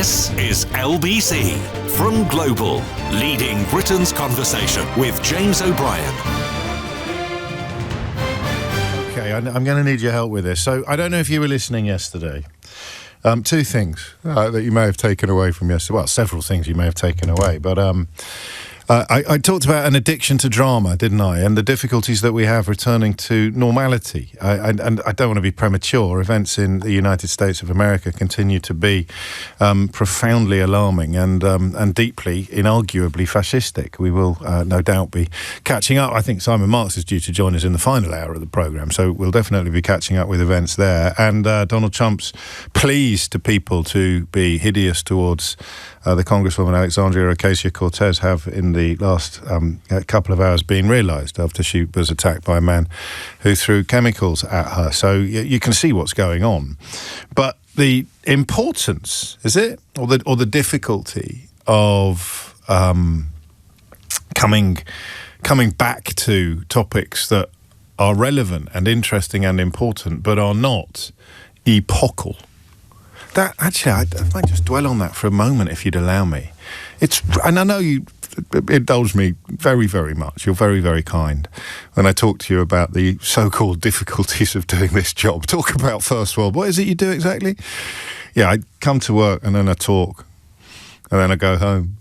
This is LBC from Global, leading Britain's conversation with James O'Brien. Okay, I'm going to need your help with this. So I don't know if you were listening yesterday. Two things that you may have taken away from yesterday. Well, several things you may have taken away. But I talked about an addiction to drama, didn't I? And the difficulties that we have returning to normality. And I don't want to be premature. Events in the United States of America continue to be profoundly alarming and deeply, inarguably fascistic. We will no doubt be catching up. I think Simon Marks is due to join us in the final hour of the programme, so we'll definitely be catching up with events there. And Donald Trump's pleas to people to be hideous towards the Congresswoman Alexandria Ocasio-Cortez have in the last couple of hours been realised after she was attacked by a man who threw chemicals at her. So you can see what's going on. But the importance, is it, or the difficulty of coming back to topics that are relevant and interesting and important, but are not epochal. That actually, I might just dwell on that for a moment, if you'd allow me. And I know you indulge me very, very much. You're very, very kind when I talk to you about the so-called difficulties of doing this job. Talk about First World. What is it you do exactly? Yeah, I come to work and then I talk, and then I go home.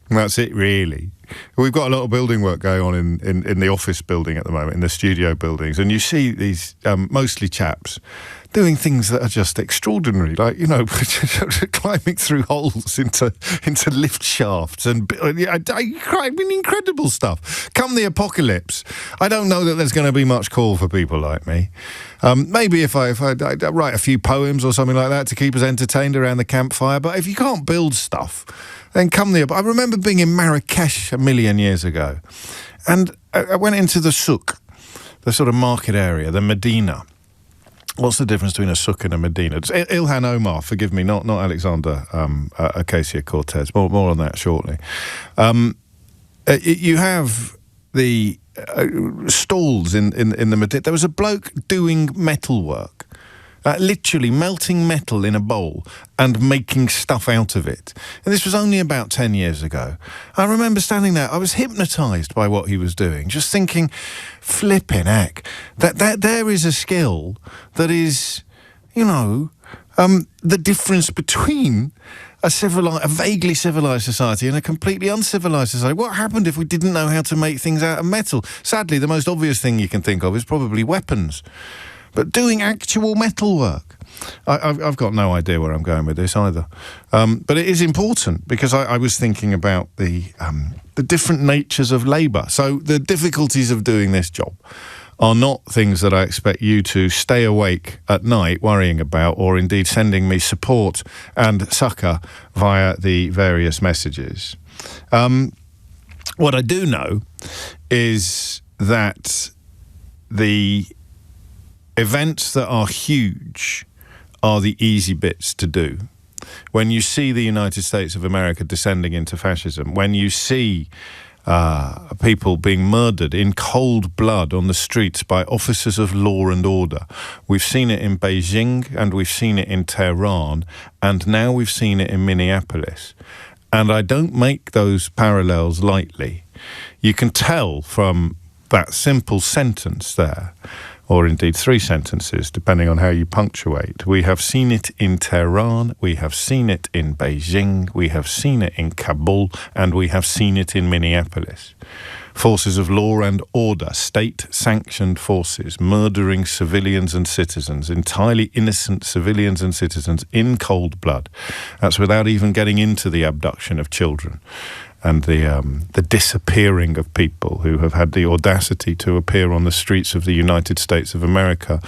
And that's it, really. We've got a lot of building work going on in the office building at the moment, in the studio buildings, and you see these mostly chaps doing things that are just extraordinary, like, you know, climbing through holes into lift shafts and incredible stuff. Come the apocalypse, I don't know that there's going to be much call for people like me. Maybe if I write a few poems or something like that to keep us entertained around the campfire, but if you can't build stuff, then come the... I remember being in Marrakesh a million years ago, and I went into the souk, the sort of market area, the Medina. What's the difference between a souk and a Medina? It's Ilhan Omar, forgive me, not Alexander Ocasio-Cortez. More on that shortly. You have the stalls in the Medina. There was a bloke doing metalwork. Literally melting metal in a bowl and making stuff out of it. And this was only about 10 years ago. I remember standing there, I was hypnotised by what he was doing, just thinking, flipping heck, that there is a skill that is, you know, the difference between a vaguely civilised society and a completely uncivilised society. What happened if we didn't know how to make things out of metal? Sadly, the most obvious thing you can think of is probably weapons. But doing actual metal work, I've got no idea where I'm going with this either. But it is important because I was thinking about the different natures of labour. So the difficulties of doing this job are not things that I expect you to stay awake at night worrying about, or indeed sending me support and succour via the various messages. What I do know is that the events that are huge are the easy bits to do. When you see the United States of America descending into fascism, when you see people being murdered in cold blood on the streets by officers of law and order. We've seen it in Beijing and we've seen it in Tehran, and now we've seen it in Minneapolis. And I don't make those parallels lightly. You can tell from that simple sentence there, or indeed 3 sentences, depending on how you punctuate. We have seen it in Tehran, we have seen it in Beijing, we have seen it in Kabul, and we have seen it in Minneapolis. Forces of law and order, state-sanctioned forces, murdering civilians and citizens, entirely innocent civilians and citizens in cold blood. That's without even getting into the abduction of children and the disappearing of people who have had the audacity to appear on the streets of the United States of America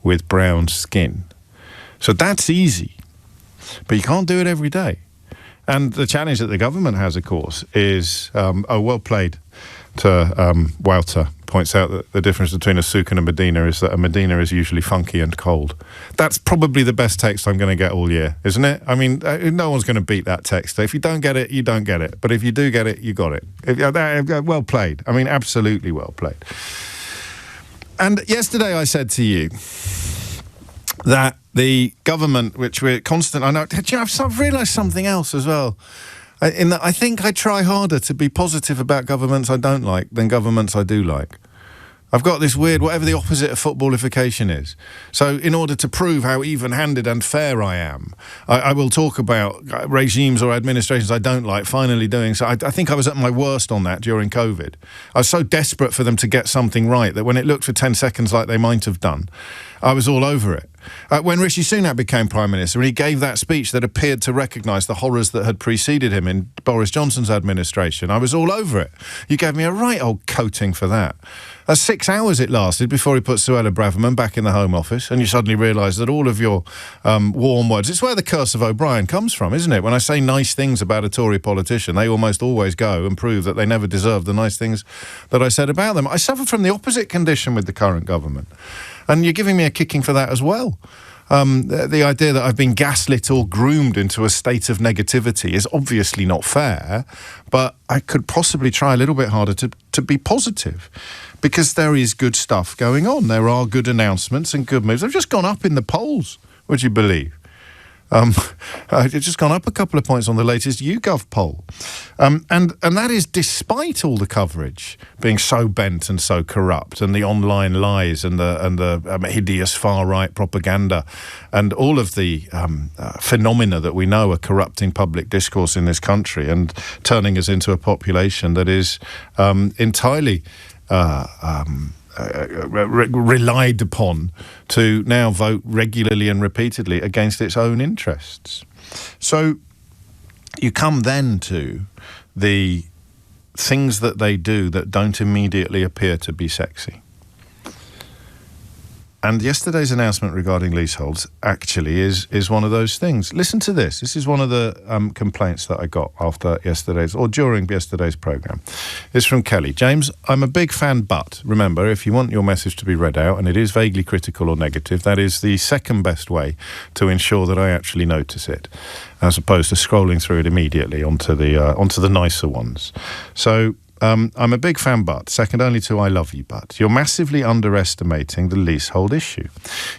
with brown skin. So that's easy, but you can't do it every day. And the challenge that the government has, of course, is, well played to Wouter, points out that the difference between a souk and a Medina is that a Medina is usually funky and cold. That's probably the best text I'm going to get all year, isn't it? I mean, no one's going to beat that text. If you don't get it, you don't get it. But if you do get it, you got it. Well played. I mean, absolutely well played. And yesterday I said to you that the government, which we're constant... I know, I've realised something else as well. In that I think I try harder to be positive about governments I don't like than governments I do like. I've got this weird, whatever the opposite of footballification is. So in order to prove how even-handed and fair I am, I will talk about regimes or administrations I don't like finally doing so. I think I was at my worst on that during COVID. I was so desperate for them to get something right that when it looked for 10 seconds like they might have done, I was all over it. When Rishi Sunak became Prime Minister and he gave that speech that appeared to recognise the horrors that had preceded him in Boris Johnson's administration, I was all over it. You gave me a right old coating for that. 6 hours it lasted before he put Suella Braverman back in the Home Office, and you suddenly realise that all of your warm words... It's where the curse of O'Brien comes from, isn't it? When I say nice things about a Tory politician, they almost always go and prove that they never deserve the nice things that I said about them. I suffer from the opposite condition with the current government. And you're giving me a kicking for that as well. The idea that I've been gaslit or groomed into a state of negativity is obviously not fair, but I could possibly try a little bit harder to be positive, because there is good stuff going on. There are good announcements and good moves. They've just gone up in the polls, would you believe? It's just gone up a couple of points on the latest YouGov poll. And that is despite all the coverage being so bent and so corrupt, and the online lies and the hideous far-right propaganda and all of the phenomena that we know are corrupting public discourse in this country and turning us into a population that is entirely... relied upon to now vote regularly and repeatedly against its own interests. So you come then to the things that they do that don't immediately appear to be sexy. And yesterday's announcement regarding leaseholds actually is one of those things. Listen to this. This is one of the complaints that I got after yesterday's, or during yesterday's programme. It's from Kelly. James, I'm a big fan, but remember, if you want your message to be read out, and it is vaguely critical or negative, that is the second best way to ensure that I actually notice it, as opposed to scrolling through it immediately onto the nicer ones. So... I'm a big fan, but second only to I love you, but you're massively underestimating the leasehold issue.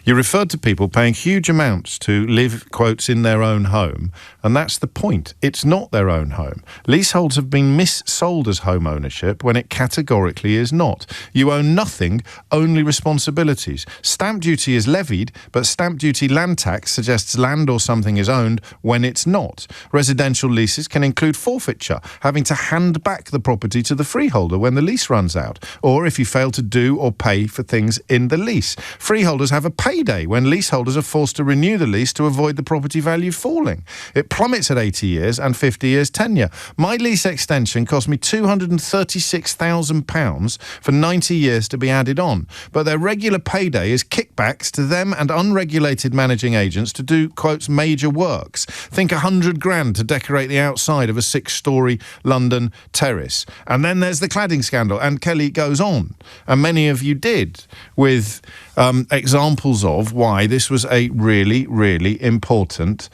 You referred to people paying huge amounts to live, quotes, in their own home, and that's the point. It's not their own home. Leaseholds have been missold as home ownership when it categorically is not. You own nothing, only responsibilities. Stamp duty is levied, but stamp duty land tax suggests land or something is owned when it's not. Residential leases can include forfeiture, having to hand back the property to the freeholder when the lease runs out, or if you fail to do or pay for things in the lease. Freeholders have a payday when leaseholders are forced to renew the lease to avoid the property value falling. It plummets at 80 years and 50 years tenure. My lease extension cost me £236,000 for 90 years to be added on, but their regular payday is kickbacks to them and unregulated managing agents to do, quotes, major works. Think £100,000 to decorate the outside of a 6-storey London terrace. And then there's the cladding scandal, and Kelly goes on, and many of you did, with examples of why this was a really, really important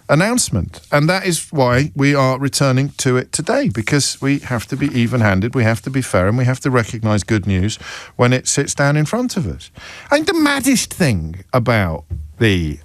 announcement. And that is why we are returning to it today, because we have to be even-handed, we have to be fair, and we have to recognise good news when it sits down in front of us. I think the maddest thing about the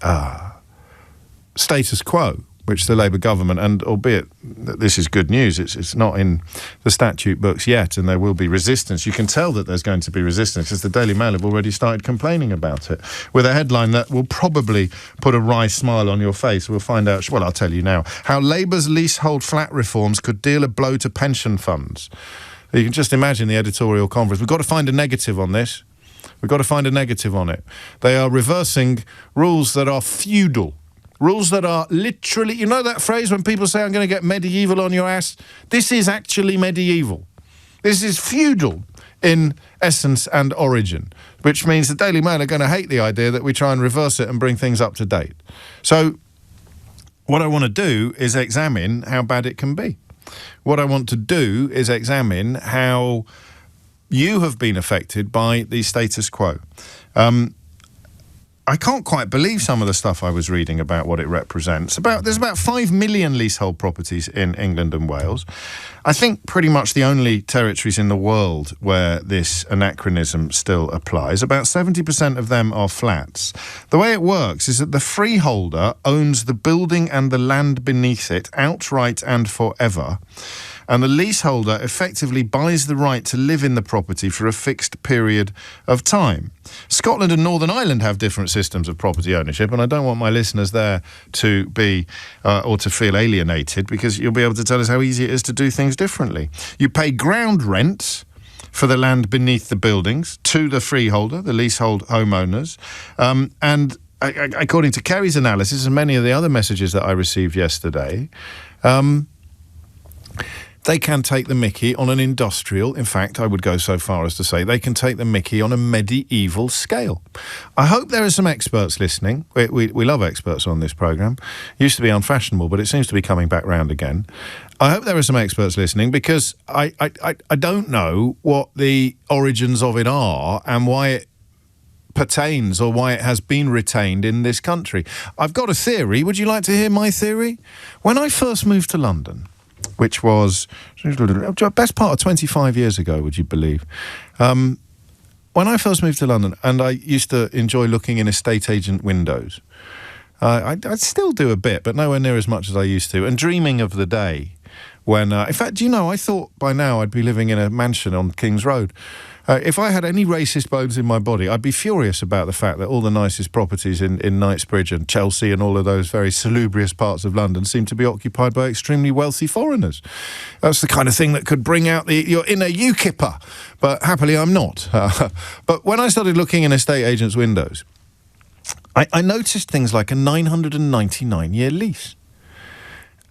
status quo, which the Labour government, and albeit that this is good news, it's not in the statute books yet, and there will be resistance. You can tell that there's going to be resistance, because the Daily Mail have already started complaining about it, with a headline that will probably put a wry smile on your face. We'll find out, well, I'll tell you now, how Labour's leasehold flat reforms could deal a blow to pension funds. You can just imagine the editorial conference. We've got to find a negative on this. We've got to find a negative on it. They are reversing rules that are feudal. Rules that are literally, you know that phrase when people say, I'm going to get medieval on your ass? This is actually medieval. This is feudal in essence and origin, which means the Daily Mail are going to hate the idea that we try and reverse it and bring things up to date. So what I want to do is examine how bad it can be. What I want to do is examine how you have been affected by the status quo. I can't quite believe some of the stuff I was reading about what it represents. There's about 5 million leasehold properties in England and Wales. I think pretty much the only territories in the world where this anachronism still applies. About 70% of them are flats. The way it works is that the freeholder owns the building and the land beneath it outright and forever. And the leaseholder effectively buys the right to live in the property for a fixed period of time. Scotland and Northern Ireland have different systems of property ownership, and I don't want my listeners there to be or to feel alienated, because you'll be able to tell us how easy it is to do things differently. You pay ground rent for the land beneath the buildings to the freeholder, the leasehold homeowners, and according to Kerry's analysis and many of the other messages that I received yesterday, they can take the mickey on an industrial, in fact, I would go so far as to say they can take the mickey on a medieval scale. I hope there are some experts listening. We love experts on this programme. Used to be unfashionable, but it seems to be coming back round again. I hope there are some experts listening, because I don't know what the origins of it are and why it pertains or why it has been retained in this country. I've got a theory. Would you like to hear my theory? When I first moved to London, which was best part of 25 years ago, would you believe? When I first moved to London, and I used to enjoy looking in estate agent windows. I still do a bit, but nowhere near as much as I used to, and dreaming of the day when, in fact, I thought by now I'd be living in a mansion on King's Road. If I had any racist bones in my body, I'd be furious about the fact that all the nicest properties in Knightsbridge and Chelsea and all of those very salubrious parts of London seem to be occupied by extremely wealthy foreigners. That's the kind of thing that could bring out your inner UKIPper, but happily I'm not. But when I started looking in estate agents' windows, I noticed things like a 999-year lease.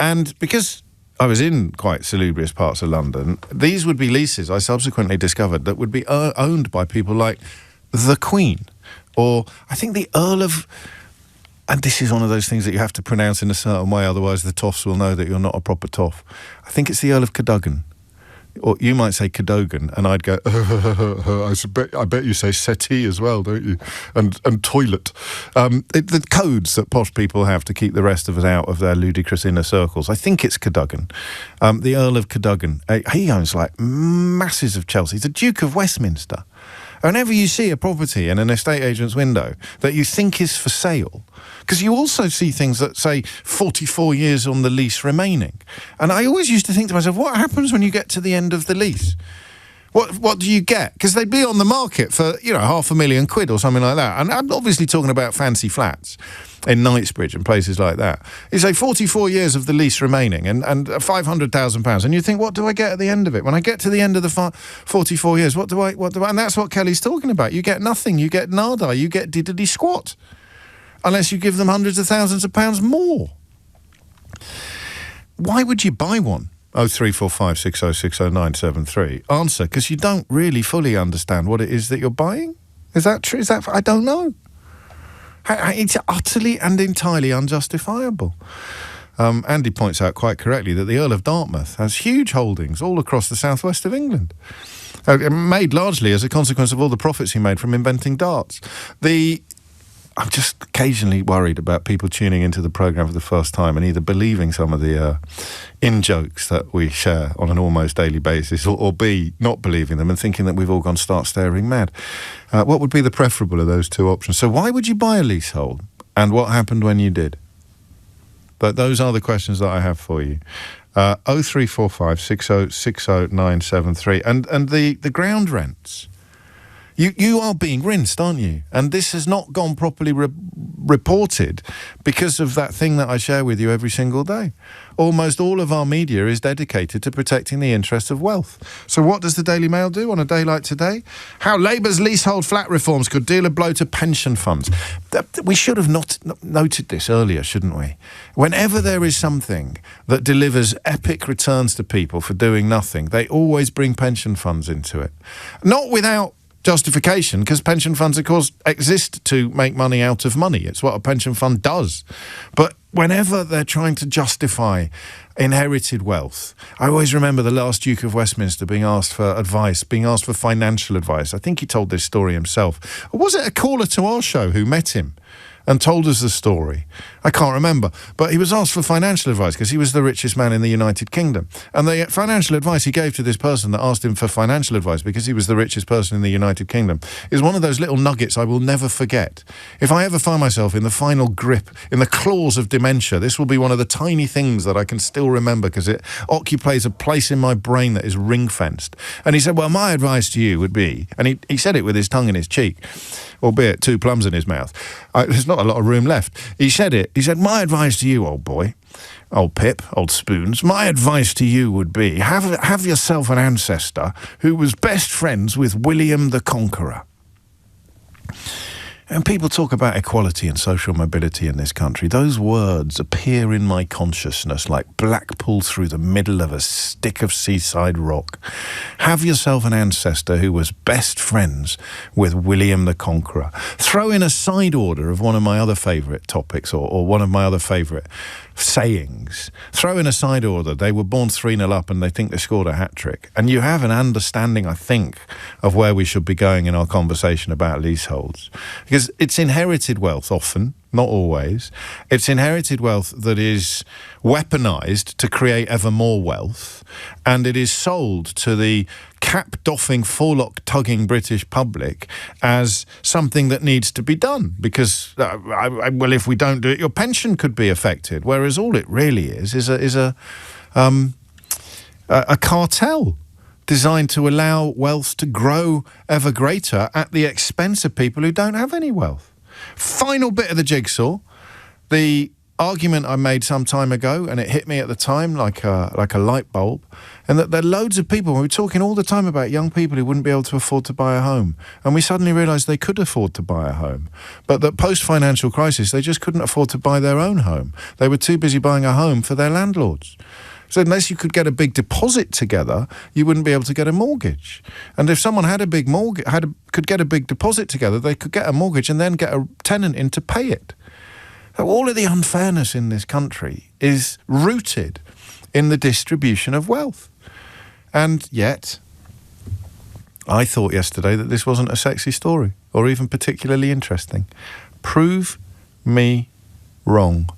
And because I was in quite salubrious parts of London, these would be leases I subsequently discovered that would be owned by people like the Queen, or I think the Earl of... And this is one of those things that you have to pronounce in a certain way, otherwise the toffs will know that you're not a proper toff. I think it's the Earl of Cadogan. Or you might say Cadogan, and I'd go, I bet you say settee as well, don't you? And toilet. The codes that posh people have to keep the rest of us out of their ludicrous inner circles. I think it's Cadogan. The Earl of Cadogan. He owns like masses of Chelsea. He's the Duke of Westminster. Whenever you see a property in an estate agent's window that you think is for sale, because you also see things that say 44 years on the lease remaining. And I always used to think to myself, what happens when you get to the end of the lease? What do you get? Because they'd be on the market for, £500,000 or something like that. And I'm obviously talking about fancy flats in Knightsbridge and places like that. You say 44 years of the lease remaining and £500,000. And you think, what do I get at the end of it? When I get to the end of the 44 years, what do I, and that's what Kelly's talking about. You get nothing. You get nada. You get diddly squat. Unless you give them hundreds of thousands of pounds more. Why would you buy one? 0345 6060 Answer, because you don't really fully understand what it is that you're buying. Is that true? I don't know. It's utterly and entirely unjustifiable. Andy points out quite correctly that the Earl of Dartmouth has huge holdings all across the southwest of England, made largely as a consequence of all the profits he made from inventing darts. I'm just occasionally worried about people tuning into the programme for the first time and either believing some of the in-jokes that we share on an almost daily basis, or B, not believing them and thinking that we've all gone stark staring mad. What would be the preferable of those two options? So why would you buy a leasehold? And what happened when you did? But those are the questions that I have for you. 0345 6060973. And the ground rents. You are being rinsed, aren't you? And this has not gone properly reported because of that thing that I share with you every single day. Almost all of our media is dedicated to protecting the interests of wealth. So what does the Daily Mail do on a day like today? How Labour's leasehold flat reforms could deal a blow to pension funds. We should have not noted this earlier, shouldn't we? Whenever there is something that delivers epic returns to people for doing nothing, they always bring pension funds into it. Not without justification, because pension funds, of course, exist to make money out of money. It's what a pension fund does. But whenever they're trying to justify inherited wealth, I always remember the last Duke of Westminster being asked for advice, being asked for financial advice. I think he told this story himself. Or was it a caller to our show who met him and told us the story. I can't remember, but he was asked for financial advice because he was the richest man in the United Kingdom. And the financial advice he gave to this person that asked him for financial advice because he was the richest person in the United Kingdom is one of those little nuggets I will never forget. If I ever find myself in the final grip, in the claws of dementia, this will be one of the tiny things that I can still remember because it occupies a place in my brain that is ring-fenced. And he said, well, my advice to you would be, and he said it with his tongue in his cheek, albeit 2 plums in his mouth. There's not a lot of room left. He said it. He said, my advice to you, old boy, old Pip, old Spoons, my advice to you would be, have yourself an ancestor who was best friends with William the Conqueror. And people talk about equality and social mobility in this country. Those words appear in my consciousness like Blackpool through the middle of a stick of seaside rock. Have yourself an ancestor who was best friends with William the Conqueror. Throw in a side order of one of my other favourite topics or one of my other favourite sayings. Throw in a side order. They were born 3-0 up and they think they scored a hat-trick. And you have an understanding, I think, of where we should be going in our conversation about leaseholds. Because it's inherited wealth often, not always. It's inherited wealth that is weaponised to create ever more wealth, and it is sold to the cap-doffing, forelock-tugging British public as something that needs to be done, because, well, if we don't do it, your pension could be affected, whereas all it really is a cartel designed to allow wealth to grow ever greater at the expense of people who don't have any wealth. Final bit of the jigsaw, the argument I made some time ago, and it hit me at the time like a light bulb, and that there are loads of people, we were talking all the time about young people who wouldn't be able to afford to buy a home, and we suddenly realised they could afford to buy a home, but that post-financial crisis they just couldn't afford to buy their own home. They were too busy buying a home for their landlords. So unless you could get a big deposit together, you wouldn't be able to get a mortgage. And if someone had a big mortgage, could get a big deposit together, they could get a mortgage and then get a tenant in to pay it. So all of the unfairness in this country is rooted in the distribution of wealth. And yet, I thought yesterday that this wasn't a sexy story or even particularly interesting. Prove me wrong.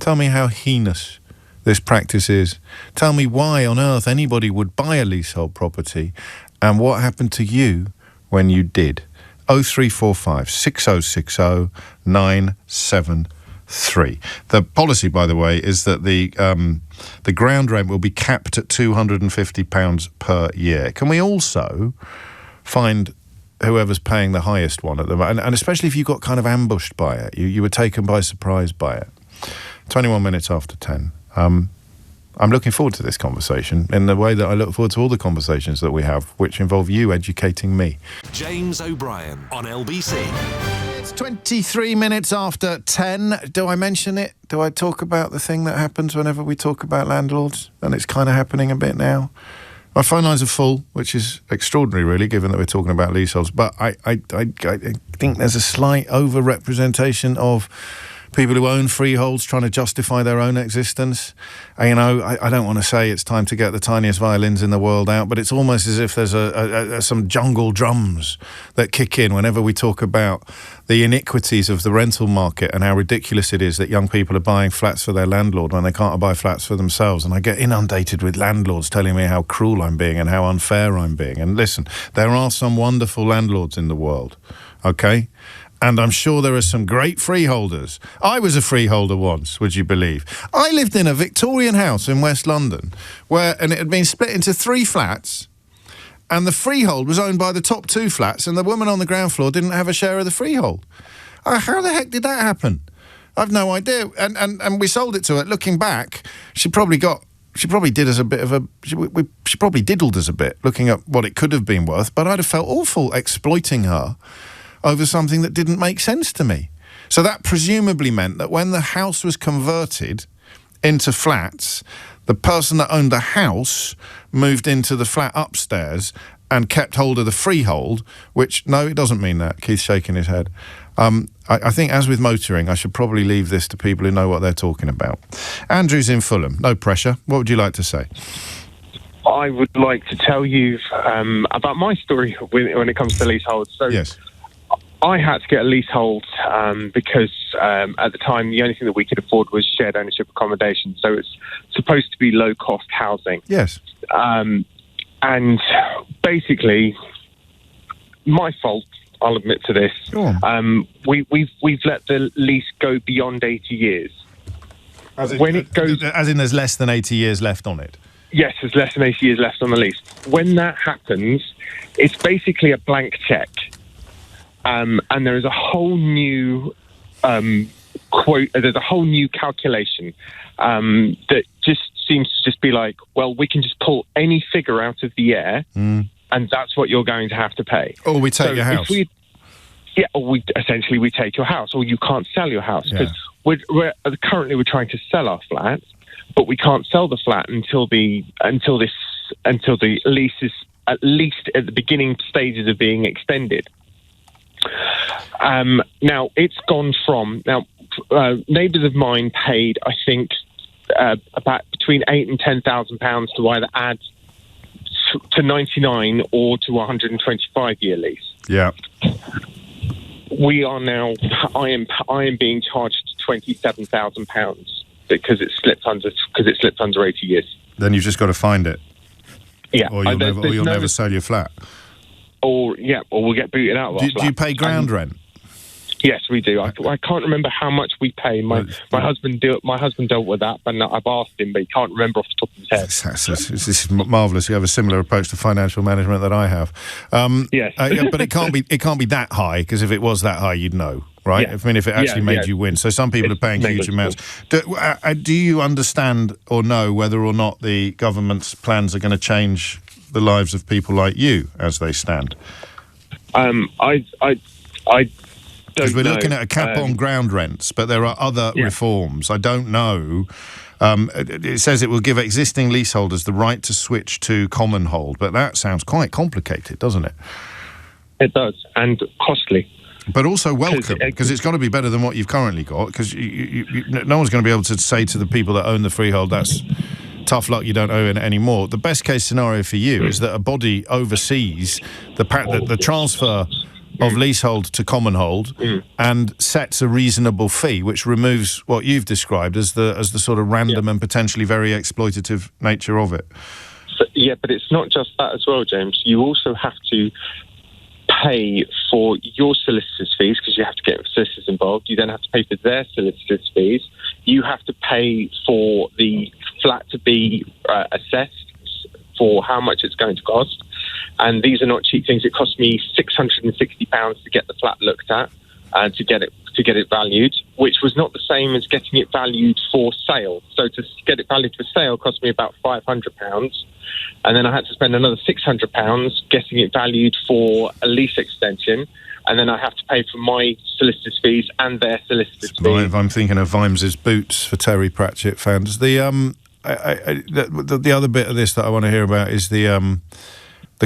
Tell me how heinous this practice is. Tell me why on earth anybody would buy a leasehold property and what happened to you when you did. 0345 6060 973. The policy, by the way, is that the ground rent will be capped at £250 per year. Can we also find whoever's paying the highest one at the moment, and especially if you got kind of ambushed by it, you were taken by surprise by it. 21 minutes after 10. I'm looking forward to this conversation in the way that I look forward to all the conversations that we have, which involve you educating me. James O'Brien on LBC. It's 23 minutes after 10. Do I mention it? Do I talk about the thing that happens whenever we talk about landlords? And it's kind of happening a bit now. My phone lines are full, which is extraordinary, really, given that we're talking about leaseholds. But I think there's a slight over-representation of people who own freeholds trying to justify their own existence. And, you know, I don't want to say it's time to get the tiniest violins in the world out, but it's almost as if there's some jungle drums that kick in whenever we talk about the iniquities of the rental market and how ridiculous it is that young people are buying flats for their landlord when they can't buy flats for themselves. And I get inundated with landlords telling me how cruel I'm being and how unfair I'm being. And listen, there are some wonderful landlords in the world, okay? And I'm sure there are some great freeholders. I was a freeholder once, would you believe? I lived in a Victorian house in West London, and it had been split into 3 flats, and the freehold was owned by the top 2 flats, and the woman on the ground floor didn't have a share of the freehold. How the heck did that happen? I've no idea. And we sold it to her. Looking back, she probably did us a bit of a... She probably diddled us a bit, looking at what it could have been worth, but I'd have felt awful exploiting her over something that didn't make sense to me. So that presumably meant that when the house was converted into flats, the person that owned the house moved into the flat upstairs and kept hold of the freehold, which, no, it doesn't mean that. Keith's shaking his head. I think, as with motoring, I should probably leave this to people who know what they're talking about. Andrew's in Fulham. No pressure. What would you like to say? I would like to tell you about my story when it comes to leaseholds. So, yes. I had to get a leasehold because at the time the only thing that we could afford was shared ownership accommodation. So it's supposed to be low-cost housing. Yes. And basically, my fault, I'll admit to this. Go on. We've let the lease go beyond 80 years. As in there's less than 80 years left on it? Yes, there's less than 80 years left on the lease. When that happens, it's basically a blank check. And there is a whole new there's a whole new calculation that just seems to just be like, well, we can just pull any figure out of the air, and that's what you're going to have to pay. Or we take your house. Or we take your house, or you can't sell your house because we're currently trying to sell our flat, but we can't sell the flat until the lease is at least at the beginning stages of being extended. Now it's gone from neighbours of mine paid, I think, about between £8,000 and £10,000 to either add to 99 or to 125-year lease. Yeah. We are now. I am being charged £27,000 because it slipped under 80 years. Then you've just got to find it. Yeah. Or you'll never sell your flat. Or we'll get booted out of our flat. Do you pay ground rent? Yes, we do. I can't remember how much we pay. My husband dealt with that, but I've asked him, but he can't remember off the top of his head. This is marvellous. You have a similar approach to financial management that I have. Yes, but it can't be that high, because if it was that high, you'd know, right? Yeah. I mean, if it actually made you win. So some people are paying huge amounts. Do you understand or know whether or not the government's plans are going to change the lives of people like you as they stand? Because we're looking at a cap on ground rents, but there are other reforms. I don't know. It says it will give existing leaseholders the right to switch to common hold, but that sounds quite complicated, doesn't it? It does, and costly. But also welcome, because it's got to be better than what you've currently got, because no one's going to be able to say to the people that own the freehold, that's tough luck, you don't owe it anymore. The best case scenario for you is that a body oversees the transfer of leasehold to common hold and sets a reasonable fee, which removes what you've described as the sort of random and potentially very exploitative nature of it. But it's not just that as well, James. You also have to pay for your solicitor's fees, because you have to get solicitors involved. You then have to pay for their solicitor's fees. You have to pay for the flat to be assessed for how much it's going to cost. And these are not cheap things. It cost me £660 to get the flat looked at and to get it valued, which was not the same as getting it valued for sale. So to get it valued for sale cost me about £500, and then I had to spend another £600 getting it valued for a lease extension, and then I have to pay for my solicitor's fees and their solicitor's fees. I'm thinking of Vimes's boots for Terry Pratchett fans. The other bit of this that I want to hear about is the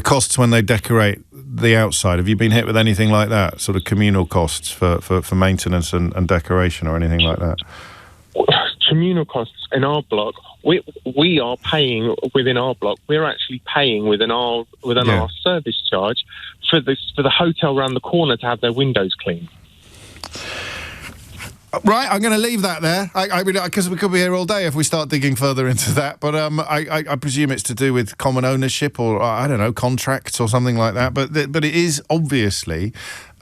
costs when they decorate the outside. Have you been hit with anything like that? Sort of communal costs for maintenance and decoration or anything like that? Communal costs in our block, we are paying within our block. We're actually paying within our service charge for the hotel around the corner to have their windows cleaned. Right, I'm going to leave that there. I mean, because we could be here all day if we start digging further into that. But I presume it's to do with common ownership or, I don't know, contracts or something like that. But it is obviously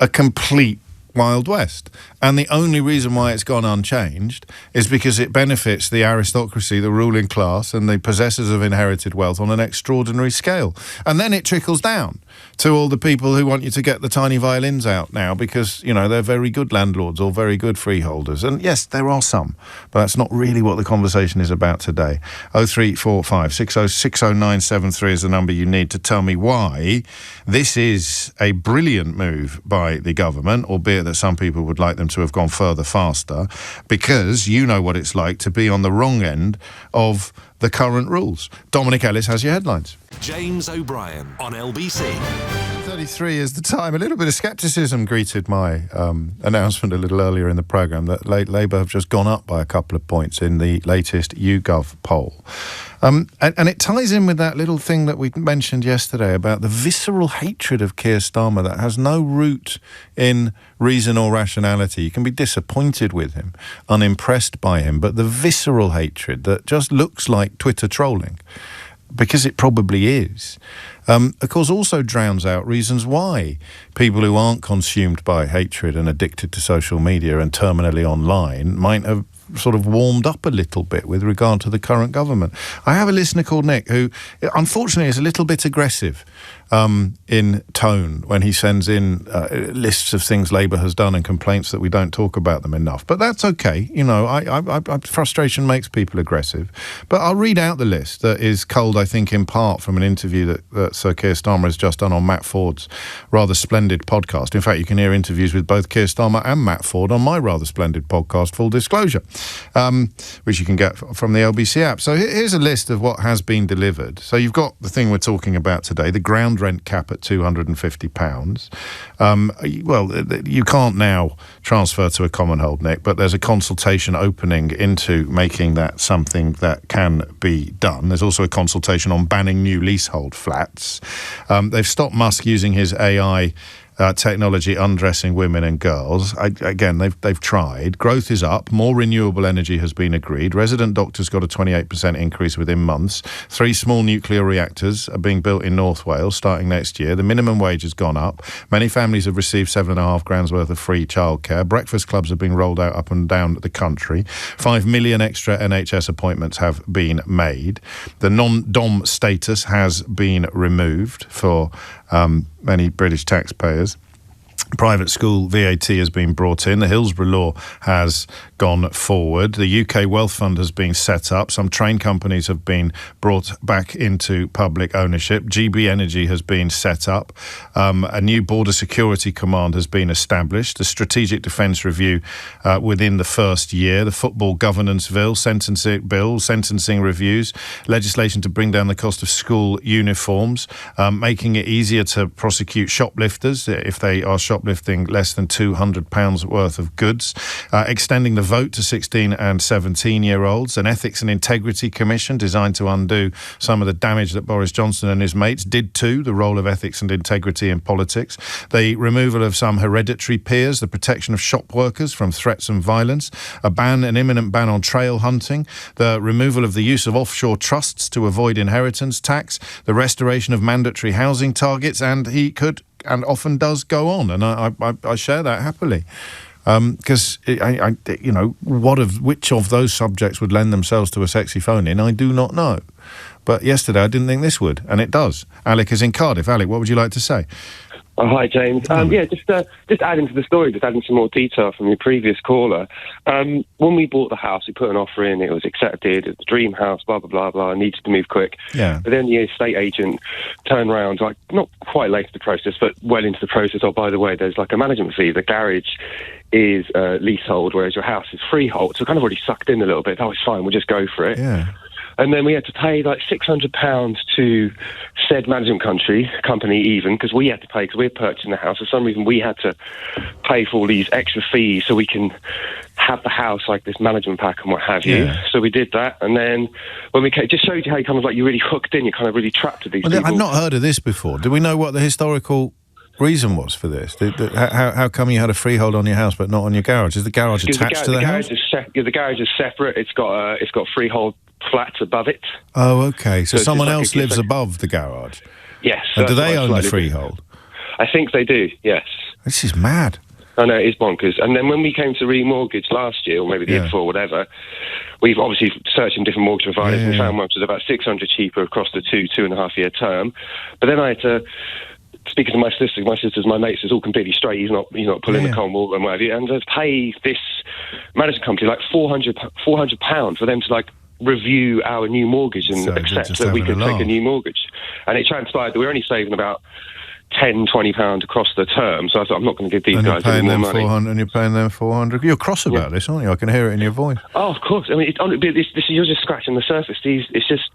a complete Wild West. And the only reason why it's gone unchanged is because it benefits the aristocracy, the ruling class, and the possessors of inherited wealth on an extraordinary scale. And then it trickles down to all the people who want you to get the tiny violins out now because, you know, they're very good landlords or very good freeholders. And yes, there are some, but that's not really what the conversation is about today. 0345 60973 is the number you need to tell me why this is a brilliant move by the government, albeit that some people would like them to have gone further faster, because you know what it's like to be on the wrong end of the current rules. Dominic Ellis has your headlines. James O'Brien on LBC. 8:33 is the time. A little bit of scepticism greeted my announcement a little earlier in the programme that Labour have just gone up by a couple of points in the latest YouGov poll. And it ties in with that little thing that we mentioned yesterday about the visceral hatred of Keir Starmer that has no root in reason or rationality. You can be disappointed with him, unimpressed by him, but the visceral hatred that just looks like Twitter trolling, because it probably is, of course also drowns out reasons why people who aren't consumed by hatred and addicted to social media and terminally online might have sort of warmed up a little bit with regard to the current government. I have a listener called Nick who, unfortunately, is a little bit aggressive in tone when he sends in lists of things Labour has done and complaints that we don't talk about them enough. But that's okay. You know, frustration makes people aggressive. But I'll read out the list that is culled, I think, in part from an interview that Sir Keir Starmer has just done on Matt Ford's rather splendid podcast. In fact, you can hear interviews with both Keir Starmer and Matt Ford on my rather splendid podcast, Full Disclosure, which you can get from the LBC app. So here's a list of what has been delivered. So you've got the thing we're talking about today, the ground rent cap at £250. Well, you can't now transfer to a common hold, Nick, but there's a consultation opening into making that something that can be done. There's also a consultation on banning new leasehold flats. They've stopped Musk using his AI technology undressing women and girls. Again, they've tried. Growth is up. More renewable energy has been agreed. Resident doctors got a 28% increase within months. 3 small nuclear reactors are being built in North Wales starting next year. The minimum wage has gone up. Many families have received £7,500 worth of free childcare. Breakfast clubs have been rolled out up and down the country. 5 million extra NHS appointments have been made. The non-dom status has been removed for many British taxpayers. Private school VAT has been brought in. The Hillsborough law has gone forward. The UK Wealth Fund has been set up. Some train companies have been brought back into public ownership. GB Energy has been set up. A new border security command has been established. The strategic defence review within the first year. The football governance bill, sentencing reviews, legislation to bring down the cost of school uniforms, making it easier to prosecute shoplifters if they are shoplifting less than £200 worth of goods, extending the vote to 16 and 17-year-olds, an ethics and integrity commission designed to undo some of the damage that Boris Johnson and his mates did to the role of ethics and integrity in politics, the removal of some hereditary peers, the protection of shop workers from threats and violence, an imminent ban on trail hunting, the removal of the use of offshore trusts to avoid inheritance tax, the restoration of mandatory housing targets, and he could and often does go on, and I share that happily, because which of those subjects would lend themselves to a sexy phone-in, I do not know. But yesterday I didn't think this would, and it does. Alec is in Cardiff. Alec, what would you like to say? Oh, hi, James. Just adding to the story, just adding some more detail from your previous caller. When we bought the house, we put an offer in, it was accepted, it's the dream house, blah, blah, blah, blah, needed to move quick. Yeah. But then the estate agent turned around, like, not quite late to the process, but well into the process. Oh, by the way, there's like a management fee. The garage is leasehold, whereas your house is freehold. So kind of already sucked in a little bit. Oh, it's fine, we'll just go for it. Yeah. And then we had to pay like £600 to said management company even, because we had to pay, because we were purchasing the house. For some reason, we had to pay for all these extra fees so we can have the house, like this management pack and what have you. Yeah. So we did that. And then when we came, it just showed you how you kind of like, you're really hooked in, you're kind of really trapped with these people. I've not heard of this before. Do we know what the historical reason was for this? How come you had a freehold on your house but not on your garage? Is the garage attached to the house? The garage is separate. It's got freehold flats above it. Oh, okay. So someone like else lives above the garage? Yes. And do they own the freehold? I think they do, yes. This is mad. I know, it is bonkers. And then when we came to remortgage last year, or maybe the year before, whatever, we've obviously searched in different mortgage providers and found one which was about $600 cheaper across the 2.5 year term. But then I had to, speaking to my sisters, my mates, is all completely straight. He's not pulling the Commonwealth and whatever. And to pay this management company like £400 for them to like review our new mortgage and accept that we could take a new mortgage. And it transpired that we're only saving about £10, £20 across the term. So I thought, I'm not going to give these guys any more money. And you're paying them $400. You're cross about this, aren't you? I can hear it in your voice. Oh, of course. I mean, you're just scratching the surface. It's just,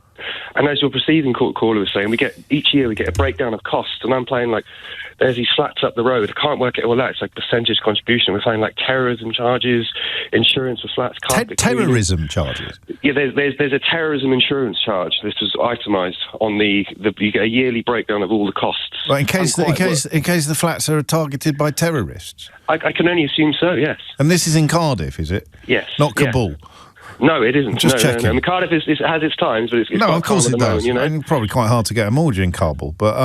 and as your preceding caller was saying, each year we get a breakdown of costs, and I'm playing like, there's these flats up the road. I can't work it all out. It's like percentage contribution. We're paying like terrorism charges, insurance for flats. Terrorism charges? Yeah, there's a terrorism insurance charge. This was itemised on you get a yearly breakdown of all the costs. Right, in case the flats are targeted by terrorists? I can only assume so, yes. And this is in Cardiff, is it? Yes. Not Kabul? Yes. No, it isn't. Just checking. No. I mean, Cardiff has its times, but it's no, of course it does. Moment, It's probably quite hard to get a mortgage in Kabul, but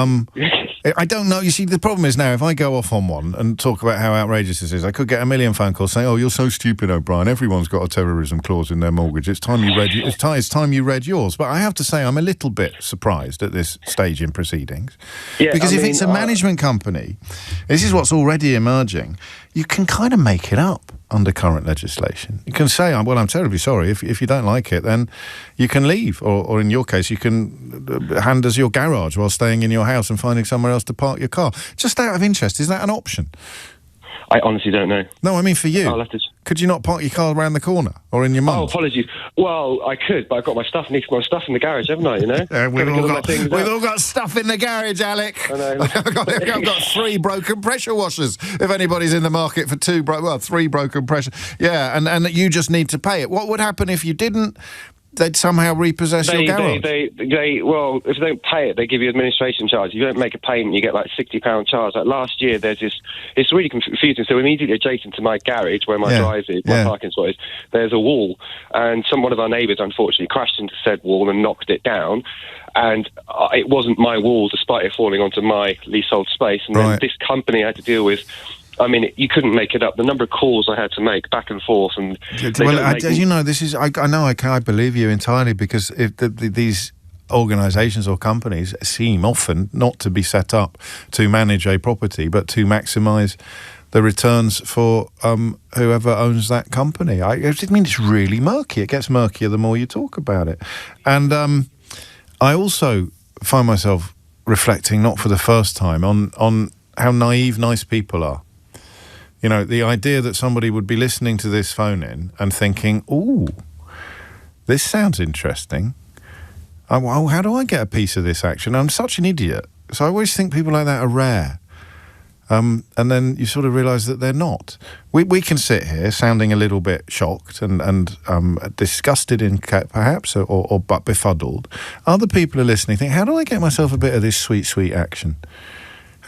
I don't know. You see, the problem is now, if I go off on one and talk about how outrageous this is, I could get a million phone calls saying, "Oh, you're so stupid, O'Brien. Everyone's got a terrorism clause in their mortgage. It's time you read. It's time you read yours." But I have to say, I'm a little bit surprised at this stage in proceedings, because if it's a management company, this is what's already emerging. You can kind of make it up under current legislation. You can say, "Well, I'm terribly sorry. If you don't like it, then you can leave, or in your case, you can hand us your garage while staying in your house and finding somewhere else to park your car." Just out of interest, is that an option? I honestly don't know. No, I mean for you. Could you not park your car around the corner or in your mum's? Oh, apologies. Well, I could, but I've got my stuff. I need my stuff in the garage, haven't I? You know. Yeah, we've all got stuff in the garage, Alec. I know. I've got 3 broken pressure washers. If anybody's in the market for 3 broken pressure, yeah, and you just need to pay it. What would happen if you didn't? They'd somehow repossess your garage. Well, if they don't pay it, they give you administration charge. If you don't make a payment, you get like £60 charge. Like last year, there's this. It's really confusing. So immediately adjacent to my garage, where my drive is, my parking spot is, there's a wall, and one of our neighbours unfortunately crashed into said wall and knocked it down. And it wasn't my wall, despite it falling onto my leasehold space. And then this company I had to deal with. I mean, you couldn't make it up. The number of calls I had to make back and forth, and this is. I know. I believe you entirely, because if these organisations or companies seem often not to be set up to manage a property, but to maximise the returns for whoever owns that company. I mean, it's really murky. It gets murkier the more you talk about it, and I also find myself reflecting, not for the first time, on how naive nice people are. You know, the idea that somebody would be listening to this phone-in and thinking, "Ooh, this sounds interesting. How do I get a piece of this action?" I'm such an idiot. So I always think people like that are rare. And then you sort of realise that they're not. We can sit here sounding a little bit shocked and disgusted, perhaps, or but befuddled. Other people are listening, think, "How do I get myself a bit of this sweet, sweet action?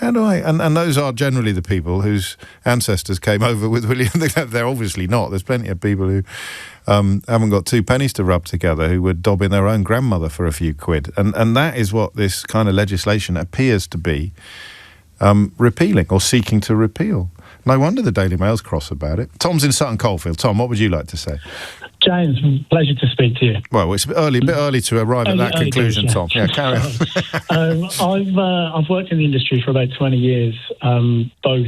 How do I?" And those are generally the people whose ancestors came over with William. They're obviously not. There's plenty of people who haven't got 2 pennies to rub together, who would dob in their own grandmother for a few quid. And that is what this kind of legislation appears to be repealing or seeking to repeal. No wonder the Daily Mail's cross about it. Tom's in Sutton Coldfield. Tom, what would you like to say? James, pleasure to speak to you. Well, it's a bit early to arrive at that conclusion, days, Tom. Yeah, carry on. I've worked in the industry for about 20 years, both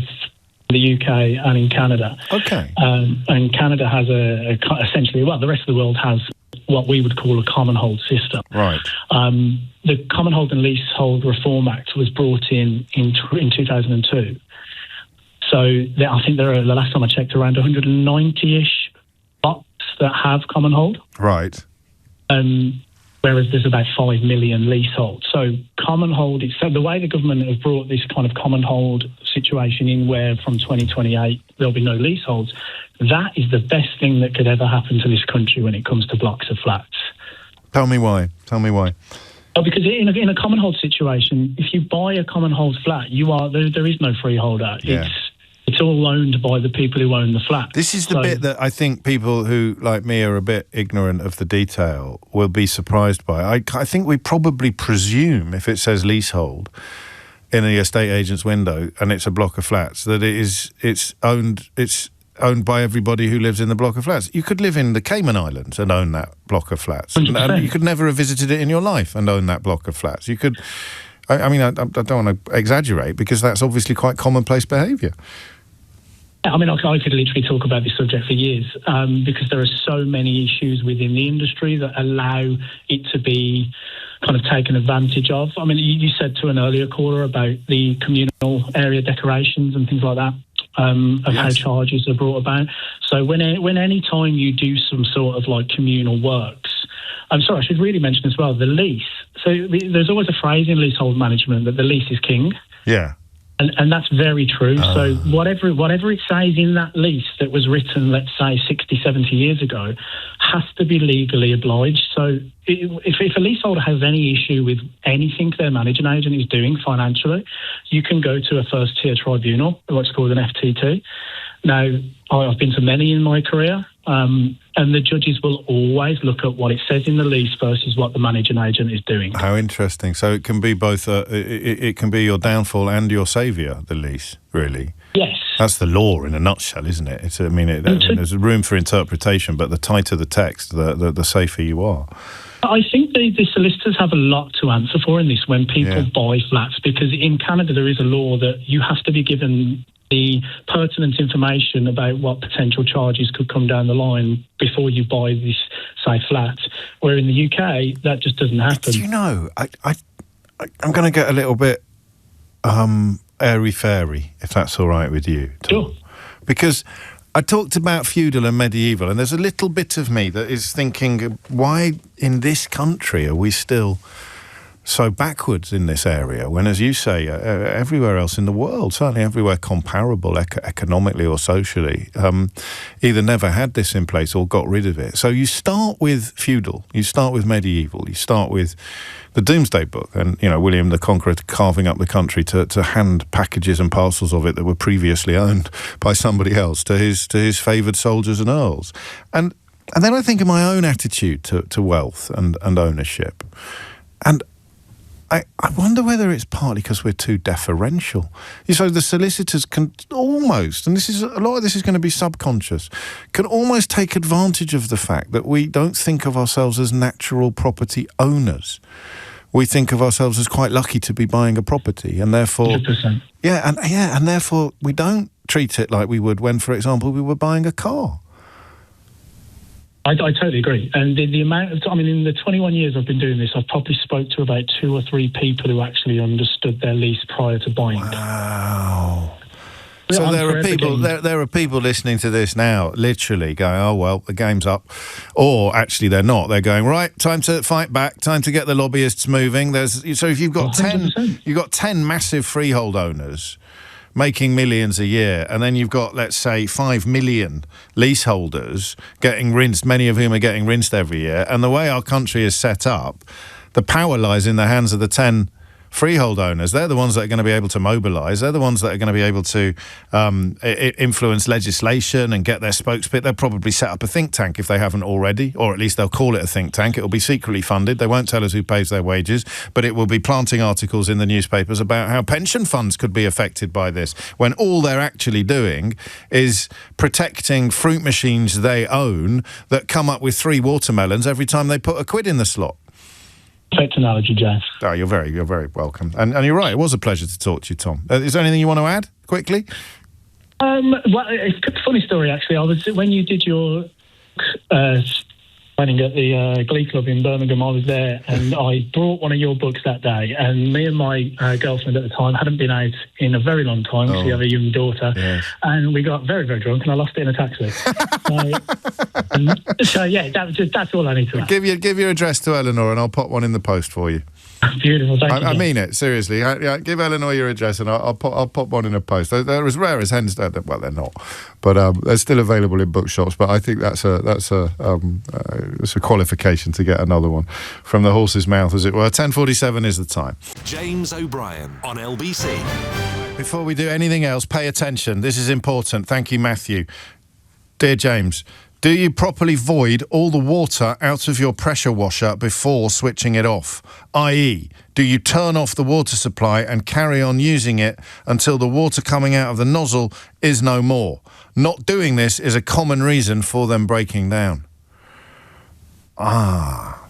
in the UK and in Canada. Okay. And Canada has essentially, the rest of the world has what we would call a common hold system. Right. The Common Hold and Leasehold Reform Act was brought in 2002. So I think there are, the last time I checked, around 190-ish blocks that have common hold. Right. Whereas there's about 5 million leaseholds. So common hold, so the way the government have brought this kind of common hold situation in, where from 2028 there'll be no leaseholds, that is the best thing that could ever happen to this country when it comes to blocks of flats. Tell me why. Oh, because in a common hold situation, if you buy a common hold flat, there is no freeholder. Yeah. It's all owned by the people who own the flat. This is the bit that I think people who, like me, are a bit ignorant of the detail will be surprised by. I think we probably presume, if it says leasehold in the estate agent's window and it's a block of flats, that it's owned by everybody who lives in the block of flats. You could live in the Cayman Islands and own that block of flats. And you could never have visited it in your life and own that block of flats. You could... I mean, I don't want to exaggerate, because that's obviously quite commonplace behaviour. I mean, I could literally talk about this subject for years, because there are so many issues within the industry that allow it to be kind of taken advantage of. I mean, you said to an earlier caller about the communal area decorations and things like that, of how charges are brought about. So when any time you do some sort of like communal works, I'm sorry, I should really mention as well, the lease. So there's always a phrase in leasehold management that the lease is king. Yeah. And that's very true. So whatever it says in that lease that was written, let's say, 60, 70 years ago, has to be legally obliged. So if a leaseholder has any issue with anything their managing agent is doing financially, you can go to a first-tier tribunal, what's called an FTT. Now, I've been to many in my career, and the judges will always look at what it says in the lease versus what the managing agent is doing. How interesting. So it can be both, it can be your downfall and your saviour, the lease, really. Yes. That's the law in a nutshell, isn't it? There's room for interpretation, but the tighter the text, the safer you are. I think the solicitors have a lot to answer for in this when people buy flats, because in Canada there is a law that you have to be given the pertinent information about what potential charges could come down the line before you buy this, say, flat, where in the UK, that just doesn't happen. Do you know, I'm going to get a little bit airy-fairy, if that's all right with you, Tom. Sure. Because I talked about feudal and medieval, and there's a little bit of me that is thinking, why in this country are we still so backwards in this area when, as you say, everywhere else in the world, certainly everywhere comparable economically or socially, either never had this in place or got rid of it. So you start with feudal, you start with medieval, you start with the Doomsday Book and, William the Conqueror carving up the country to hand packages and parcels of it that were previously owned by somebody else to his favoured soldiers and earls. And then I think of my own attitude to wealth and ownership. And I wonder whether it's partly because we're too deferential. So the solicitors can almost, and a lot of this is going to be subconscious, can almost take advantage of the fact that we don't think of ourselves as natural property owners. We think of ourselves as quite lucky to be buying a property, and therefore, 100%. and therefore we don't treat it like we would when, for example, we were buying a car. I totally agree. And the amount of time, in the 21 years I've been doing this, I've probably spoke to about 2 or 3 people who actually understood their lease prior to buying. Wow. So there are people listening to this now, literally going, "Oh well, the game's up," or actually they're not. They're going, "Right, time to fight back. Time to get the lobbyists moving." So if you've got 10 massive freehold owners making millions a year, and then you've got, let's say, 5 million leaseholders getting rinsed, many of whom are getting rinsed every year, and the way our country is set up, the power lies in the hands of the 10 freehold owners. They're the ones that are going to be able to mobilise. They're the ones that are going to be able to influence legislation and get their spokesperson. They'll probably set up a think tank if they haven't already, or at least they'll call it a think tank. It will be secretly funded. They won't tell us who pays their wages, but it will be planting articles in the newspapers about how pension funds could be affected by this, when all they're actually doing is protecting fruit machines they own that come up with 3 watermelons every time they put a quid in the slot. Perfect analogy, Jeff. Oh, you're very welcome. And you're right, it was a pleasure to talk to you, Tom. Is there anything you want to add, quickly? Well, it's a funny story, actually. When you did your running at the Glee Club in Birmingham, I was there, and I brought one of your books that day, and me and my girlfriend at the time hadn't been out in a very long time because we have a young daughter, yes. And we got very, very drunk, and I lost it in a taxi. That's all I need to add. Give your address to Eleanor, and I'll pop one in the post for you. Beautiful, thank you. I mean it, seriously. Give Eleanor your address and I'll pop one in a post. They're as rare as hens. Well, they're not, but they're still available in bookshops. But I think that's a qualification to get another one from the horse's mouth, as it were. 10:47 is the time. James O'Brien on LBC. Before we do anything else, pay attention. This is important. Thank you, Matthew. Dear James, do you properly void all the water out of your pressure washer before switching it off? I.e., do you turn off the water supply and carry on using it until the water coming out of the nozzle is no more? Not doing this is a common reason for them breaking down. Well,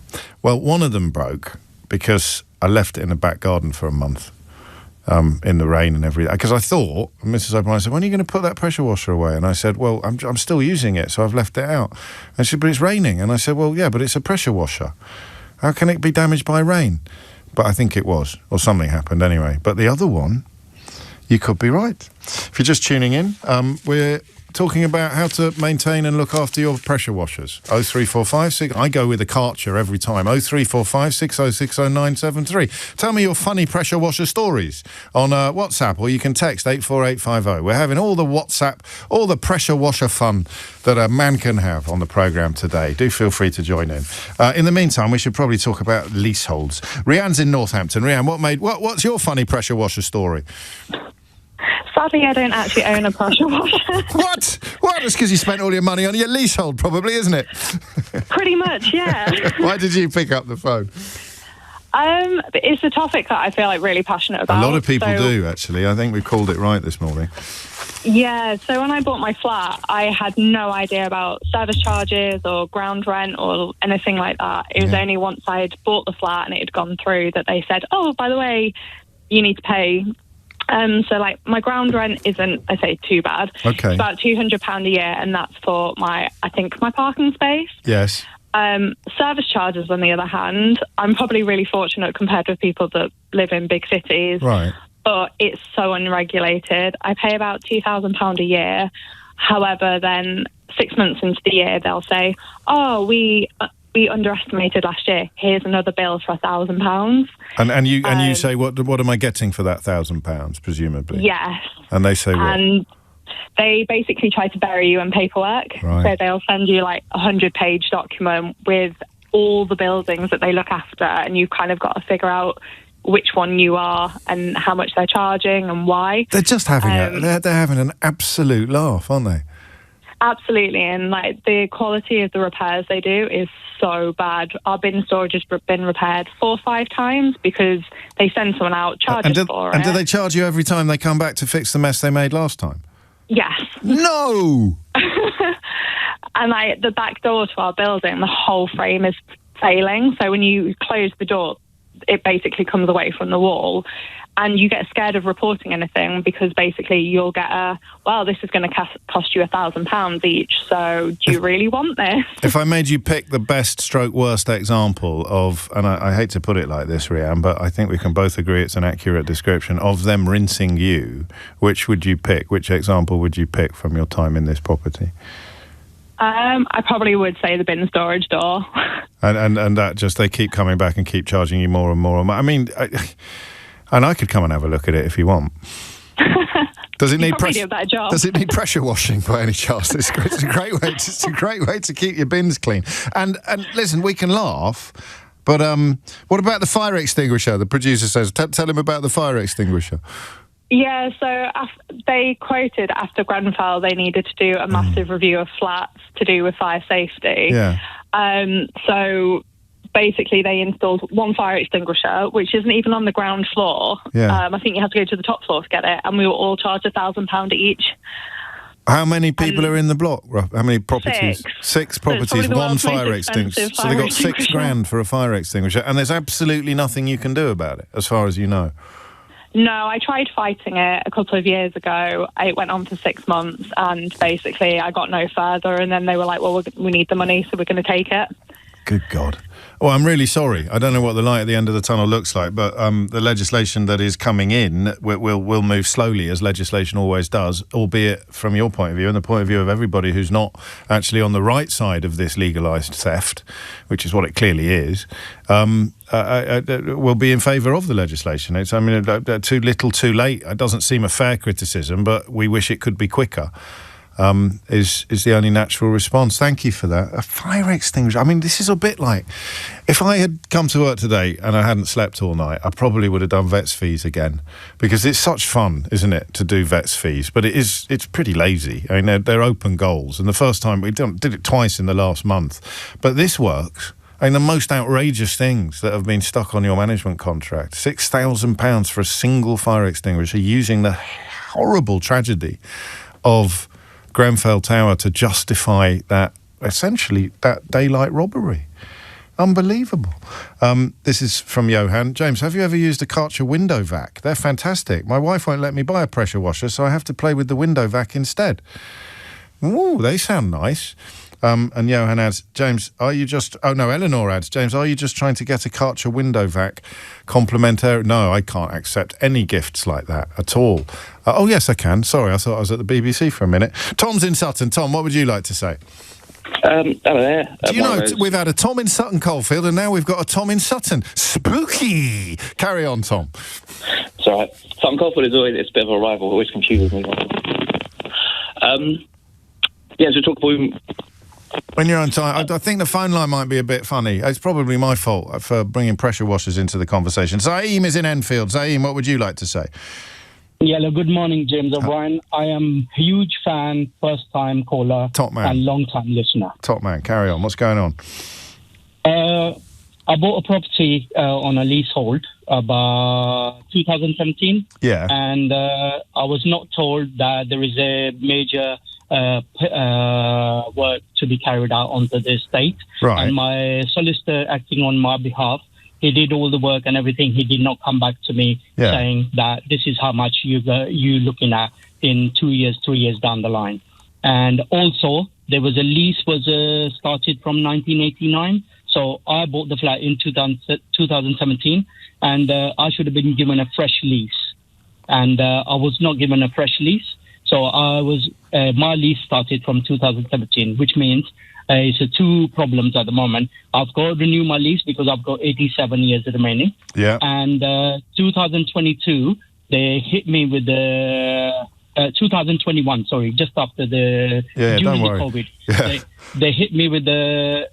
one of them broke because I left it in the back garden for a month. In the rain and everything, because I thought, Mrs. O'Brien said, "When are you going to put that pressure washer away?" And I said, "Well, I'm still using it, so I've left it out." And she said, "But it's raining." And I said, "Well, yeah, but it's a pressure washer." How can it be damaged by rain? But I think it was, or something happened anyway. But the other one, you could be right. If you're just tuning in, we're talking about how to maintain and look after your pressure washers. 03456. I go with a Karcher every time. 03456 606 0973. Tell me your funny pressure washer stories on WhatsApp, or you can text 84850. We're having all the WhatsApp, all the pressure washer fun that a man can have on the programme today. Do feel free to join in. In the meantime, we should probably talk about leaseholds. Rianne's in Northampton. Rianne, what's your funny pressure washer story? Sadly, I don't actually own a pressure washer. What? It's because you spent all your money on your leasehold, probably, isn't it? Pretty much, yeah. Why did you pick up the phone? It's a topic that I feel like really passionate about. A lot of people do, actually. I think we called it right this morning. Yeah, so when I bought my flat, I had no idea about service charges or ground rent or anything like that. It was only once I had bought the flat and it had gone through that they said, oh, by the way, you need to pay. So, like, my ground rent isn't, I say, too bad. Okay. It's about £200 a year, and that's for my parking space. Yes. Service charges, on the other hand, I'm probably really fortunate compared with people that live in big cities. Right. But it's so unregulated. I pay about £2,000 a year. However, then 6 months into the year, they'll say, oh, we underestimated last year. Here's another bill for £1,000. And you say, what am I getting for that £1,000, presumably? Yes. And they say what? And they basically try to bury you in paperwork. Right. So they'll send you like a 100-page document with all the buildings that they look after, and you've kind of got to figure out which one you are and how much they're charging and why. They're just having they're having an absolute laugh, aren't they? Absolutely, and like the quality of the repairs they do is so bad. Our bin storage has been repaired 4 or 5 times because they send someone out, charge us for it. And do they charge you every time they come back to fix the mess they made last time? Yes. No! And like the back door to our building, the whole frame is failing. So when you close the door, it basically comes away from the wall. And you get scared of reporting anything because basically you'll get this is going to cost you £1,000 each. So do you really want this? If I made you pick the best stroke worst example of, and I hate to put it like this, Rianne, but I think we can both agree it's an accurate description of them rinsing you, which would you pick? Which example would you pick from your time in this property? I probably would say the bin storage door. And that just, they keep coming back and keep charging you more and more. I mean... And I could come and have a look at it if you want. Does it need do a better job. Does it need pressure washing by any chance? It's a great way. It's a great way to keep your bins clean. And listen, we can laugh, but what about the fire extinguisher? The producer says, tell him about the fire extinguisher. Yeah, so they quoted after Grenfell they needed to do a massive review of flats to do with fire safety. Yeah. So basically they installed one fire extinguisher, which isn't even on the ground floor. Yeah. I think you have to go to the top floor to get it, and we were all charged £1,000 each. How many people are in the block? How many properties? 6 properties, one fire extinguisher. So they got £6,000 for a fire extinguisher, and there's absolutely nothing you can do about it, as far as you know. No, I tried fighting it a couple of years ago. It went on for 6 months, and basically I got no further, and then they were like, well, we need the money, so we're going to take it. Good God. Well, I'm really sorry. I don't know what the light at the end of the tunnel looks like, but the legislation that is coming in will move slowly, as legislation always does, albeit from your point of view and the point of view of everybody who's not actually on the right side of this legalised theft, which is what it clearly is, will be in favour of the legislation. It's, I mean, too little, too late. It doesn't seem a fair criticism, but we wish it could be quicker. Is the only natural response. Thank you for that. A fire extinguisher. I mean, this is a bit like, if I had come to work today and I hadn't slept all night, I probably would have done vets fees again, because it's such fun, isn't it, to do vets fees? But it's pretty lazy. I mean, they're open goals, and the first time we did it twice in the last month. But this works. I mean, the most outrageous things that have been stuck on your management contract, £6,000 for a single fire extinguisher, using the horrible tragedy of Grenfell Tower to justify that, essentially, that daylight robbery. Unbelievable. This is from Johan. James, have you ever used a Karcher window vac? They're fantastic. My wife won't let me buy a pressure washer, so I have to play with the window vac instead. Ooh, they sound nice. And Johan adds, James, are you just... Oh, no, Eleanor adds, James, are you just trying to get a Karcher window vac complimentary? No, I can't accept any gifts like that at all. Oh, yes, I can. Sorry, I thought I was at the BBC for a minute. Tom's in Sutton. Tom, what would you like to say? Hello there. Do you know, we've had a Tom in Sutton Coldfield and now we've got a Tom in Sutton. Spooky! Carry on, Tom. It's all right. Sutton Coldfield is always it's a bit of a rival. It always confuses me. So talk about... When you're on time, I think the phone line might be a bit funny. It's probably my fault for bringing pressure washers into the conversation. Zaim is in Enfield. Zaim, what would you like to say? Yeah, good morning, James O'Brien. I am a huge fan, first-time caller, top man, and long-time listener. Top man, carry on. What's going on? I bought a property on a leasehold about 2017. Yeah. And I was not told that there is a major work to be carried out onto the estate. Right. And my solicitor acting on my behalf, he did all the work and everything. He did not come back to me saying that this is how much you looking at in 2 years, 3 years down the line. And also, there was a lease started from 1989. So I bought the flat in 2017, and I should have been given a fresh lease. And I was not given a fresh lease. So my lease started from 2017, which means it's two problems at the moment. I've got to renew my lease because I've got 87 years remaining. Yeah. And 2022, they hit me with the 2021. Sorry, just after the during the COVID, they hit me with the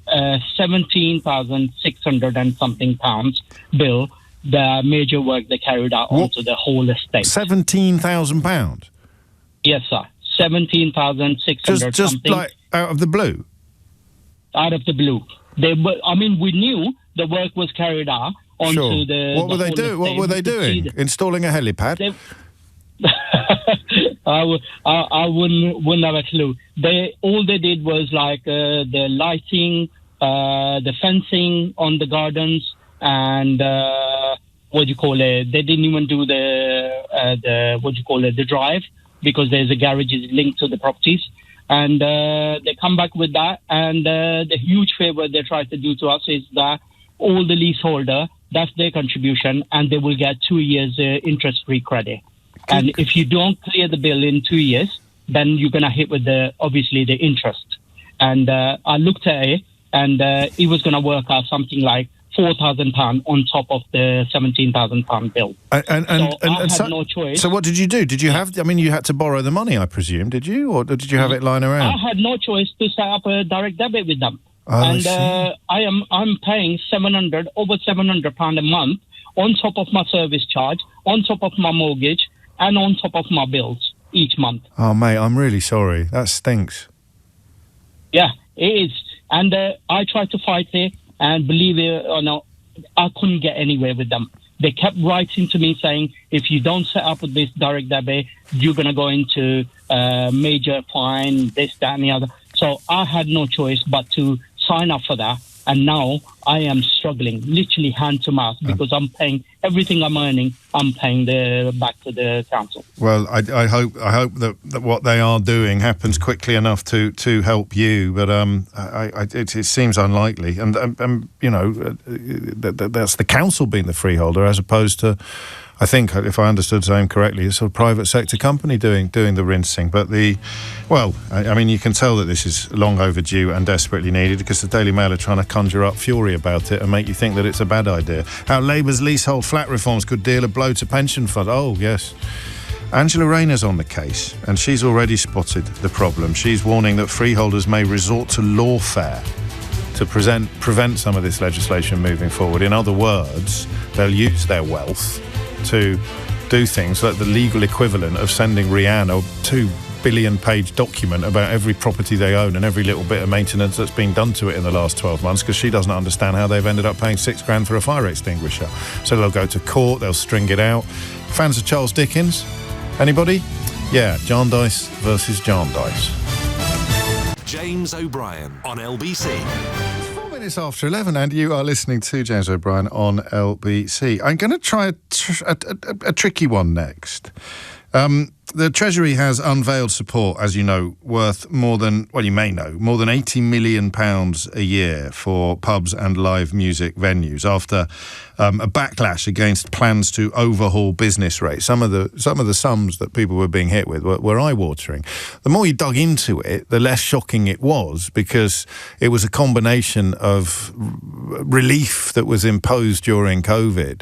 17,600 and something pounds bill. The major work they carried out onto the whole estate. £17,000. Yes, sir. 17,600 just something. Like out of the blue? Out of the blue. We knew the work was carried out onto the... What were they doing? What were they doing? Installing a helipad? I wouldn't have a clue. All they did was like the lighting, the fencing on the gardens, and They didn't even do the drive, because there's a garage is linked to the properties. And they come back with that. And the huge favor they try to do to us is that all the leaseholder, that's their contribution, and they will get 2 years interest-free credit. And if you don't clear the bill in 2 years, then you're going to hit with obviously the interest. And I looked at it, and it was going to work out something like £4,000 on top of the £17,000 bill. I had no choice. So what did you do? Did you have... you had to borrow the money, I presume, did you? Or did you have it lying around? I had no choice to set up a direct debit with them. I'm paying over £700 a month on top of my service charge, on top of my mortgage, and on top of my bills each month. Oh, mate, I'm really sorry. That stinks. Yeah, it is. And I tried to fight it, and believe it or not, I couldn't get anywhere with them. They kept writing to me saying, if you don't set up with this direct debit, you're going to go into major fine, this, that, and the other. So I had no choice but to sign up for that. And now I am struggling, literally hand to mouth, because I'm paying everything I'm earning. I'm paying back to the council. Well, I hope that what they are doing happens quickly enough to help you. But it seems unlikely, and that's the council being the freeholder, as opposed to, I think, if I understood Zaim correctly, it's a private sector company doing the rinsing. But you can tell that this is long overdue and desperately needed, because the Daily Mail are trying to conjure up fury about it and make you think that it's a bad idea. How Labour's leasehold flat reforms could deal a blow to pension fund. Oh, yes. Angela Rayner's on the case, and she's already spotted the problem. She's warning that freeholders may resort to lawfare to prevent some of this legislation moving forward. In other words, they'll use their wealth to do things like the legal equivalent of sending Rihanna a 2 billion page document about every property they own and every little bit of maintenance that's been done to it in the last 12 months, because she doesn't understand how they've ended up paying £6,000 for a fire extinguisher. So they'll go to court, they'll string it out. Fans of Charles Dickens? Anybody? Yeah, Jarndyce versus Jarndyce. James O'Brien on LBC. 4 minutes after 11, and you are listening to James O'Brien on LBC. I'm going to try a tricky one next. The Treasury has unveiled support, as you know, worth more than £80 million a year for pubs and live music venues after a backlash against plans to overhaul business rates. Some of the sums that people were being hit with were eye-watering. The more you dug into it, the less shocking it was, because it was a combination of relief that was imposed during COVID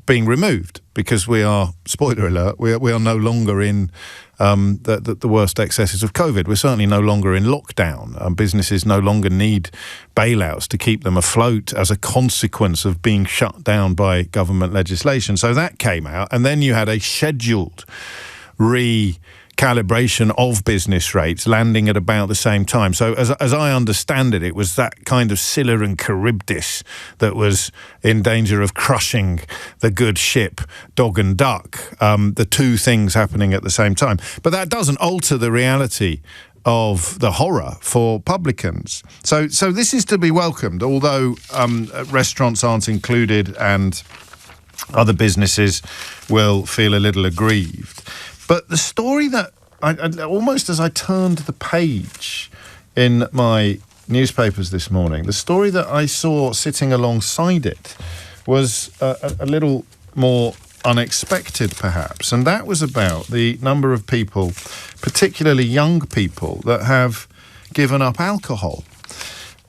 being removed, because we are, spoiler alert, we are no longer in the worst excesses of COVID. We're certainly no longer in lockdown. Businesses no longer need bailouts to keep them afloat as a consequence of being shut down by government legislation. So that came out, and then you had a scheduled recalibration of business rates landing at about the same time. So as I understand it, it was that kind of Scylla and Charybdis that was in danger of crushing the good ship, dog and duck, the two things happening at the same time. But that doesn't alter the reality of the horror for publicans. So this is to be welcomed, although restaurants aren't included and other businesses will feel a little aggrieved. But the story that, almost as I turned the page in my newspapers this morning, the story that I saw sitting alongside it was a little more unexpected, perhaps. And that was about the number of people, particularly young people, that have given up alcohol.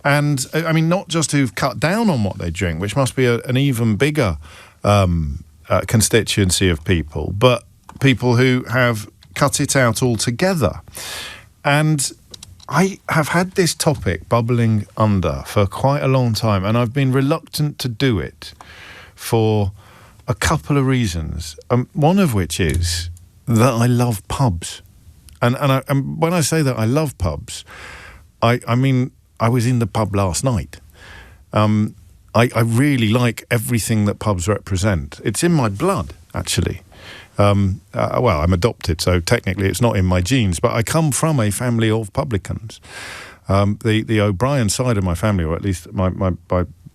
And, I mean, not just who've cut down on what they drink, which must be an even bigger constituency of people, but people who have cut it out altogether. And I have had this topic bubbling under for quite a long time, and I've been reluctant to do it for a couple of reasons. One of which is that I love pubs. And when I say that I love pubs, I mean, I was in the pub last night. I really like everything that pubs represent. It's in my blood, actually. Well, I'm adopted, so technically it's not in my genes, but I come from a family of publicans. The O'Brien side of my family, or at least my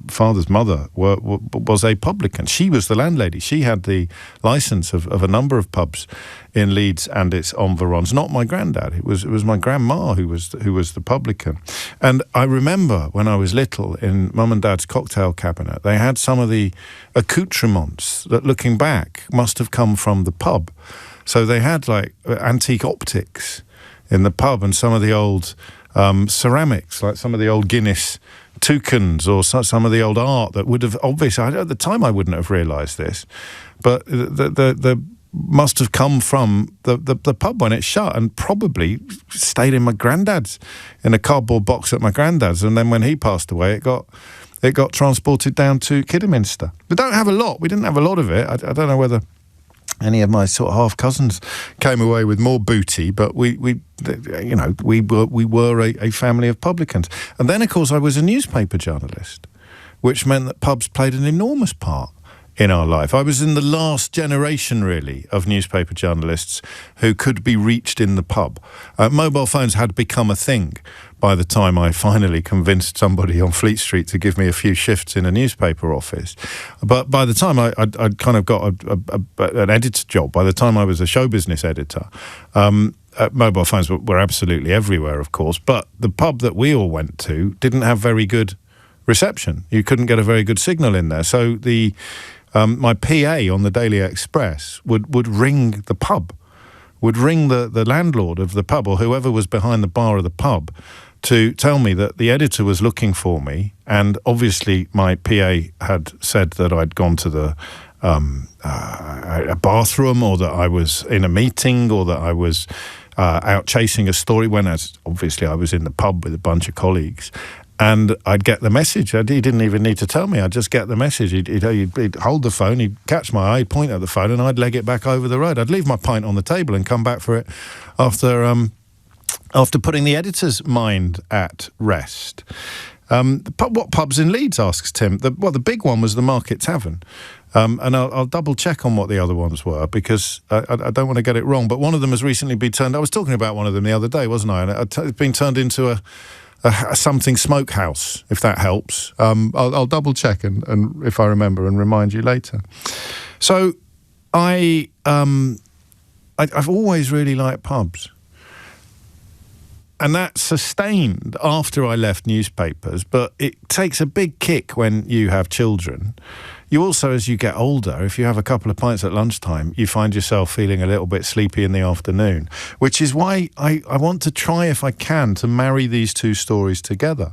father's mother, was a publican. She was the landlady. She had the licence of a number of pubs in Leeds and its environs. Not my granddad. It was my grandma who was the publican. And I remember when I was little, in Mum and Dad's cocktail cabinet, they had some of the accoutrements that, looking back, must have come from the pub. So they had like antique optics in the pub, and some of the old ceramics, like some of the old Guinness toucans, or some of the old art that would have, obviously, at the time I wouldn't have realised this, but the must have come from the pub when it shut, and probably stayed in my granddad's, in a cardboard box at my granddad's, and then when he passed away, it got transported down to Kidderminster. We don't have a lot. We didn't have a lot of it. I don't know whether any of my sort of half cousins came away with more booty, but we were a family of publicans. And then, of course, I was a newspaper journalist, which meant that pubs played an enormous part in our life. I was in the last generation, really, of newspaper journalists who could be reached in the pub. Mobile phones had become a thing by the time I finally convinced somebody on Fleet Street to give me a few shifts in a newspaper office. But by the time I'd kind of got an editor job, by the time I was a show business editor, mobile phones were absolutely everywhere, of course, but the pub that we all went to didn't have very good reception. You couldn't get a very good signal in there. So my PA on the Daily Express would ring the pub, would ring the landlord of the pub, or whoever was behind the bar of the pub, to tell me that the editor was looking for me. And obviously my PA had said that I'd gone to a bathroom, or that I was in a meeting, or that I was out chasing a story, when obviously I was in the pub with a bunch of colleagues. And I'd get the message. He didn't even need to tell me. I'd just get the message. He'd hold the phone, he'd catch my eye, point at the phone, and I'd leg it back over the road. I'd leave my pint on the table and come back for it after putting the editor's mind at rest. What pubs in Leeds, asks Tim? The big one was the Market Tavern. And I'll double check on what the other ones were, because I don't want to get it wrong. But one of them has recently been turned... I was talking about one of them the other day, wasn't I? And it's been turned into a something smokehouse, if that helps. I'll double check and if I remember, and remind you later. So I I've always really liked pubs. And that sustained after I left newspapers, but it takes a big kick when you have children. You also, as you get older, if you have a couple of pints at lunchtime, you find yourself feeling a little bit sleepy in the afternoon, which is why I want to try, if I can, to marry these two stories together.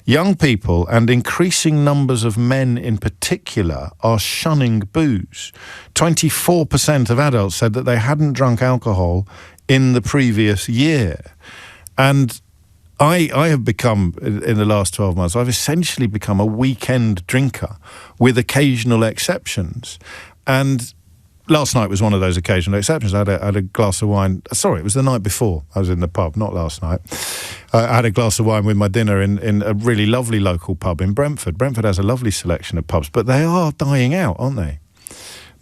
Young people, and increasing numbers of men in particular, are shunning booze. 24% of adults said that they hadn't drunk alcohol in the previous year. And I have become, in the last 12 months, I've essentially become a weekend drinker with occasional exceptions. And last night was one of those occasional exceptions. I had a glass of wine. Sorry, it was the night before. I was in the pub, not last night. I had a glass of wine with my dinner in a really lovely local pub in Brentford. Brentford has a lovely selection of pubs, but they are dying out, aren't they?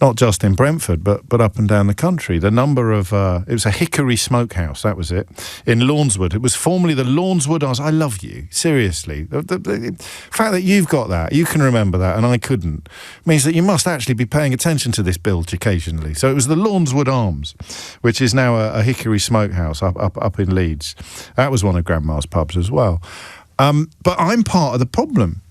Not just in Brentford, but up and down the country. The number of... it was a Hickory Smokehouse, that was it, in Lawnswood. It was formerly the Lawnswood... I love you, seriously. The fact that you've got that, you can remember that, and I couldn't, means that you must actually be paying attention to this bilge occasionally. So it was the Lawnswood Arms, which is now a Hickory Smokehouse up in Leeds. That was one of Grandma's pubs as well. But I'm part of the problem.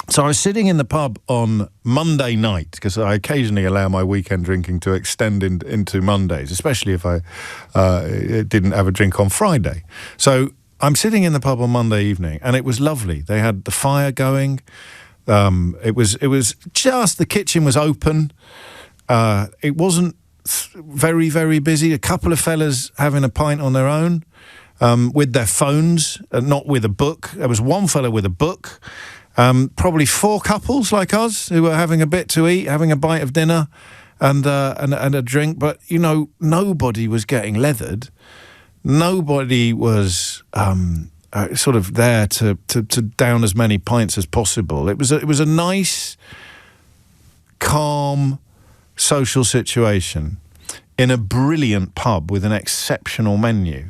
So I was sitting in the pub on Monday night, because I occasionally allow my weekend drinking to extend into Mondays, especially if I didn't have a drink on Friday. So I'm sitting in the pub on Monday evening, and it was lovely. They had the fire going. It was just, the kitchen was open. It wasn't very, very busy. A couple of fellas having a pint on their own with their phones, not with a book. There was one fella with a book. Probably 4 couples like us who were having a bit to eat, having a bite of dinner and a drink. But, you know, nobody was getting leathered. Nobody was sort of there to down as many pints as possible. It was a nice, calm, social situation in a brilliant pub with an exceptional menu.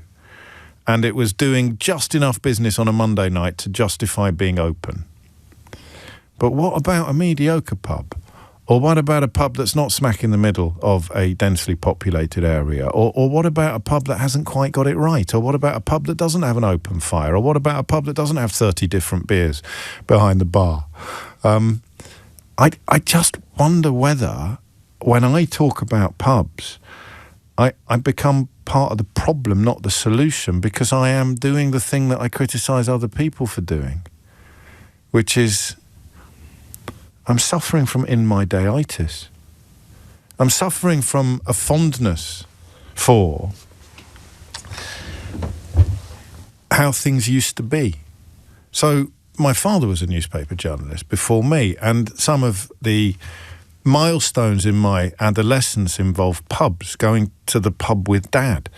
And it was doing just enough business on a Monday night to justify being open. But what about a mediocre pub? Or what about a pub that's not smack in the middle of a densely populated area? Or what about a pub that hasn't quite got it right? Or what about a pub that doesn't have an open fire? Or what about a pub that doesn't have 30 different beers behind the bar? I just wonder whether, when I talk about pubs, I become part of the problem, not the solution, because I am doing the thing that I criticise other people for doing, which is... I'm suffering from in-my-dayitis. I'm suffering from a fondness for how things used to be. So my father was a newspaper journalist before me, and some of the milestones in my adolescence involved pubs, going to the pub with Dad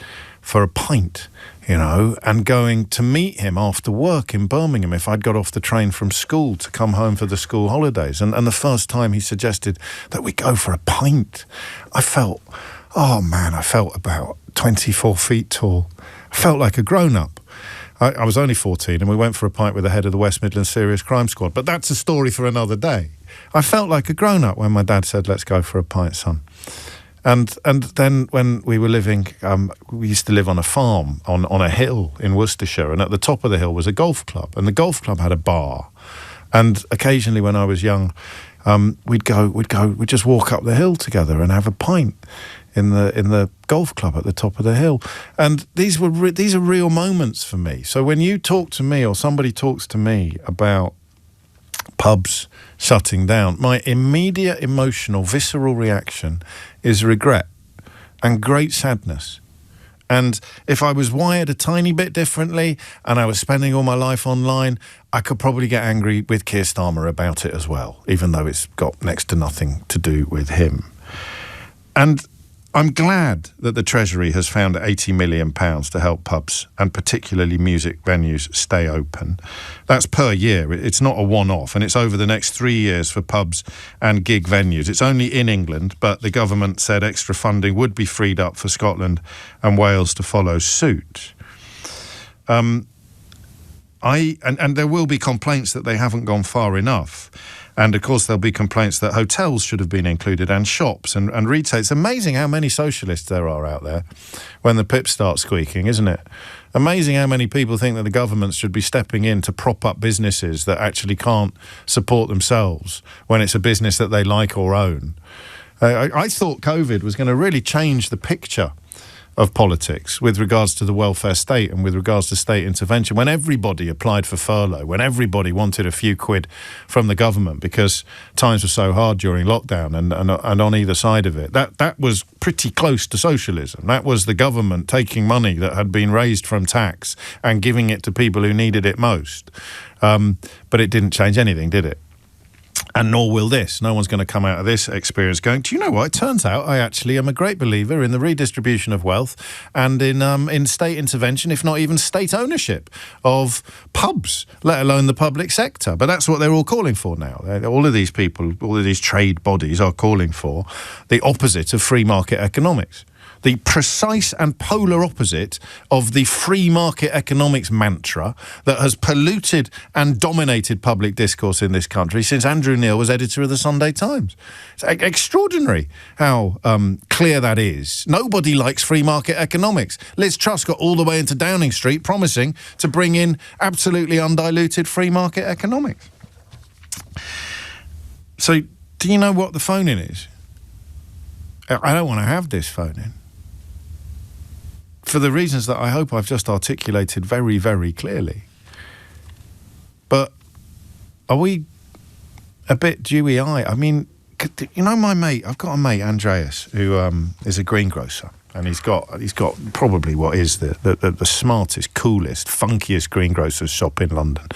for a pint, you know, and going to meet him after work in Birmingham if I'd got off the train from school to come home for the school holidays. And the first time he suggested that we go for a pint, I felt about 24 feet tall. I felt like a grown-up. I was only 14 and we went for a pint with the head of the West Midlands Serious Crime Squad, but that's a story for another day. I felt like a grown-up when my dad said, let's go for a pint, son. And then when we were living, we used to live on a farm on a hill in Worcestershire, and at the top of the hill was a golf club, and the golf club had a bar. And occasionally when I was young, we'd just walk up the hill together and have a pint in the golf club at the top of the hill. And these are real moments for me. So when you talk to me or somebody talks to me about pubs shutting down, my immediate emotional, visceral reaction is regret and great sadness. And if I was wired a tiny bit differently and I was spending all my life online, I could probably get angry with Keir Starmer about it as well, even though it's got next to nothing to do with him. And I'm glad that the Treasury has found £80 million to help pubs and particularly music venues stay open. That's per year. It's not a one-off, and it's over the next 3 years for pubs and gig venues. It's only in England, but the government said extra funding would be freed up for Scotland and Wales to follow suit. And there will be complaints that they haven't gone far enough. And, of course, there'll be complaints that hotels should have been included and shops and retail. It's amazing how many socialists there are out there when the pips start squeaking, isn't it? Amazing how many people think that the governments should be stepping in to prop up businesses that actually can't support themselves when it's a business that they like or own. I thought COVID was going to really change the picture of politics with regards to the welfare state and with regards to state intervention. When everybody applied for furlough, when everybody wanted a few quid from the government because times were so hard during lockdown and on either side of it, that was pretty close to socialism. That was the government taking money that had been raised from tax and giving it to people who needed it most. But it didn't change anything, did it? And nor will this. No one's going to come out of this experience going, do you know what? It turns out I actually am a great believer in the redistribution of wealth and in state intervention, if not even state ownership of pubs, let alone the public sector. But that's what they're all calling for now. All of these people, all of these trade bodies are calling for the opposite of free market economics. The precise and polar opposite of the free market economics mantra that has polluted and dominated public discourse in this country since Andrew Neil was editor of the Sunday Times. It's extraordinary how clear that is. Nobody likes free market economics. Liz Truss got all the way into Downing Street promising to bring in absolutely undiluted free market economics. So, do you know what the phone-in is? I don't want to have this phone-in. For the reasons that I hope I've just articulated very, very clearly. But are we a bit dewy-eyed? I mean, you know my mate, I've got a mate, Andreas, who is a greengrocer. And he's got probably what is the smartest, coolest, funkiest greengrocer's shop in London.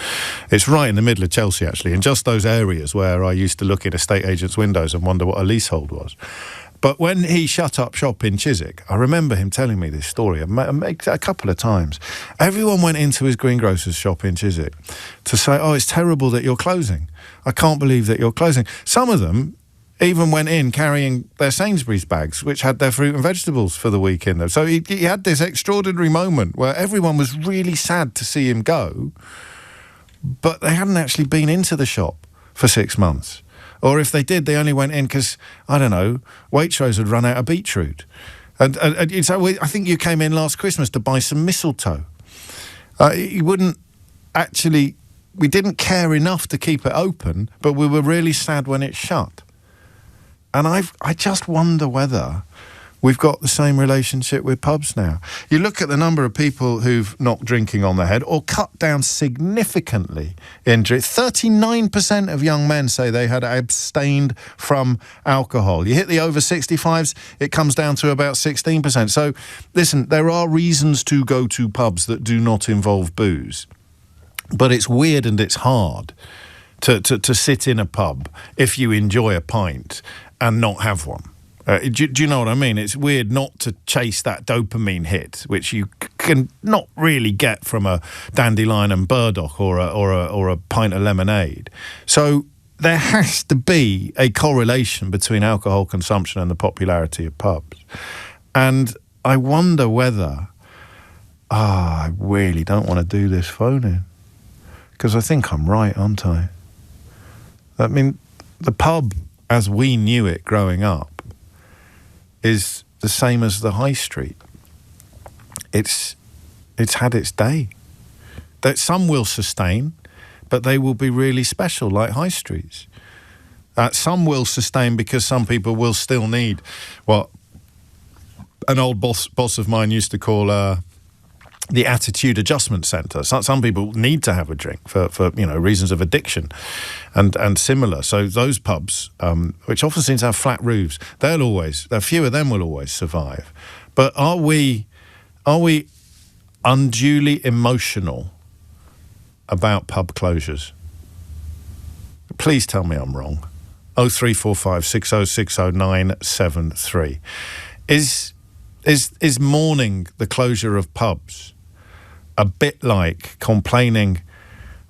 It's right in the middle of Chelsea, actually, in just those areas where I used to look in estate agents' windows and wonder what a leasehold was. But when he shut up shop in Chiswick, I remember him telling me this story a couple of times. Everyone went into his greengrocer's shop in Chiswick to say, oh, it's terrible that you're closing. I can't believe that you're closing. Some of them even went in carrying their Sainsbury's bags, which had their fruit and vegetables for the week in them. So he had this extraordinary moment where everyone was really sad to see him go, but they hadn't actually been into the shop for 6 months. Or if they did, they only went in because, I don't know, Waitrose had run out of beetroot. And so I think you came in last Christmas to buy some mistletoe. You wouldn't actually... We didn't care enough to keep it open, but we were really sad when it shut. And I just wonder whether we've got the same relationship with pubs now. You look at the number of people who've knocked drinking on the head or cut down significantly in drink. 39% of young men say they had abstained from alcohol. You hit the over 65s, it comes down to about 16%. So, listen, there are reasons to go to pubs that do not involve booze. But it's weird and it's hard to sit in a pub if you enjoy a pint and not have one. Do you know what I mean? It's weird not to chase that dopamine hit, which you can not really get from a dandelion and burdock or a pint of lemonade. So there has to be a correlation between alcohol consumption and the popularity of pubs. And I wonder whether, I really don't want to do this phone-in. Because I think I'm right, aren't I? I mean, the pub, as we knew it growing up, is the same as the high street. It's had its day. That some will sustain, but they will be really special, like high streets. Some will sustain because some people will still need what an old boss of mine used to call the attitude adjustment centre. Some people need to have a drink for reasons of addiction and similar. So those pubs, which often seem to have flat roofs, a few of them will always survive. But are we unduly emotional about pub closures? Please tell me I'm wrong. 0345 6060 973. Is mourning the closure of pubs a bit like complaining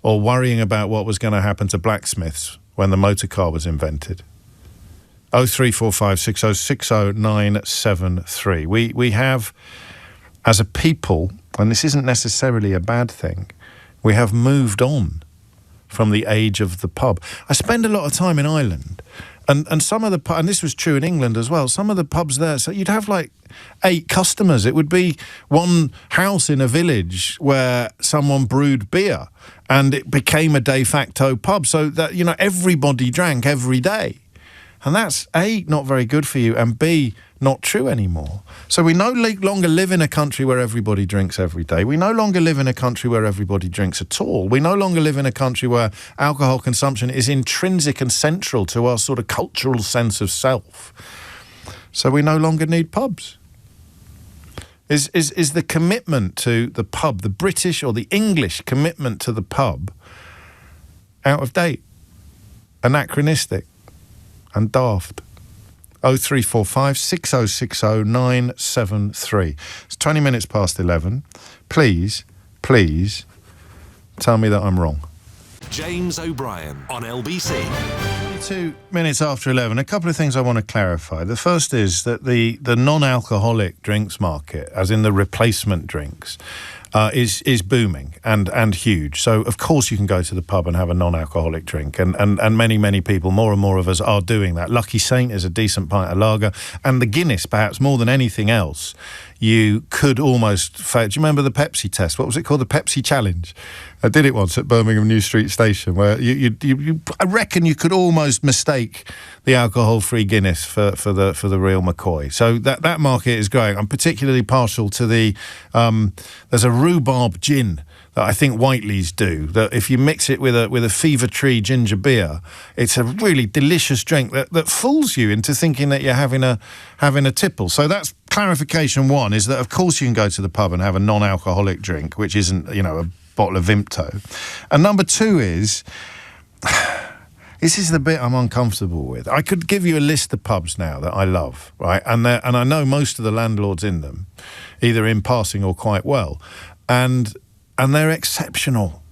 or worrying about what was going to happen to blacksmiths when the motor car was invented? 0345 6060 973. We have, as a people, and this isn't necessarily a bad thing, We have moved on from the age of the pub. I spend a lot of time in Ireland, and some of the and this was true in England as well. Some of the pubs there, so you'd have like 8 customers. It would be one house in a village where someone brewed beer, and it became a de facto pub. So that everybody drank every day, and that's A, not very good for you, and B, not true anymore. So we no longer live in a country where everybody drinks every day. We no longer live in a country where everybody drinks at all. We no longer live in a country where alcohol consumption is intrinsic and central to our sort of cultural sense of self. So we no longer need pubs. Is the commitment to the pub, the British or the English commitment to the pub, out of date, anachronistic, and daft? 0345 6060 973. It's 20 minutes past 11. Please tell me that I'm wrong. James O'Brien on LBC. 2 minutes after 11. A couple of things I want to clarify. The first is that the non-alcoholic drinks market, as in the replacement drinks, is booming and huge. So of course you can go to the pub and have a non-alcoholic drink, and many people, more and more of us, are doing that. Lucky Saint is a decent pint of lager, and the Guinness, perhaps more than anything else, you could almost do you remember the Pepsi test? What was it called? The Pepsi Challenge. I did it once at Birmingham New Street Station, where you I reckon you could almost mistake the alcohol-free Guinness for the real McCoy. So that market is growing. I'm particularly partial to the there's a rhubarb gin that I think Whiteley's do, that if you mix it with a Fever Tree ginger beer, it's a really delicious drink that fools you into thinking that you're having a tipple. So that's clarification one, is that of course you can go to the pub and have a non-alcoholic drink, which isn't, a bottle of Vimto. And number two is, this is the bit I'm uncomfortable with. I could give you a list of pubs now that I love, right? And I know most of the landlords in them, either in passing or quite well. And they're exceptional.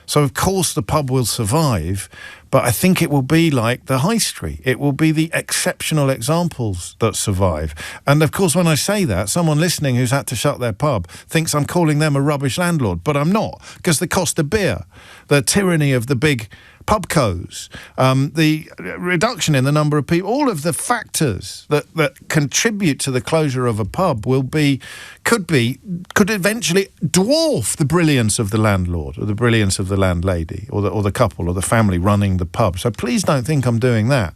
So, of course, the pub will survive, but I think it will be like the high street. It will be the exceptional examples that survive. And, of course, when I say that, someone listening who's had to shut their pub thinks I'm calling them a rubbish landlord, but I'm not, because the cost of beer, the tyranny of the big pubcos, the reduction in the number of people, all of the factors that contribute to the closure of a pub could eventually dwarf the brilliance of the landlord or the brilliance of the landlady or the couple or the family running the pub. So please don't think I'm doing that.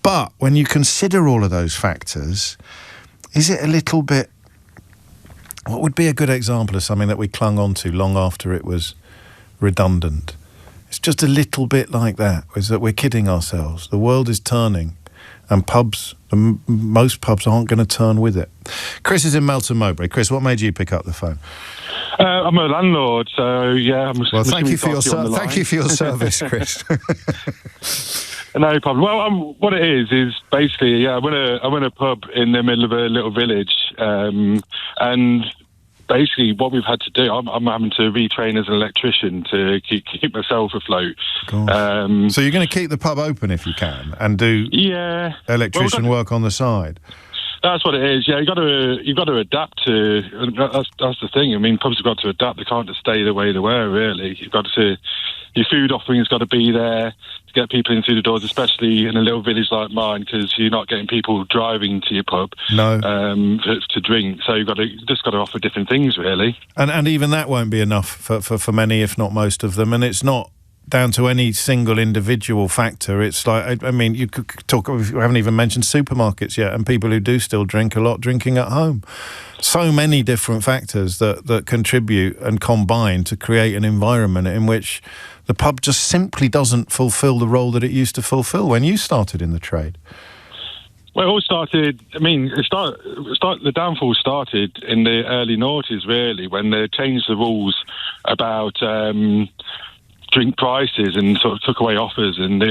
But when you consider all of those factors, is it a little bit... What would be a good example of something that we clung on to long after it was redundant? It's just a little bit like that, is that we're kidding ourselves. The world is turning, and most pubs aren't going to turn with it. Chris is in Melton Mowbray. Chris, what made you pick up the phone? I'm a landlord, so yeah. Thank you for your service, Chris. No problem. Well, what it is basically, I'm in a pub in the middle of a little village, and basically what we've had to do, I'm having to retrain as an electrician to keep myself afloat. So you're going to keep the pub open if you can and do electrician work on the side? That's what it is. Yeah, you've got to adapt to. That's the thing. I mean, pubs have got to adapt. They can't just stay the way they were. Really, your food offering's got to be there to get people in through the doors, especially in a little village like mine, because you're not getting people driving to your pub to drink. So you've just got to offer different things, really. And even that won't be enough for many, if not most of them. And it's not down to any single individual factor. It's like, I mean, you could talk, we haven't even mentioned supermarkets yet, and people who do still drink a lot drinking at home. So many different factors that contribute and combine to create an environment in which the pub just simply doesn't fulfil the role that it used to fulfil when you started in the trade. Well, it all started, the downfall started in the early noughties, really, when they changed the rules about drink prices and sort of took away offers, and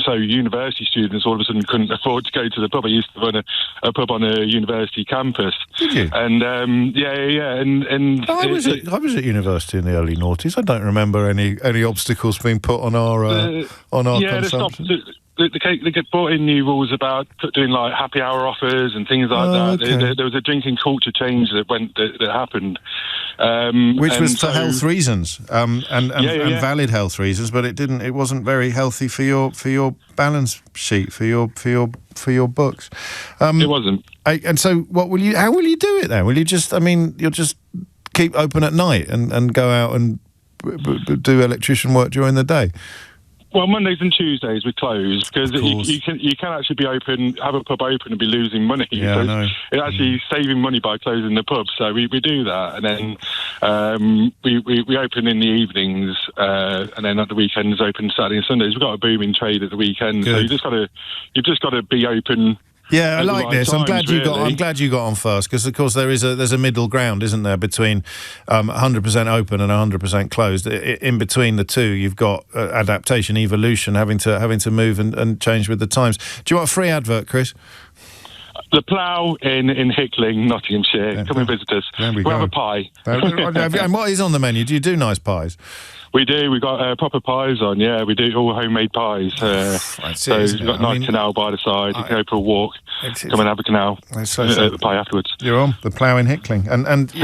so university students all of a sudden couldn't afford to go to the pub. I used to run a pub on a university campus. Did you? And and I was at university in the early noughties. I don't remember any obstacles being put on our consumption. they get brought in new rules about doing like happy hour offers and things like that. Okay. There was a drinking culture change that happened, which was for health reasons and valid health reasons, but it wasn't very healthy for your balance sheet for your books. It wasn't. And so, how will you do it then? Will you just? I mean, you'll just keep open at night and go out and do electrician work during the day? Well, Mondays and Tuesdays we close because you can actually be open, have a pub open and be losing money. Yeah, so I know. It's actually saving money by closing the pub. So we do that, and then we open in the evenings, and then at the weekends open Saturday and Sundays. We've got a booming trade at the weekend, so you've just got to be open. Yeah, I like this. I'm glad you got on first because, of course, there's a middle ground, isn't there, between 100% open and 100% closed. In between the two, you've got adaptation, evolution, having to move and change with the times. Do you want a free advert, Chris? The Plough in Hickling, Nottinghamshire. Yeah, come and visit us. We'll have a pie. And what is on the menu? Do you do nice pies? We do. We've got proper pies on, yeah. We do all homemade pies. So we've got a nice canal by the side. You can go for a walk, come and have a canal, the pie afterwards. You're on. The Plough in Hickling. And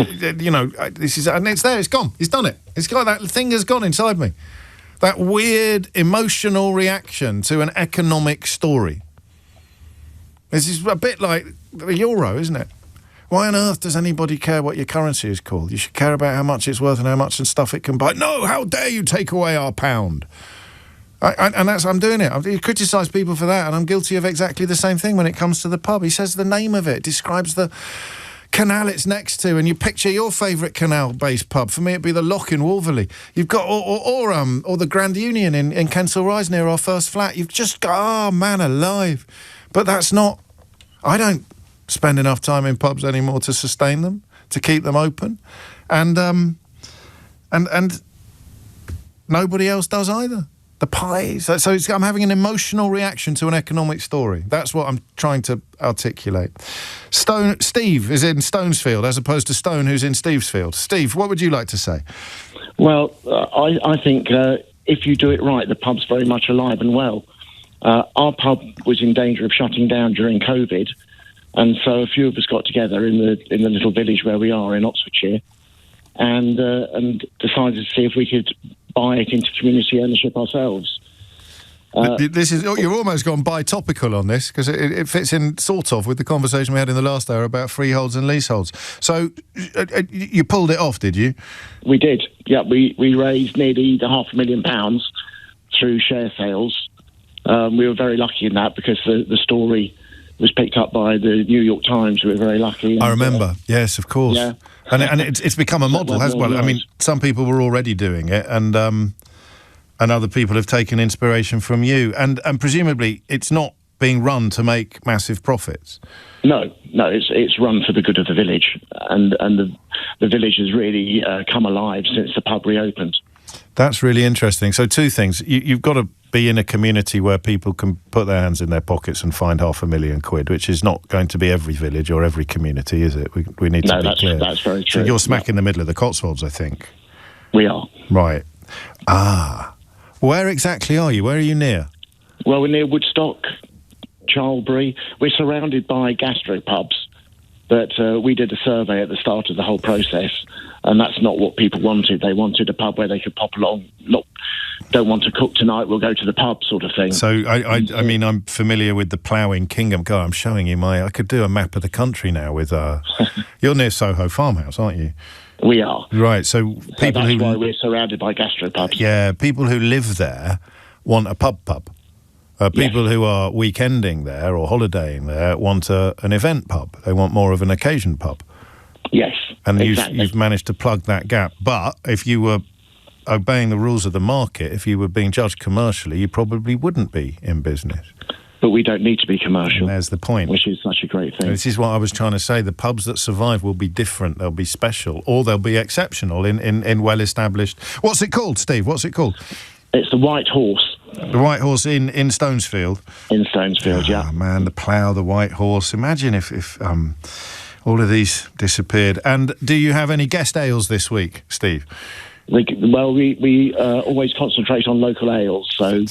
you know, this is, and it's there, it's gone. He's done it. It's got that thing has gone inside me. That weird emotional reaction to an economic story. This is a bit like the euro, isn't it? Why on earth does anybody care what your currency is called? You should care about how much it's worth and how much and stuff it can buy. No, how dare you take away our pound? I'm doing it. I criticise people for that, and I'm guilty of exactly the same thing when it comes to the pub. He says the name of it, describes the canal it's next to, and you picture your favourite canal-based pub. For me, it'd be the Lock in Wolverley. You've got or the Grand Union in Kensal Rise near our first flat. You've just got, oh man alive. But that's not. I don't spend enough time in pubs anymore to sustain them, to keep them open, and nobody else does either. The pies. So I'm having an emotional reaction to an economic story. That's what I'm trying to articulate. Steve is in Stonesfield as opposed to Stone, who's in Stevesfield. Steve, what would you like to say? Well, I think if you do it right, the pub's very much alive and well. Our pub was in danger of shutting down during COVID, and so a few of us got together in the little village where we are in Oxfordshire, and decided to see if we could buy it into community ownership ourselves. This is you're almost gone bi-topical on this because it fits in sort of with the conversation we had in the last hour about freeholds and leaseholds. So you pulled it off, did you? We did. Yeah, we raised nearly £500,000 through share sales. We were very lucky in that because the story was picked up by the New York Times. We were very lucky. I remember. Yes, of course. Yeah. And it's become a model, hasn't it? Well, I mean, some people were already doing it, and other people have taken inspiration from you. And presumably, it's not being run to make massive profits. No, it's run for the good of the village, and the village has really come alive since the pub reopened. That's really interesting. So two things. You've got to be in a community where people can put their hands in their pockets and find £500,000, which is not going to be every village or every community, is it? We need to be clear. That's very true. So you're smack in the middle of the Cotswolds, I think. We are. Right. Where exactly are you? Where are you near? Well, we're near Woodstock, Charlbury. We're surrounded by gastropubs, but we did a survey at the start of the whole process, and that's not what people wanted. They wanted a pub where they could pop along, don't want to cook tonight, we'll go to the pub sort of thing. So, I mean, I'm familiar with the Plough in Kingham. God, I'm showing you I could do a map of the country now with, you're near Soho Farmhouse, aren't you? We are. Right, so people that's why we're surrounded by gastropubs. Yeah, people who live there want a pub. People who are weekending there or holidaying there want an event pub. They want more of an occasion pub. Yes, and exactly. you've managed to plug that gap. But if you were obeying the rules of the market, if you were being judged commercially, you probably wouldn't be in business. But we don't need to be commercial. And there's the point. Which is such a great thing. This is what I was trying to say. The pubs that survive will be different. They'll be special, or they'll be exceptional in well-established... What's it called, Steve? What's it called? It's the White Horse. The White Horse in Stonesfield? In Stonesfield, yeah. Oh, man, the Plough, the White Horse. Imagine if all of these disappeared. And do you have any guest ales this week, Steve? We always concentrate on local ales. So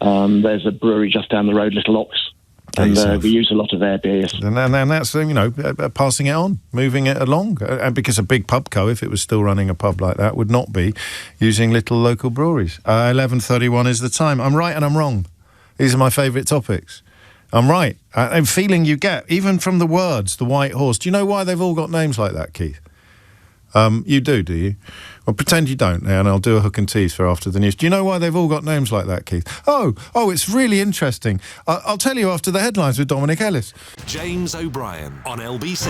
there's a brewery just down the road, Little Ox, and we use a lot of their beers. And that's, passing it on, moving it along. And because a big pub co, if it was still running a pub like that, would not be using little local breweries. 11:31 is the time. I'm right and I'm wrong. These are my favourite topics. I'm right. And feeling you get, even from the words, the White Horse. Do you know why they've all got names like that, Keith? You do you? Well, pretend you don't now, and I'll do a hook and tease for after the news. Do you know why they've all got names like that, Keith? Oh, it's really interesting. I'll tell you after the headlines with Dominic Ellis. James O'Brien on LBC.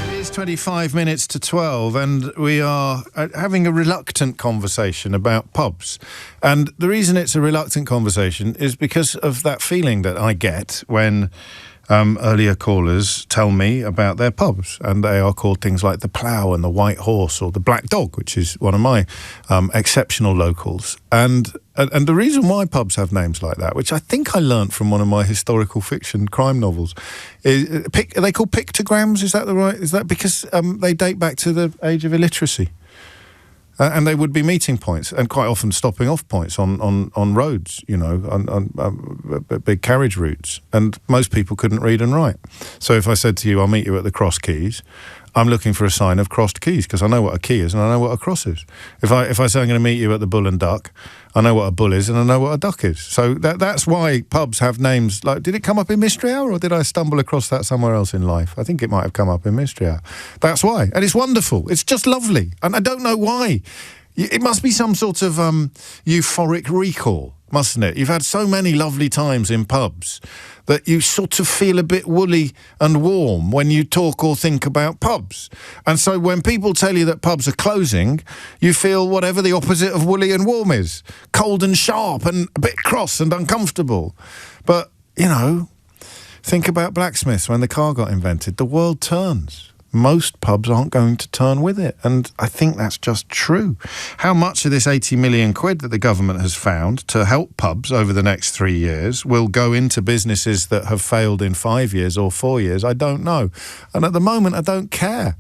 It is 25 minutes to 12, and we are having a reluctant conversation about pubs. And the reason it's a reluctant conversation is because of that feeling that I get when earlier callers tell me about their pubs, and they are called things like the Plough and the White Horse or the Black Dog, which is one of my exceptional locals. And the reason why pubs have names like that, which I think I learnt from one of my historical fiction crime novels, is are they called pictograms? Is that the right? Is that because they date back to the age of illiteracy? And they would be meeting points, and quite often stopping off points on roads, on big carriage routes. And most people couldn't read and write. So if I said to you, I'll meet you at the Cross Keys, I'm looking for a sign of crossed keys, because I know what a key is and I know what a cross is. If I say I'm going to meet you at the Bull and Duck, I know what a bull is and I know what a duck is. So that's why pubs have names like... Did it come up in Mystery Hour, or did I stumble across that somewhere else in life? I think it might have come up in Mystery Hour. That's why. And it's wonderful. It's just lovely. And I don't know why. It must be some sort of euphoric recall, mustn't it? You've had so many lovely times in pubs that you sort of feel a bit woolly and warm when you talk or think about pubs. And so when people tell you that pubs are closing, you feel whatever the opposite of woolly and warm is. Cold and sharp and a bit cross and uncomfortable. But, think about blacksmiths when the car got invented. The world turns. Most pubs aren't going to turn with it, and I think that's just true. How much of this 80 million quid that the government has found to help pubs over the next 3 years will go into businesses that have failed in 5 years or 4 years, I don't know. And at the moment, I don't care,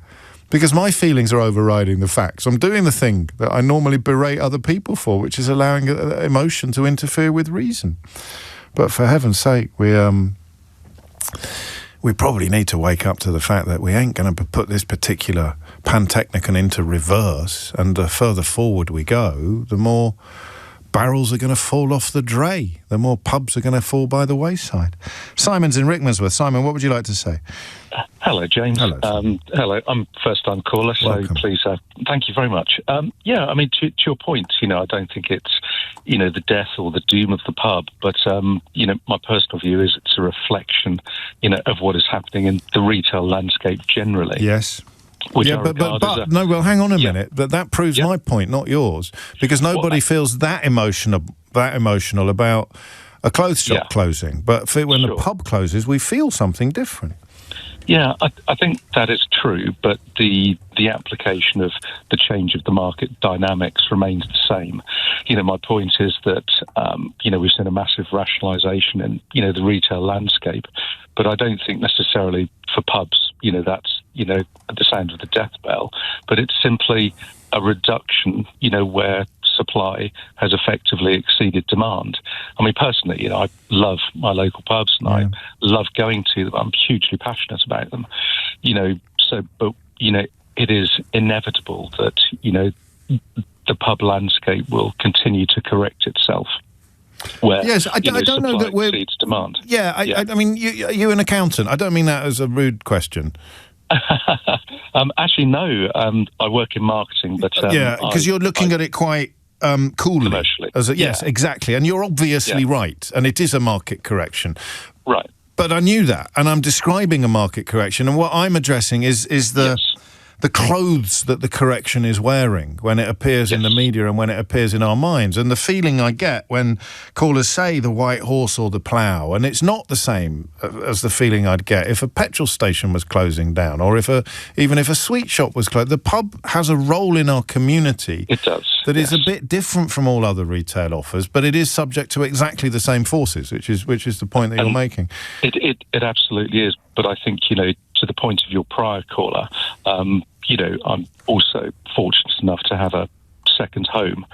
because my feelings are overriding the facts. I'm doing the thing that I normally berate other people for, which is allowing emotion to interfere with reason. But for heaven's sake, we probably need to wake up to the fact that we ain't going to put this particular pantechnicon into reverse, and the further forward we go, the more barrels are going to fall off the dray, the more pubs are going to fall by the wayside. Simon's in Rickmansworth. Simon, what would you like to say? Hello, James. Hello. Hello. I'm first-time caller, so welcome. Please, thank you very much. To your point, I don't think it's, the death or the doom of the pub, but, my personal view is it's a reflection, of what is happening in the retail landscape generally. Yes. Which hang on a minute. But that proves my point, not yours, because nobody feels that emotional about a clothes shop closing. But when the pub closes, we feel something different. Yeah, I think that is true, but the application of the change of the market dynamics remains the same. My point is that, we've seen a massive rationalisation in, the retail landscape, but I don't think necessarily for pubs, that's, at the sound of the death bell, but it's simply a reduction, where supply has effectively exceeded demand. I mean, personally, I love my local pubs and I love going to them. I'm hugely passionate about them, it is inevitable that, the pub landscape will continue to correct itself. Where, I don't know that we're... exceeds demand. I mean, you're an accountant. I don't mean that as a rude question. Actually, no. I work in marketing, but... because you're looking at it quite coolly. Commercially. Yes, exactly. And you're obviously right, and it is a market correction. Right. But I knew that, and I'm describing a market correction, and what I'm addressing is the clothes that the correction is wearing when it appears in the media and when it appears in our minds. And the feeling I get when callers say the White Horse or the Plough, and it's not the same as the feeling I'd get if a petrol station was closing down, or even if a sweet shop was closed. The pub has a role in our community. It does. That is a bit different from all other retail offers, but it is subject to exactly the same forces, which is the point that you're making. It absolutely is. But I think, to the point of your prior caller, I'm also fortunate enough to have a second home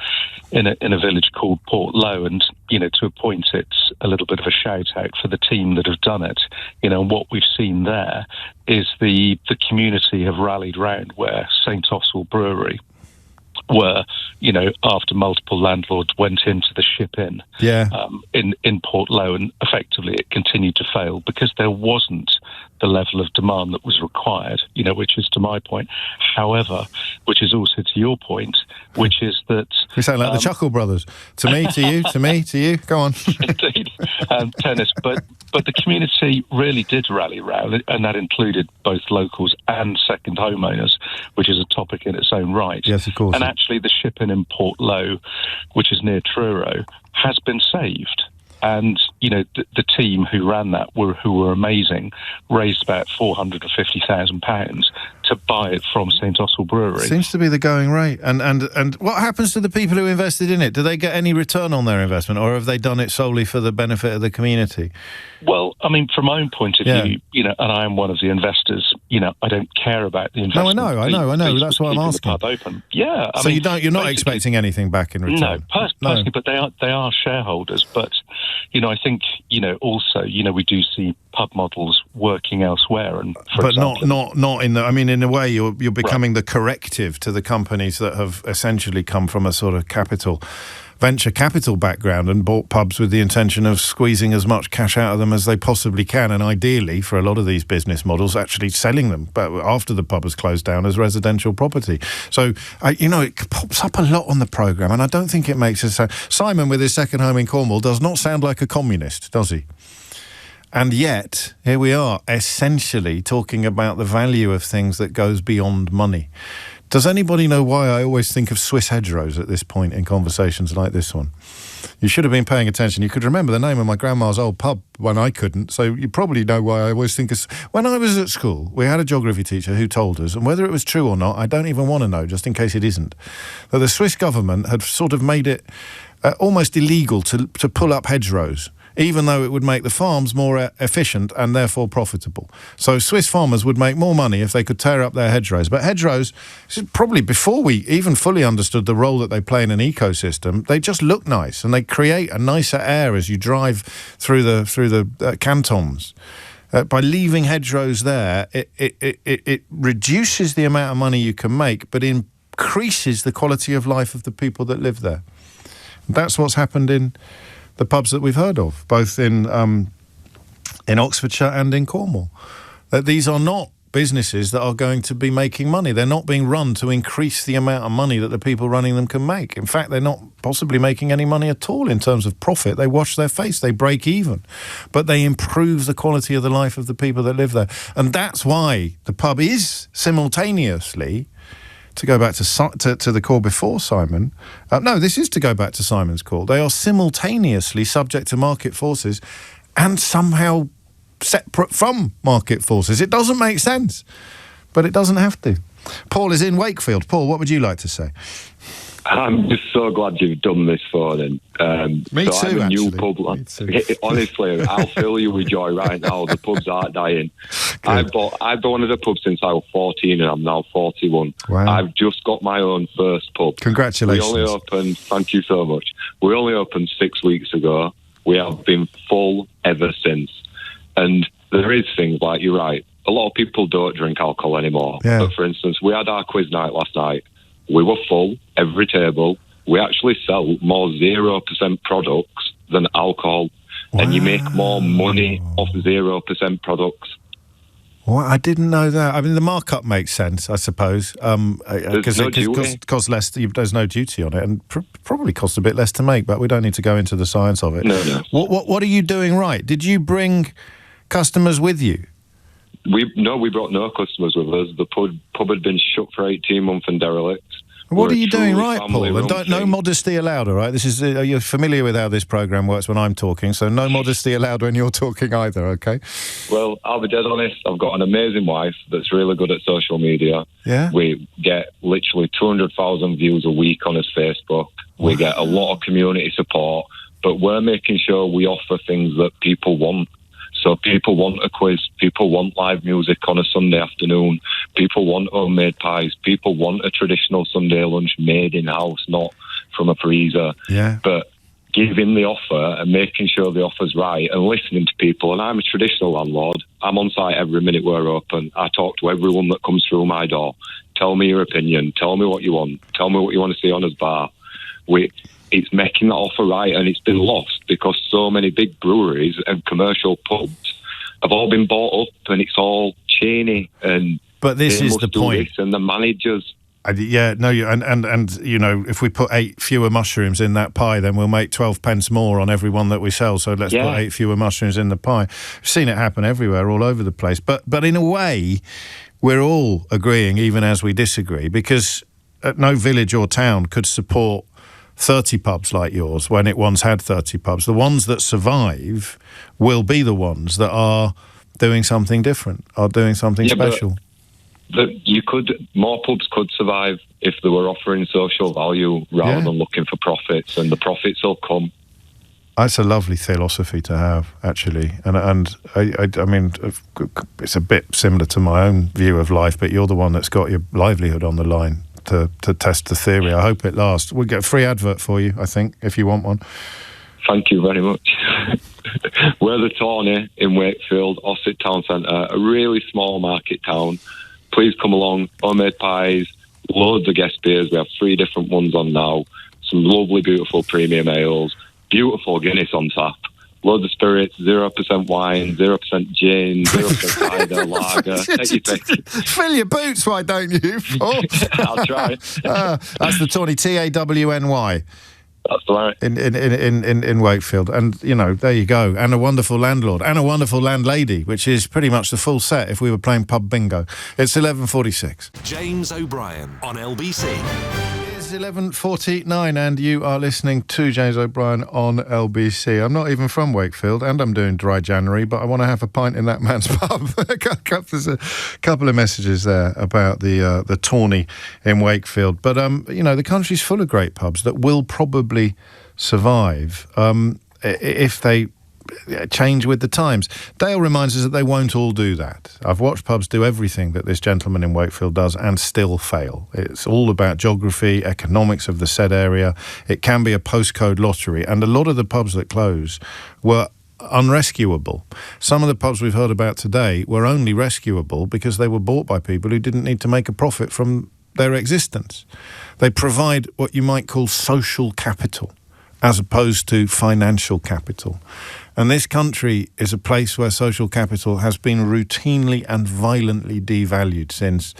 in a village called Portlow, and to a point, it's a little bit of a shout out for the team that have done it. And what we've seen there is the community have rallied round where St Austell Brewery were, after multiple landlords went into the ship-in in Portlow, and effectively it continued to fail because there wasn't the level of demand that was required, which is to my point. However, which is also to your point, which is that... We sound like the Chuckle Brothers. To me, to you, to me, to you. Go on. Indeed. Tennis. But the community really did rally round, and that included both locals and second homeowners, which is a topic in its own right. Yes, of course. And actually the ship-in in Portlow, which is near Truro, has been saved. And, the team who ran that, who were amazing, raised about £450,000 to buy it from St Austell Brewery. Seems to be the going rate. And what happens to the people who invested in it? Do they get any return on their investment, or have they done it solely for the benefit of the community? Well, I mean, from my own point of view, and I am one of the investors, I don't care about the investment. No, I know. That's what I'm asking. The pub open. Yeah. So you're not expecting anything back in return? No, personally, but they are shareholders. But, I think, also, we do see pub models working elsewhere. But not in the... I mean, in a way, you're becoming the corrective to the companies that have essentially come from a sort of venture capital background and bought pubs with the intention of squeezing as much cash out of them as they possibly can, and ideally, for a lot of these business models, actually selling them but after the pub has closed down as residential property. So, it pops up a lot on the programme, and I don't think it makes us... Simon, with his second home in Cornwall, does not sound like a communist, does he? And yet, here we are, essentially talking about the value of things that goes beyond money. Does anybody know why I always think of Swiss hedgerows at this point in conversations like this one? You should have been paying attention. You could remember the name of my grandma's old pub when I couldn't, so you probably know why I always think of... When I was at school, we had a geography teacher who told us, and whether it was true or not, I don't even want to know, just in case it isn't, that the Swiss government had sort of made it almost illegal to pull up hedgerows, even though it would make the farms more efficient and therefore profitable. So Swiss farmers would make more money if they could tear up their hedgerows. But hedgerows, probably before we even fully understood the role that they play in an ecosystem, they just look nice and they create a nicer air as you drive through the cantons. By leaving hedgerows there, it reduces the amount of money you can make, but increases the quality of life of the people that live there. That's what's happened in the pubs that we've heard of, both in Oxfordshire and in Cornwall. That these are not businesses that are going to be making money. They're not being run to increase the amount of money that the people running them can make. In fact, they're not possibly making any money at all in terms of profit. They wash their face, they break even. But they improve the quality of the life of the people that live there. And that's why the pub is simultaneously... To go back to the call before Simon. No, this is to go back to Simon's call. They are simultaneously subject to market forces and somehow separate from market forces. It doesn't make sense, but it doesn't have to. Paul is in Wakefield. Paul, what would you like to say? I'm just so glad you've done this for them. Me so too, I'm a new actually. pub. Honestly, I'll fill you with joy right now. The pubs aren't dying. I've been one of the pubs since I was 14 and I'm now 41. Wow. I've just got my own first pub. Congratulations. We only opened, thank you so much. We only opened 6 weeks ago. We have been full ever since. And there is things like, you're right, a lot of people don't drink alcohol anymore. Yeah. But for instance, we had our quiz night last night. We were full, every table. We actually sell more 0% products than alcohol. Wow. And you make more money off 0% products. Well, I didn't know that. I mean, the markup makes sense, I suppose. Because it costs less. There's no duty on it, and probably costs a bit less to make. But we don't need to go into the science of it. No. What are you doing right? Did you bring customers with you? We brought no customers with us. The pub had been shut for 18 months and derelict. What are you doing right, Paul? And no modesty allowed, all right? This is you're familiar with how this programme works when I'm talking, so no modesty allowed when you're talking either, okay? Well, I'll be dead honest. I've got an amazing wife that's really good at social media. Yeah? We get literally 200,000 views a week on his Facebook. We get a lot of community support, but we're making sure we offer things that people want. So people want a quiz, people want live music on a Sunday afternoon, people want homemade pies, people want a traditional Sunday lunch made in-house, not from a freezer. Yeah. But giving the offer and making sure the offer's right and listening to people. And I'm a traditional landlord. I'm on site every minute we're open. I talk to everyone that comes through my door. Tell me your opinion. Tell me what you want. Tell me what you want to see on his bar. It's making that offer right, and it's been lost because so many big breweries and commercial pubs have all been bought up, and it's all chainy. But this is the point. And the managers. And you know, if we put 8 fewer mushrooms in that pie, then we'll make 12 pence more on every one that we sell. So let's put 8 fewer mushrooms in the pie. We've seen it happen everywhere, all over the place. But in a way, we're all agreeing, even as we disagree, because no village or town could support 30 pubs like yours when it once had 30 pubs. The ones that survive will be the ones that are doing something different, are doing something special. More pubs could survive if they were offering social value rather than looking for profits, and the profits will come. That's a lovely philosophy to have, actually, and I mean, it's a bit similar to my own view of life, but you're the one that's got your livelihood on the line to test the theory. I hope it lasts. We'll get a free advert for you, I think, if you want one. Thank you very much. We're the Tawny in Wakefield, Ossett Town Centre, a really small market town. Please come along. Homemade pies, loads of guest beers. We have 3 different ones on now. Some lovely, beautiful premium ales. Beautiful Guinness on tap. Loads of spirits, 0% wine, 0% gin, 0% cider, lager. Take your pick. Fill your boots, why don't you? I'll try. That's the Tawny, Tawny. That's right. In Wakefield. And, you know, there you go. And a wonderful landlord and a wonderful landlady, which is pretty much the full set if we were playing pub bingo. It's 11:46. James O'Brien on LBC. It's 11:49 and you are listening to James O'Brien on LBC. I'm not even from Wakefield and I'm doing dry January, but I want to have a pint in that man's pub. There's a couple of messages there about the Tawny in Wakefield. But, you know, the country's full of great pubs that will probably survive if they change with the times. Dale reminds us that they won't all do that. I've watched pubs do everything that this gentleman in Wakefield does and still fail. It's all about geography, economics of the said area. It can be a postcode lottery, and a lot of the pubs that close were unrescuable. Some of the pubs we've heard about today were only rescuable because they were bought by people who didn't need to make a profit from their existence. They provide what you might call social capital as opposed to financial capital. And this country is a place where social capital has been routinely and violently devalued since,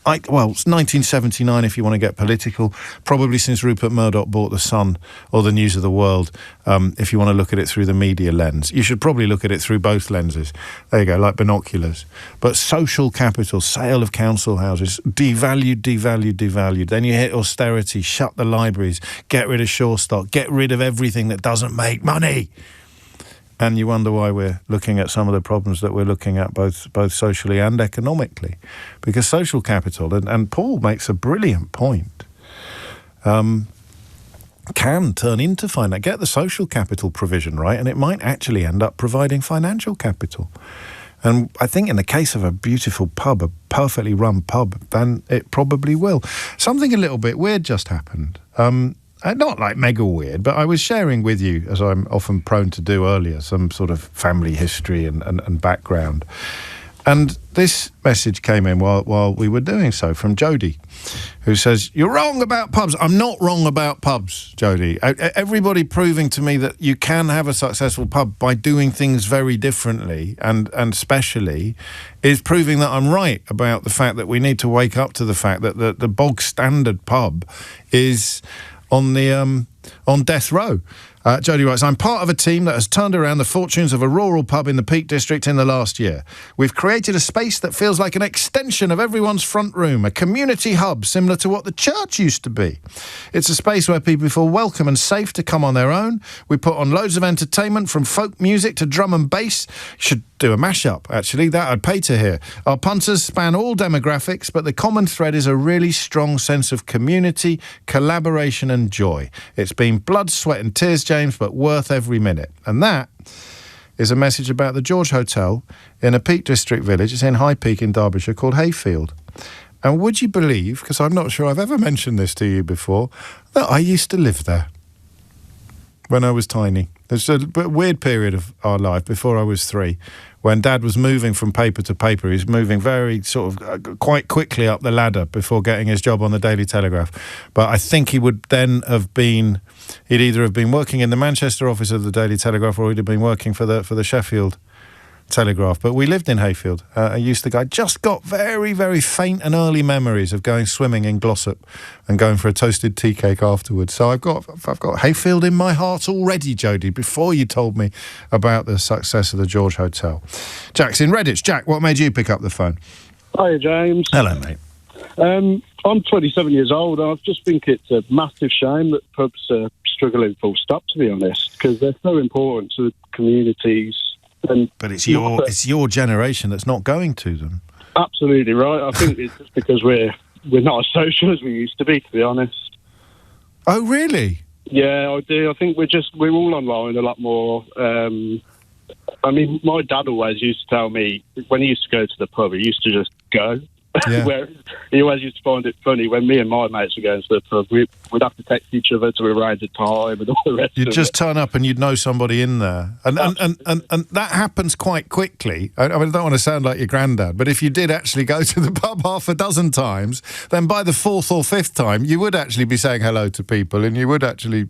it's 1979 if you want to get political, probably since Rupert Murdoch bought The Sun or the News of the World, if you want to look at it through the media lens. You should probably look at it through both lenses. There you go, like binoculars. But social capital, sale of council houses, devalued. Then you hit austerity, shut the libraries, get rid of Shaw stock, get rid of everything that doesn't make money. And you wonder why we're looking at some of the problems that we're looking at, both socially and economically. Because social capital, and Paul makes a brilliant point, can turn into finance. Get the social capital provision right, and it might actually end up providing financial capital. And I think in the case of a beautiful pub, a perfectly run pub, then it probably will. Something a little bit weird just happened. Not like mega weird, but I was sharing with you, as I'm often prone to do earlier, some sort of family history and background. And this message came in while we were doing so from Jody, who says, "You're wrong about pubs." I'm not wrong about pubs, Jody. Everybody proving to me that you can have a successful pub by doing things very differently and specially is proving that I'm right about the fact that we need to wake up to the fact that the bog standard pub is on death row. Jody writes, "I'm part of a team that has turned around the fortunes of a rural pub in the Peak District in the last year. We've created a space that feels like an extension of everyone's front room, a community hub similar to what the church used to be. It's a space where people feel welcome and safe to come on their own. We put on loads of entertainment from folk music to drum and bass. Should do a mashup, actually. That I'd pay to hear. Our punters span all demographics, but the common thread is a really strong sense of community, collaboration and joy. It's been blood, sweat and tears, James, but worth every minute." And that is a message about the George Hotel in a Peak District village. It's in High Peak in Derbyshire, called Hayfield. And would you believe, because I'm not sure I've ever mentioned this to you before, that I used to live there when I was tiny. There's a weird period of our life before I was 3, when Dad was moving from paper to paper. He was moving very sort of quite quickly up the ladder before getting his job on the Daily Telegraph. But I think he would then he'd either have been working in the Manchester office of the Daily Telegraph, or he'd have been working for the Sheffield Telegraph. But we lived in Hayfield. I just got very, very faint and early memories of going swimming in Glossop and going for a toasted tea cake afterwards. So I've got Hayfield in my heart already, Jodie, before you told me about the success of the George Hotel. Jack's in Redditch. Jack, what made you pick up the phone? Hi, James. Hello, mate. I'm 27 years old. I just think it's a massive shame that pubs are struggling full stop, to be honest, because they're so important to the communities. But it's your generation that's not going to them. Absolutely right. I think it's just because we're not as social as we used to be be honest. Oh, really? Yeah, I do. I think we're all online a lot more. I mean, my dad always used to tell me when he used to go to the pub, he used to just go. Yeah. Where he always used to find it funny when me and my mates were going to the pub, we'd have to text each other to arrange a time and all the rest. You'd just turn up and you'd know somebody in there, and that happens quite quickly. I don't want to sound like your granddad, but if you did actually go to the pub half a dozen times, then by the 4th or 5th time, you would actually be saying hello to people, and you would actually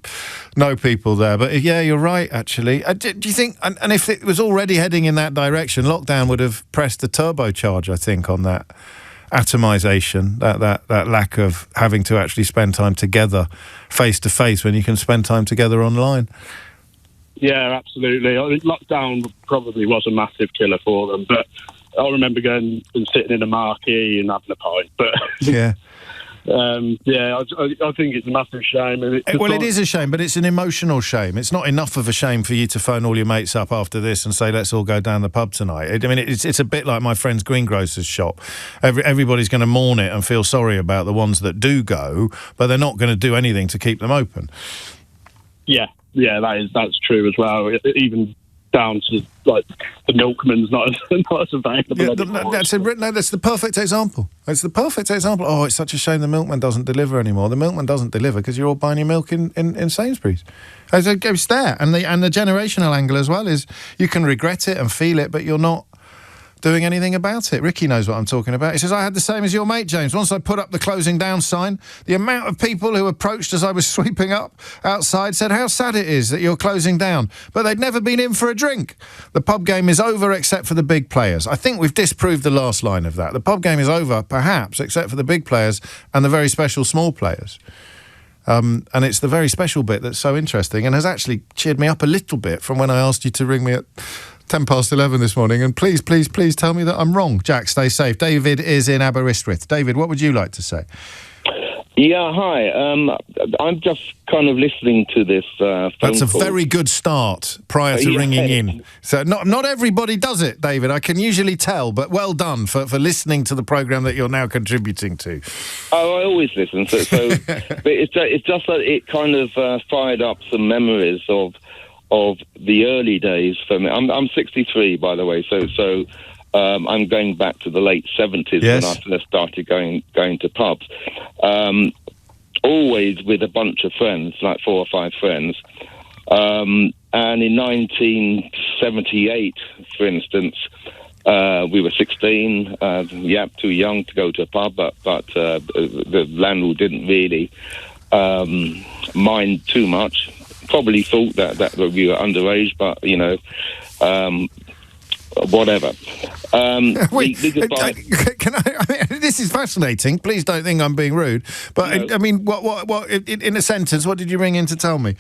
know people there. But yeah, you're right. Actually, do you think? And if it was already heading in that direction, lockdown would have pressed the turbocharge, I think, on that atomization, that lack of having to actually spend time together face to face when you can spend time together online. Yeah, absolutely. I think lockdown probably was a massive killer for them, but I remember going and sitting in a marquee and having a pint. But yeah. I think it's a massive shame. It is a shame, but it's an emotional shame. It's not enough of a shame for you to phone all your mates up after this and say, let's all go down the pub tonight. It's a bit like my friend's greengrocer's shop. Everybody's going to mourn it and feel sorry about the ones that do go, but they're not going to do anything to keep them open. Yeah, that's true as well. Even down to like the milkman's not as available. Yeah, that's the perfect example. It's the perfect example. Oh, it's such a shame the milkman doesn't deliver anymore. The milkman doesn't deliver because you're all buying your milk in Sainsbury's. It's there, and the generational angle as well is you can regret it and feel it, but you're not doing anything about it. Ricky knows what I'm talking about. He says, I had the same as your mate, James. Once I put up the closing down sign, the amount of people who approached as I was sweeping up outside said how sad it is that you're closing down. But they'd never been in for a drink. The pub game is over except for the big players. I think we've disproved the last line of that. The pub game is over, perhaps, except for the big players and the very special small players. And it's the very special bit that's so interesting and has actually cheered me up a little bit from when I asked you to ring me at 11:10 this morning, and please tell me that I'm wrong. Jack, stay safe. David is in Aberystwyth. David, what would you like to say? Yeah, hi. I'm just kind of listening to this phone That's a call. very good start prior to ringing in. So not everybody does it, David. I can usually tell, but well done for listening to the programme that you're now contributing to. Oh, I always listen. So but it's just that it kind of fired up some memories of the early days for me. I'm 63, by the way, so I'm going back to the late 70s when I first started going to pubs. Always with a bunch of friends, like 4 or 5 friends. And in 1978, for instance, we were 16, too young to go to a pub, but the landlord didn't really mind too much. Probably thought that we were underage, but, whatever. Wait, can I mean, this is fascinating. Please don't think I'm being rude. But, no. I mean, what in a sentence, what did you ring in to tell me?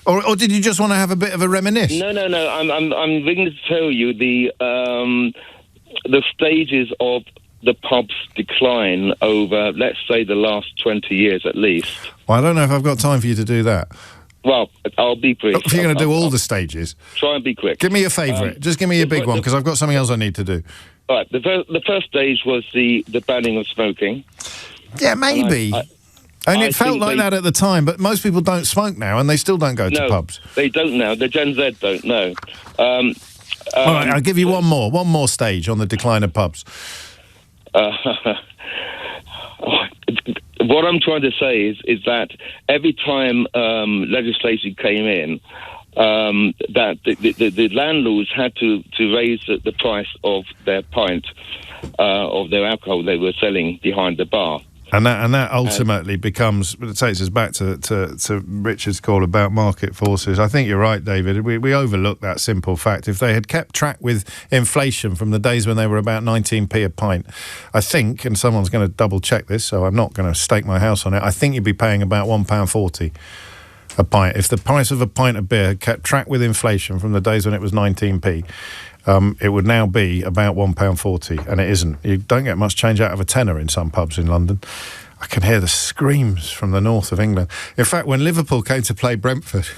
Or did you just want to have a bit of a reminisce? No. I'm ringing to tell you the stages of the pub's decline over, let's say, the last 20 years at least. Well, I don't know if I've got time for you to do that. Well, I'll be brief. If you're going to do all the stages, try and be quick. Give me your favourite. Just give me your big one, because I've got something else I need to do. All right. The first stage was the banning of smoking. Yeah, maybe. And it felt like that at the time, but most people don't smoke now, and they still don't go to pubs. They don't now. The Gen Z don't know. All right, I'll give you one more stage on the decline of pubs. What I'm trying to say is that every time legislation came in, that the landlords had to raise the price of their pint of their alcohol they were selling behind the bar. And that ultimately becomes, it takes us back to Richard's call about market forces. I think you're right, David. We overlook that simple fact. If they had kept track with inflation from the days when they were about 19p a pint, I think, and someone's going to double check this, so I'm not going to stake my house on it, I think you'd be paying about £1.40 a pint. If the price of a pint of beer had kept track with inflation from the days when it was 19p, it would now be about £1.40, and it isn't. You don't get much change out of a tenner in some pubs in London. I can hear the screams from the north of England. In fact, when Liverpool came to play Brentford,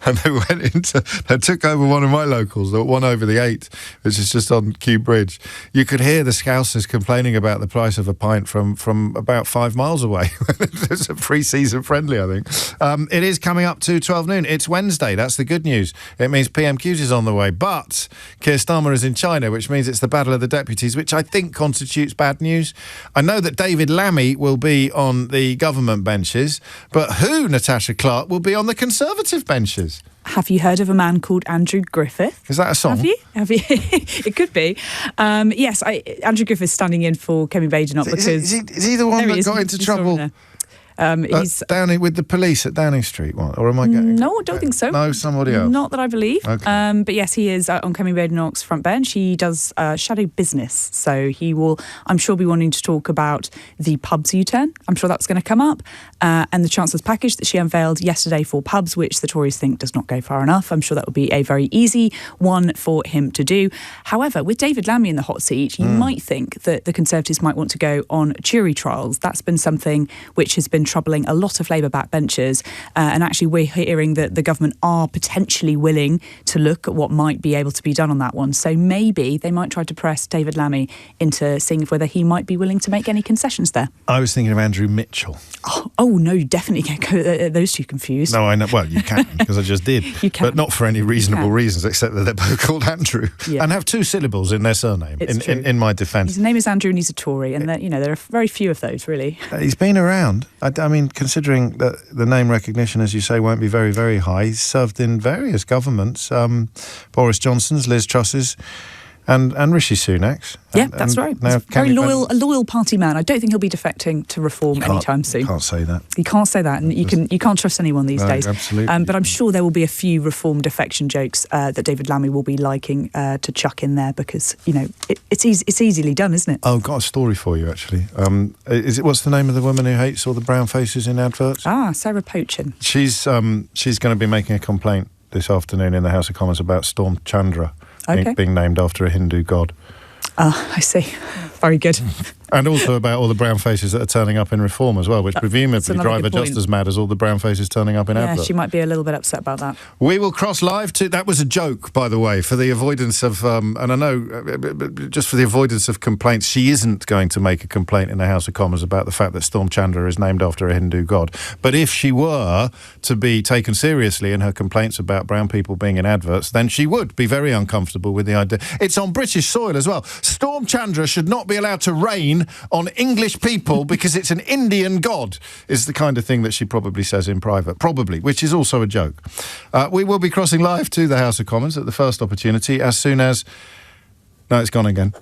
and they took over one of my locals, the one over the 8, which is just on Kew Bridge. You could hear the Scousers complaining about the price of a pint from about 5 miles away. It's a pre-season friendly, I think. It is coming up to 12 noon. It's Wednesday. That's the good news. It means PMQs is on the way. But Keir Starmer is in China, which means it's the battle of the deputies, which I think constitutes bad news. I know that David Lammy will be on the government benches, but who, Natasha Clark, will be on the Conservative benches? Have you heard of a man called Andrew Griffith? Is that a song? Have you? It could be. Yes, Andrew Griffith's standing in for Kemi Badenoch because... Is he the one that got into trouble? He's Downing with the police at Downing Street, what? Or am I getting... No, I don't think so. No, somebody else. Not that I believe. Okay. But yes, he is on Kemi Badenoch's front bench. He does shadow business, so he will, I'm sure, be wanting to talk about the pubs U-turn. I'm sure that's going to come up, and the Chancellor's package that she unveiled yesterday for pubs, which the Tories think does not go far enough. I'm sure that will be a very easy one for him to do. However, with David Lammy in the hot seat, you might think that the Conservatives might want to go on jury trials. That's been something which has been troubling a lot of Labour backbenchers, and actually we're hearing that the government are potentially willing to look at what might be able to be done on that one. So maybe they might try to press David Lammy into seeing whether he might be willing to make any concessions there. I was thinking of Andrew Mitchell. Oh no, you definitely can't get those two confused. No, I know. Well, you can, because I just did. You can. But not for any reasonable reasons, except that they're both called Andrew and have 2 syllables in their surname, in my defence. His name is Andrew and he's a Tory, and there are very few of those, really. He's been around. I mean, considering that the name recognition, as you say, won't be very, very high, he's served in various governments, Boris Johnson's, Liz Truss's, and Rishi Sunak's. Yeah, that's right. He's a loyal party man. I don't think he'll be defecting to Reform anytime soon. You can't say that. You can't say that, and you can't trust anyone these days. Absolutely. But I'm sure there will be a few Reform defection jokes that David Lammy will be liking to chuck in there, because it's easily done, isn't it? Oh, I've got a story for you, actually. What's the name of the woman who hates all the brown faces in adverts? Sarah Pochin. She's going to be making a complaint this afternoon in the House of Commons about Storm Chandra being named after a Hindu god. I see. Very good. And also about all the brown faces that are turning up in Reform as well, which presumably drive her just as mad as all the brown faces turning up in adverts. Yeah, she might be a little bit upset about that. We will cross live to... That was a joke, by the way, for the avoidance of... and I know, just for the avoidance of complaints, she isn't going to make a complaint in the House of Commons about the fact that Storm Chandra is named after a Hindu god. But if she were to be taken seriously in her complaints about brown people being in adverts, then she would be very uncomfortable with the idea. It's on British soil as well. Storm Chandra should not be allowed to rain on English people because it's an Indian god, is the kind of thing that she probably says in private. Probably, which is also a joke. We will be crossing live to the House of Commons at the first opportunity as soon as... No, it's gone again.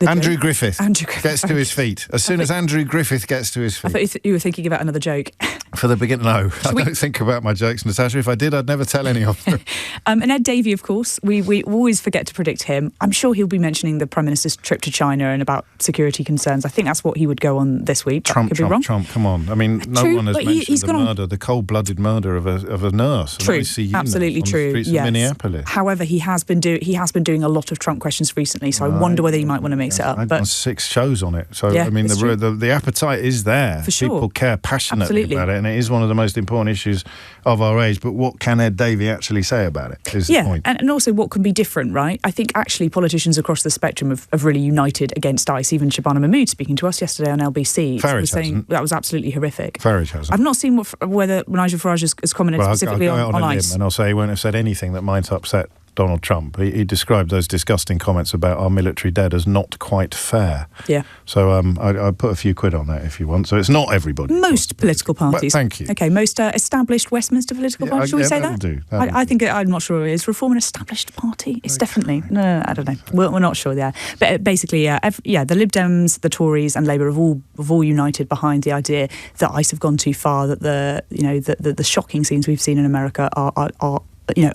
Andrew Griffith gets to his feet. As soon as Andrew Griffith gets to his feet. I thought you were thinking about another joke. For the beginner, no. I don't think about my jokes, Natasha. If I did, I'd never tell any of them. And Ed Davey, of course, we always forget to predict him. I'm sure he'll be mentioning the Prime Minister's trip to China and about security concerns. I think that's what he would go on this week. Trump, come on. I mean, no one has mentioned the cold-blooded murder of a nurse. True, absolutely true. On the streets of Minneapolis. However, he has been doing a lot of Trump questions recently, so I wonder whether he might want to mix it up. I've done 6 shows on it, so I mean, the appetite is there. For sure. People care passionately about it, and it is one of the most important issues of our age. But what can Ed Davey actually say about it is the point. And also what can be different, right? I think actually politicians across the spectrum have really united against ICE. Even Shabana Mahmood speaking to us yesterday on LBC was saying that was absolutely horrific. Farage hasn't. I've not seen whether Nigel Farage has commented specifically on ICE. And I'll say he won't have said anything that might upset Donald Trump. He described those disgusting comments about our military dead as not quite fair. Yeah. So I put a few quid on that if you want. So it's not everybody. Most political parties. Well, thank you. Okay, most established Westminster political parties. Shall we say that? Do. I think I'm not sure. Is Reform an established party? It's definitely no. I don't know. We're not sure. Yeah, but basically, the Lib Dems, the Tories, and Labour have all united behind the idea that ICE have gone too far. That the shocking scenes we've seen in America are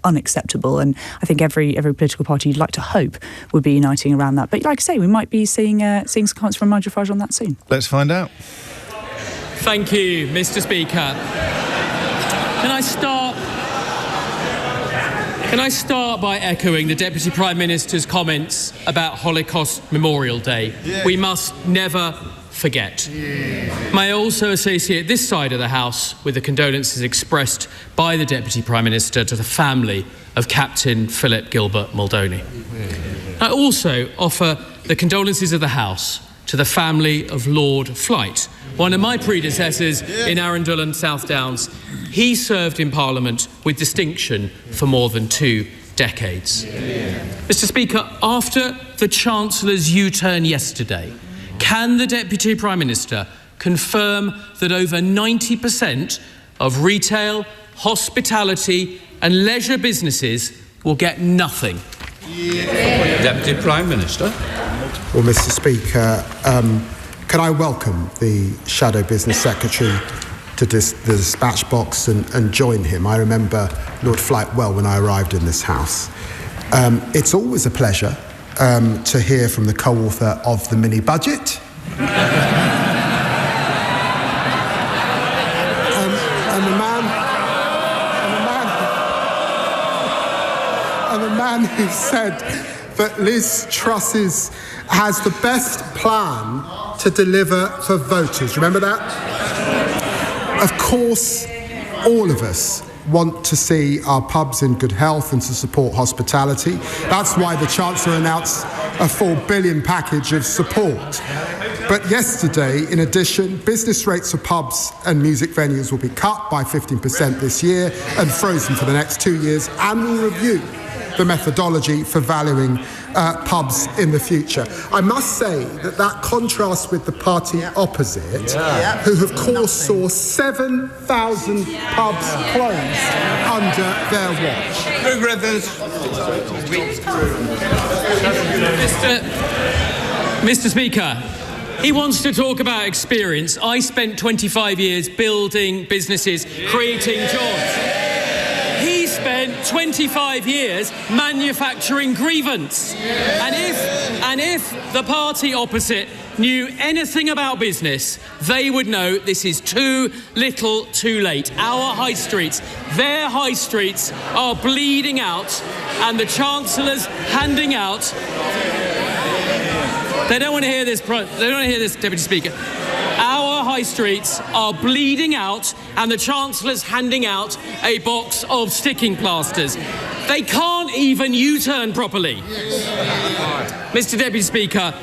unacceptable, and I think every political party you'd like to hope would be uniting around that. But like I say, we might be seeing some comments from Nigel Farage on that soon. Let's find out. Thank you, Mr. Speaker. Can I start by echoing the Deputy Prime Minister's comments about Holocaust Memorial Day? Yeah. We must never forget. Yeah. May I also associate this side of the House with the condolences expressed by the Deputy Prime Minister to the family of Captain Philip Gilbert Muldowney. I also offer the condolences of the House to the family of Lord Flight, one of my predecessors in Arundel and South Downs. He served in Parliament with distinction for more than 2 decades. Mr. Speaker, after the Chancellor's U-turn yesterday, can the Deputy Prime Minister confirm that over 90% of retail, hospitality and leisure businesses will get nothing? Deputy Prime Minister. Well, Mr. Speaker, can I welcome the Shadow Business Secretary to the dispatch box and join him? I remember Lord Flight well when I arrived in this House. It's always a pleasure to hear from the co-author of the mini-budget. And the man who said that Liz Truss has the best plan to deliver for voters. Remember that? Of course, all of us want to see our pubs in good health and to support hospitality. That's why the Chancellor announced a £4 billion package of support. But yesterday, in addition, business rates for pubs and music venues will be cut by 15% this year and frozen for the next 2 years, and will review the methodology for valuing pubs in the future. I must say that contrasts with the party opposite, who of course saw 7,000 pubs closed under their watch. Mr. Speaker, he wants to talk about experience. I spent 25 years building businesses, creating jobs. He spent 25 years manufacturing grievance. And if the party opposite knew anything about business, they would know this is too little too late. Our high streets, their high streets, are bleeding out, and the Chancellor's handing out... They don't want to hear this, Deputy Speaker. Our high streets are bleeding out, and the Chancellor's handing out a box of sticking plasters. They can't even U-turn properly. Mr. Deputy Speaker,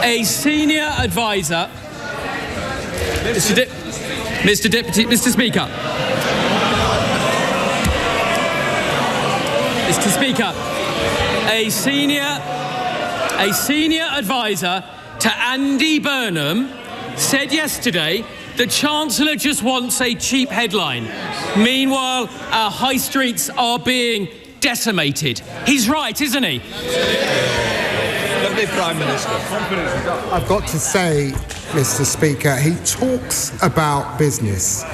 a senior advisor... Mr. Speaker, a senior advisor to Andy Burnham said yesterday the Chancellor just wants a cheap headline. Meanwhile, our high streets are being decimated. He's right, isn't he? Deputy Prime Minister. I've got to say, Mr. Speaker, he talks about business.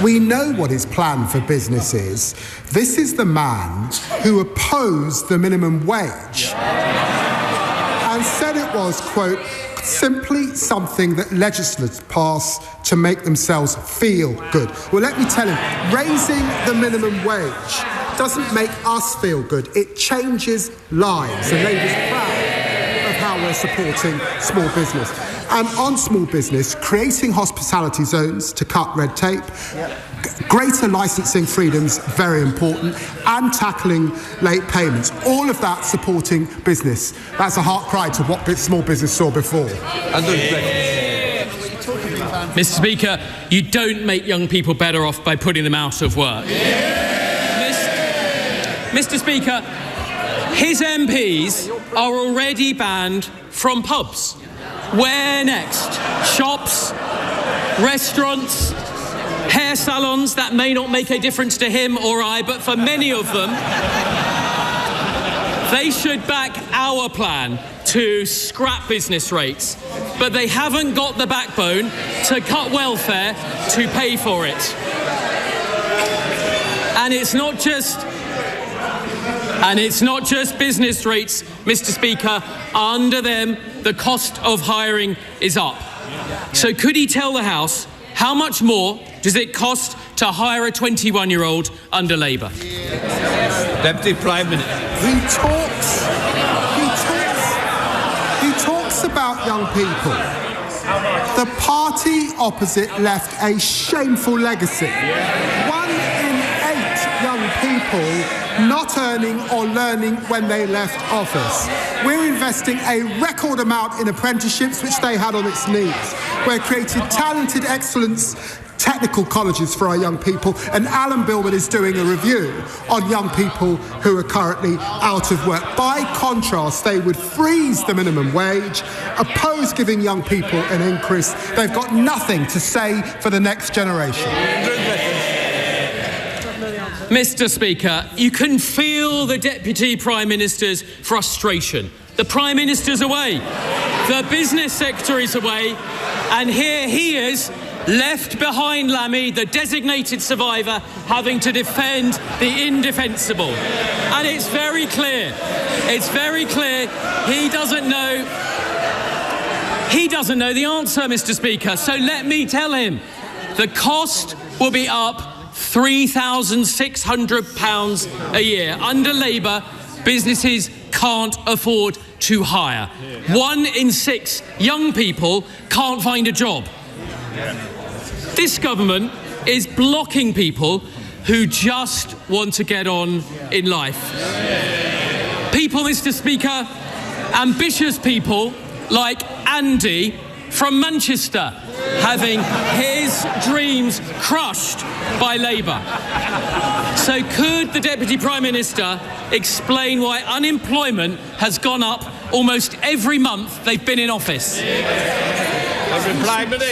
We know what his plan for business is. This is the man who opposed the minimum wage and said it was, quote, simply something that legislators pass to make themselves feel good. Well, let me tell him, raising the minimum wage doesn't make us feel good. It changes lives. And Labour's proud of how we're supporting small business. And on small business, creating hospitality zones to cut red tape, greater licensing freedoms, very important, and tackling late payments. All of that supporting business. That's a heart cry to what small business saw before. Mr. Speaker, you don't make young people better off by putting them out of work. Mr. Speaker, His MPs are already banned from pubs. Where next? Shops, restaurants, hair salons. That may not make a difference to him or I, but for many of them, they should back our plan to scrap business rates, but they haven't got the backbone to cut welfare to pay for it. And it's not just business rates, Mr. Speaker. Under them, the cost of hiring is up. So could he tell the House how much more does it cost to hire a 21-year-old under Labour? Deputy Prime Minister. He talks about young people. The party opposite left a shameful legacy. 1 in 8 young people not earning or learning when they left office. We're investing a record amount in apprenticeships, which they had on its knees. We're creating talented excellence technical colleges for our young people, and Alan Billman is doing a review on young people who are currently out of work. By contrast, they would freeze the minimum wage, oppose giving young people an increase. They've got nothing to say for the next generation. Mr. Speaker, you can feel the Deputy Prime Minister's frustration. The Prime Minister's away, the business sector is away, and here he is, left behind Lammy, the designated survivor, having to defend the indefensible. And it's very clear, he doesn't know the answer, Mr. Speaker. So let me tell him, the cost will be up £3,600 a year. Under Labour, businesses can't afford to hire. 1 in 6 young people can't find a job. This government is blocking people who just want to get on in life. People, Mr. Speaker, ambitious people like Andy from Manchester, having his dreams crushed by Labour. So could the Deputy Prime Minister explain why unemployment has gone up almost every month they've been in office?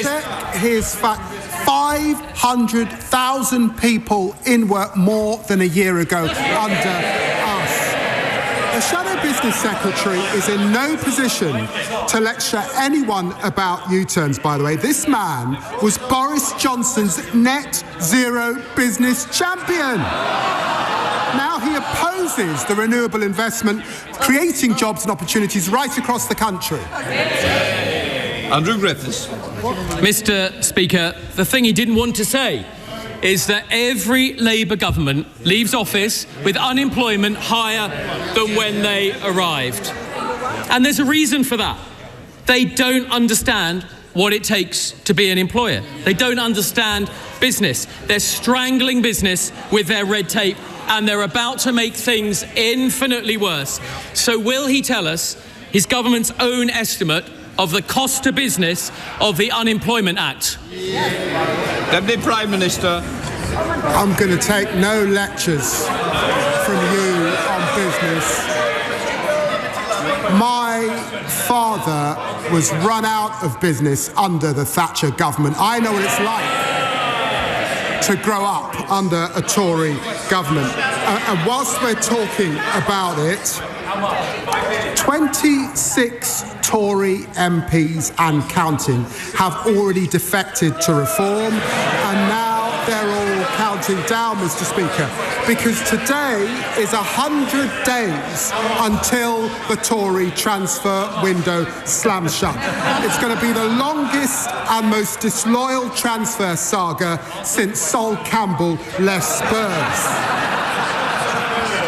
Check his fact. 500,000 people in work more than a year ago under us. The Shadow Business Secretary is in no position to lecture anyone about U-turns, by the way. This man was Boris Johnson's net zero business champion. Now he opposes the renewable investment, creating jobs and opportunities right across the country. Andrew Griffiths. Mr. Speaker, the thing he didn't want to say is that every Labour government leaves office with unemployment higher than when they arrived. And there's a reason for that. They don't understand what it takes to be an employer. They don't understand business. They're strangling business with their red tape, and they're about to make things infinitely worse. So will he tell us his government's own estimate of the cost to business of the Unemployment Act? Deputy Prime Minister. I'm going to take no lectures from you on business. My father was run out of business under the Thatcher government. I know what it's like to grow up under a Tory government. And whilst we're talking about it, 26 Tory MPs and counting have already defected to reform, and now they're all counting down, Mr. Speaker, because today is 100 days until the Tory transfer window slams shut. It's going to be the longest and most disloyal transfer saga since Sol Campbell left Spurs.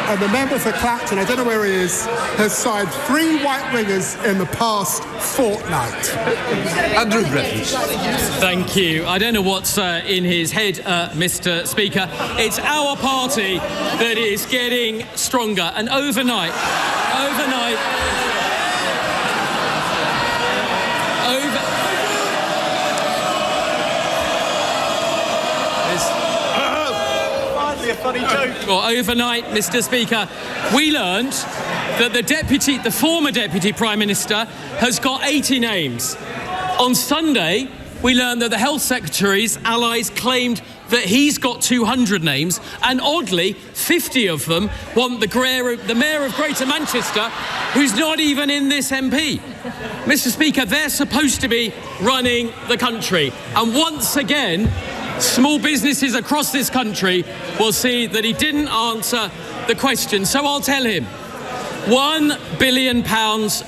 And the member for Clapton, I don't know where he is, has signed 3 white wingers in the past fortnight. Andrew Griffiths. Thank you. I don't know what's in his head, Mr. Speaker. It's our party that is getting stronger. And overnight, Finally a funny joke. overnight, Mr. Speaker, we learned that the former Deputy Prime Minister has got 80 names. On Sunday, we learned that the Health Secretary's allies claimed that he's got 200 names, and oddly, 50 of them want the Mayor of Greater Manchester, who's not even in this MP. Mr. Speaker, they're supposed to be running the country, and once again, small businesses across this country will see that he didn't answer the question. So I'll tell him, £1 billion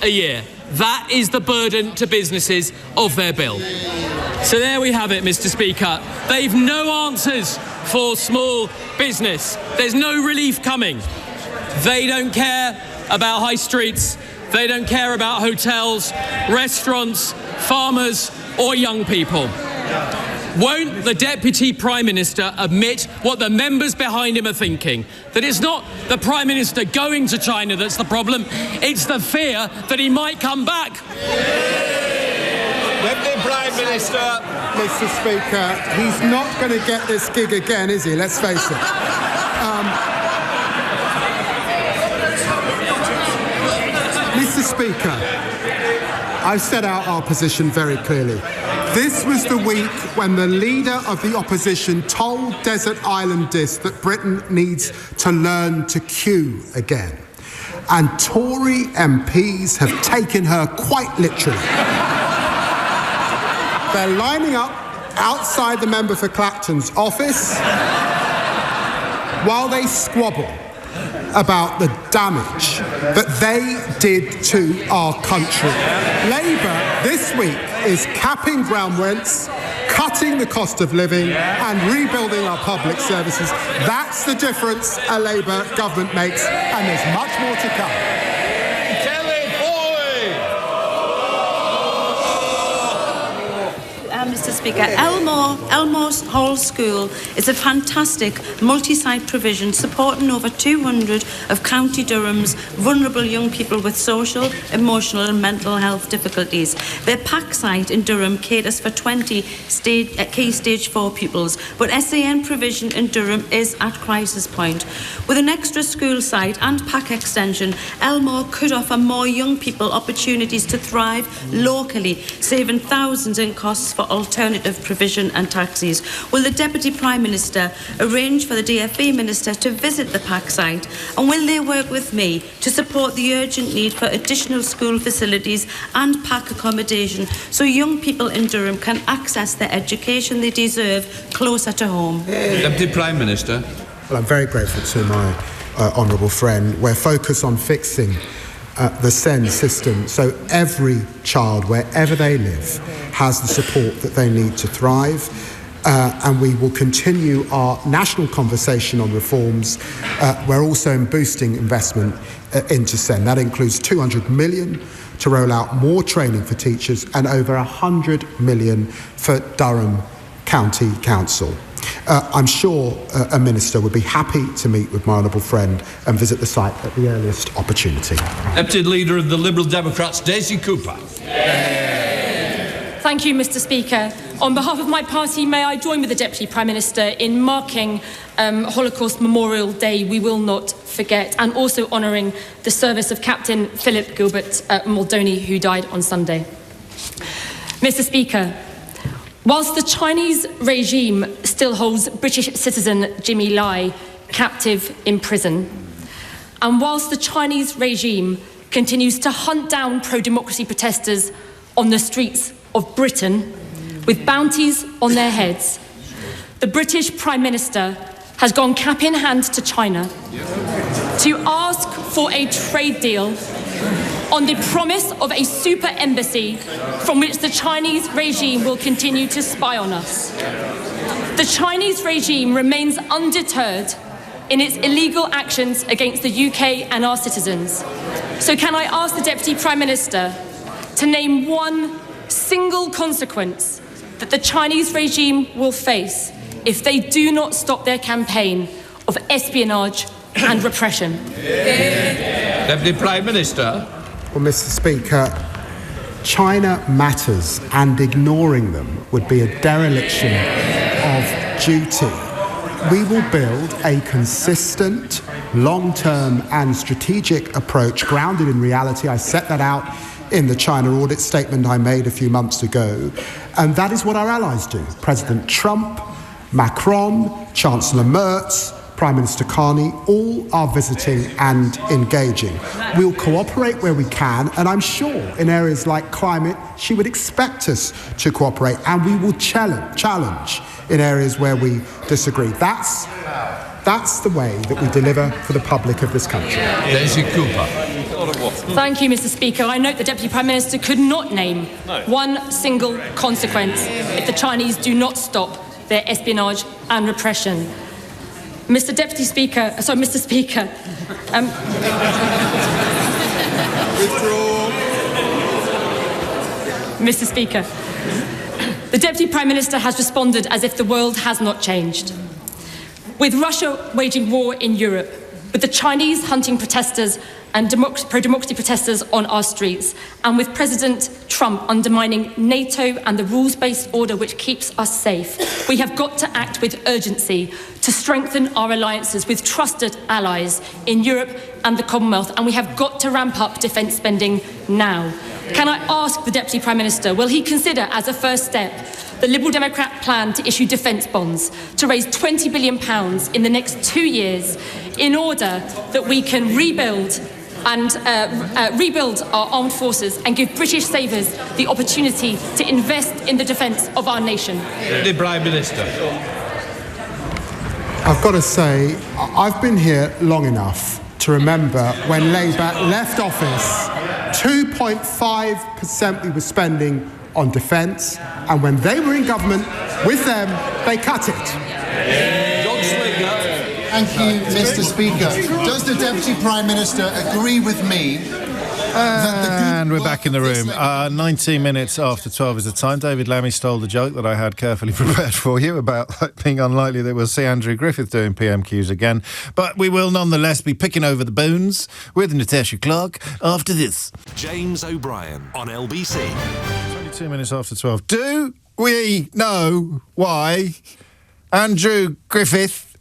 a year. That is the burden to businesses of their bill. So there we have it, Mr. Speaker. They've no answers for small business. There's no relief coming. They don't care about high streets. They don't care about hotels, restaurants, farmers, or young people. Won't the Deputy Prime Minister admit what the members behind him are thinking? That it's not the Prime Minister going to China that's the problem, it's the fear that he might come back. Deputy Prime Minister. Mr. Speaker, he's not going to get this gig again, is he? Let's face it. Mr. Speaker, I've set out our position very clearly. This was the week when the leader of the opposition told Desert Islandists that Britain needs to learn to queue again. And Tory MPs have taken her quite literally. They're lining up outside the member for Clacton's office while they squabble about the damage that they did to our country. Labour this week is capping ground rents, cutting the cost of living and rebuilding our public services. That's the difference a Labour government makes, and there's much more to come. Mr. Speaker, Elmore Hall School is a fantastic multi-site provision supporting over 200 of County Durham's vulnerable young people with social, emotional and mental health difficulties. Their pact site in Durham caters for 20 key stage 4 pupils, but SAN provision in Durham is at crisis point. With an extra school site and pact extension, Elmore could offer more young people opportunities to thrive locally, saving thousands in costs for alternative provision and taxis. Will the Deputy Prime Minister arrange for the DFE Minister to visit the pact site, and will they work with me to support the urgent need for additional school facilities and pact accommodation so young people in Durham can access the education they deserve closer to home? Deputy Prime Minister. Well, I'm very grateful to my honourable friend. We're focused on fixing the SEN system so every child, wherever they live, has the support that they need to thrive. And we will continue our national conversation on reforms. We're also boosting investment into SEN. That includes 200 million to roll out more training for teachers and over 100 million for Durham County Council. I'm sure a minister would be happy to meet with my honourable friend and visit the site at the earliest opportunity. Deputy Leader of the Liberal Democrats, Daisy Cooper. Thank you, Mr. Speaker. On behalf of my party, may I join with the Deputy Prime Minister in marking Holocaust Memorial Day, We Will Not Forget, and also honouring the service of Captain Philip Gilbert Muldowney, who died on Sunday. Mr. Speaker, whilst the Chinese regime still holds British citizen Jimmy Lai captive in prison, and whilst the Chinese regime continues to hunt down pro-democracy protesters on the streets of Britain with bounties on their heads, the British Prime Minister has gone cap in hand to China to ask for a trade deal on the promise of a super embassy from which the Chinese regime will continue to spy on us. The Chinese regime remains undeterred in its illegal actions against the UK and our citizens. So can I ask the Deputy Prime Minister to name one single consequence that the Chinese regime will face if they do not stop their campaign of espionage and repression? Deputy Prime Minister. Well, Mr. Speaker, China matters, and ignoring them would be a dereliction of duty. we will build a consistent, long-term and strategic approach grounded in reality. I set that out in the China audit statement I made a few months ago. And that is what our allies do. President Trump, Macron, Chancellor Merz, Prime Minister Carney, all are visiting and engaging. We'll cooperate where we can, and I'm sure in areas like climate, she would expect us to cooperate, and we will challenge in areas where we disagree. That's the way that we deliver for the public of this country. Daisy Cooper. Thank you, Mr. Speaker. I note the Deputy Prime Minister could not name one single consequence if the Chinese do not stop their espionage and repression. Mr. Speaker. Mr. Speaker, the Deputy Prime Minister has responded as if the world has not changed. With Russia waging war in Europe, with the Chinese hunting protesters and pro-democracy protesters on our streets, and with President Trump undermining NATO and the rules-based order which keeps us safe, we have got to act with urgency to strengthen our alliances with trusted allies in Europe and the Commonwealth, and we have got to ramp up defence spending now. Can I ask the Deputy Prime Minister, will he consider as a first step the Liberal Democrat plan to issue defence bonds to raise £20 billion in the next 2 years in order that we can rebuild our armed forces and give British savers the opportunity to invest in the defence of our nation? The Prime Minister. I've got to say, I've been here long enough to remember when Labour left office, 2.5% we were spending on defence, and when they were in government with them, they cut it. Thank you, Mr. Speaker. Does the Deputy Prime Minister agree with me? And we're back in the room. 19 minutes after 12 is the time. David Lammy stole the joke that I had carefully prepared for you about being unlikely that we'll see Andrew Griffith doing PMQs again. But we will nonetheless be picking over the bones with Natasha Clark after this. James O'Brien on LBC. 22 minutes after 12. Do we know why Andrew Griffith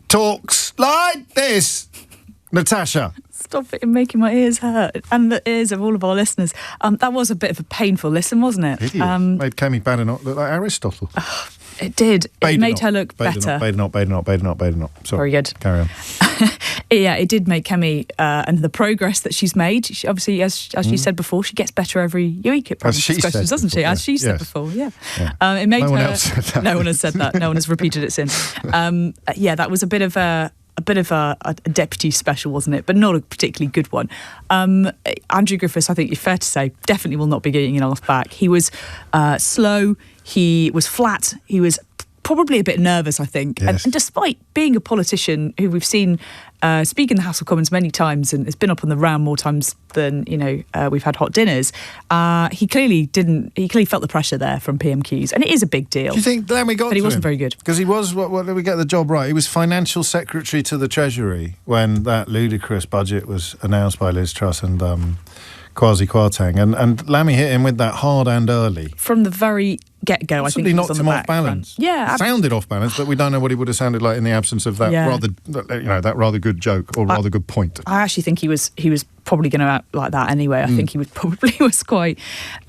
talks like this? Natasha. Stop it, making my ears hurt, and the ears of all of our listeners. That was a bit of a painful listen, wasn't it? Made Kemi Badenoch look like Aristotle. It did. It made her look better. Badenoch. Sorry. Very good. Carry on. Yeah, it did make Kemi, and the progress that she's made. She, obviously, as you said before, she gets better every week at discussions, doesn't she? As she said before, yeah. It made no one else said that. No one has said that. No one has repeated it since. Yeah, that was a bit of a deputy special, wasn't it? But not a particularly good one. Andrew Griffiths, I think it's fair to say, definitely will not be getting an off back. He was slow, he was flat, he was probably a bit nervous, I think. Yes. And despite being a politician who we've seen speak in the House of Commons many times and has been up on the round more times than, we've had hot dinners, he clearly felt the pressure there from PMQs. And it is a big deal. Do you think Lammy got But he wasn't very good. Because he was, what did we get the job right? He was Financial Secretary to the Treasury when that ludicrous budget was announced by Liz Truss and Kwasi Kwarteng. And Lammy hit him with that hard and early. From the very get-go, I think he was on the back front. Balance. Yeah. Sounded off balance, but we don't know what he would have sounded like in the absence of that rather good joke or rather good point. I actually think he was probably going to act like that anyway. I think he was quite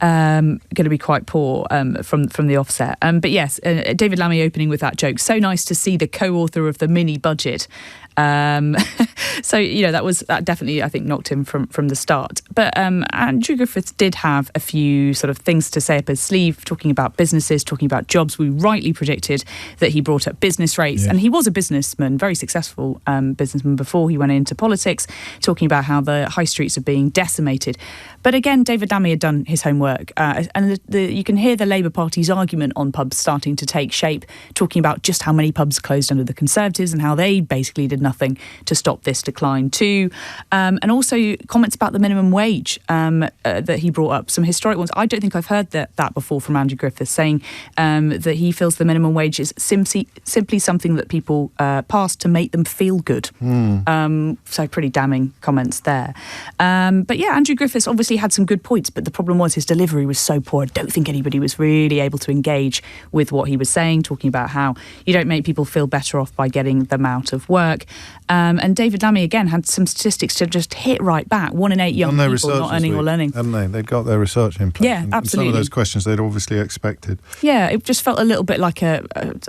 going to be quite poor from the offset. But yes, David Lammy opening with that joke. So nice to see the co-author of the mini budget. So that definitely, I think, knocked him from the start. But Andrew Griffiths did have a few sort of things to say up his sleeve, talking about businesses, talking about jobs. We rightly predicted that he brought up business rates, and he was a businessman, very successful businessman before he went into politics, talking about how the high streets are being decimated. But again, David Lammy had done his homework, and you can hear the Labour Party's argument on pubs starting to take shape, talking about just how many pubs closed under the Conservatives and how they basically did nothing nothing to stop this decline too. And also comments about the minimum wage that he brought up, some historic ones. I don't think I've heard that before from Andrew Griffiths, saying that he feels the minimum wage is simply something that people pass to make them feel good. So pretty damning comments there. But yeah, Andrew Griffiths obviously had some good points, but the problem was his delivery was so poor. I don't think anybody was really able to engage with what he was saying, talking about how you don't make people feel better off by getting them out of work. And David Lammy, again, had some statistics to just hit right back. 1 in 8 young people not earning or learning. Haven't they? They'd got their research in place. Yeah, absolutely. Some of those questions they'd obviously expected. Yeah, it just felt a little bit like a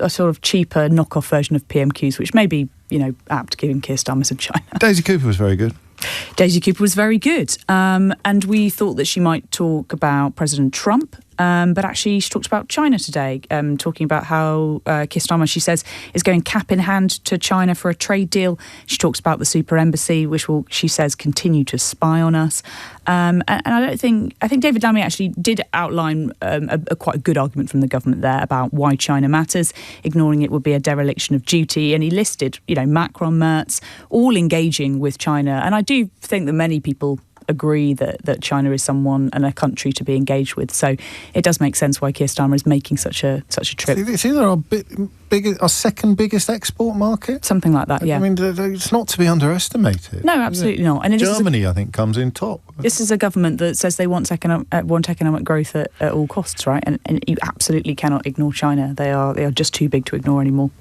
sort of cheaper knockoff version of PMQs, which may be, apt given Keir Starmer's in China. Daisy Cooper was very good. Daisy Cooper was very good. And we thought that she might talk about President Trump, but actually she talked about China today, talking about how Keir Starmer, she says, is going cap in hand to China for a trade deal. She talks about the super embassy, which will, she says, continue to spy on us. And I think David Lammy actually did outline a quite a good argument from the government there about why China matters. Ignoring it would be a dereliction of duty. And he listed, Macron, Merz, all engaging with China. And I do think that many people agree that China is someone and a country to be engaged with. So it does make sense why Keir Starmer is making such a trip. It's either our second biggest export market, something like that. Yeah, I mean, it's not to be underestimated. No, absolutely not. And Germany, I think, comes in top. This is a government that says they want economic growth at all costs, right? And you absolutely cannot ignore China. They are just too big to ignore anymore.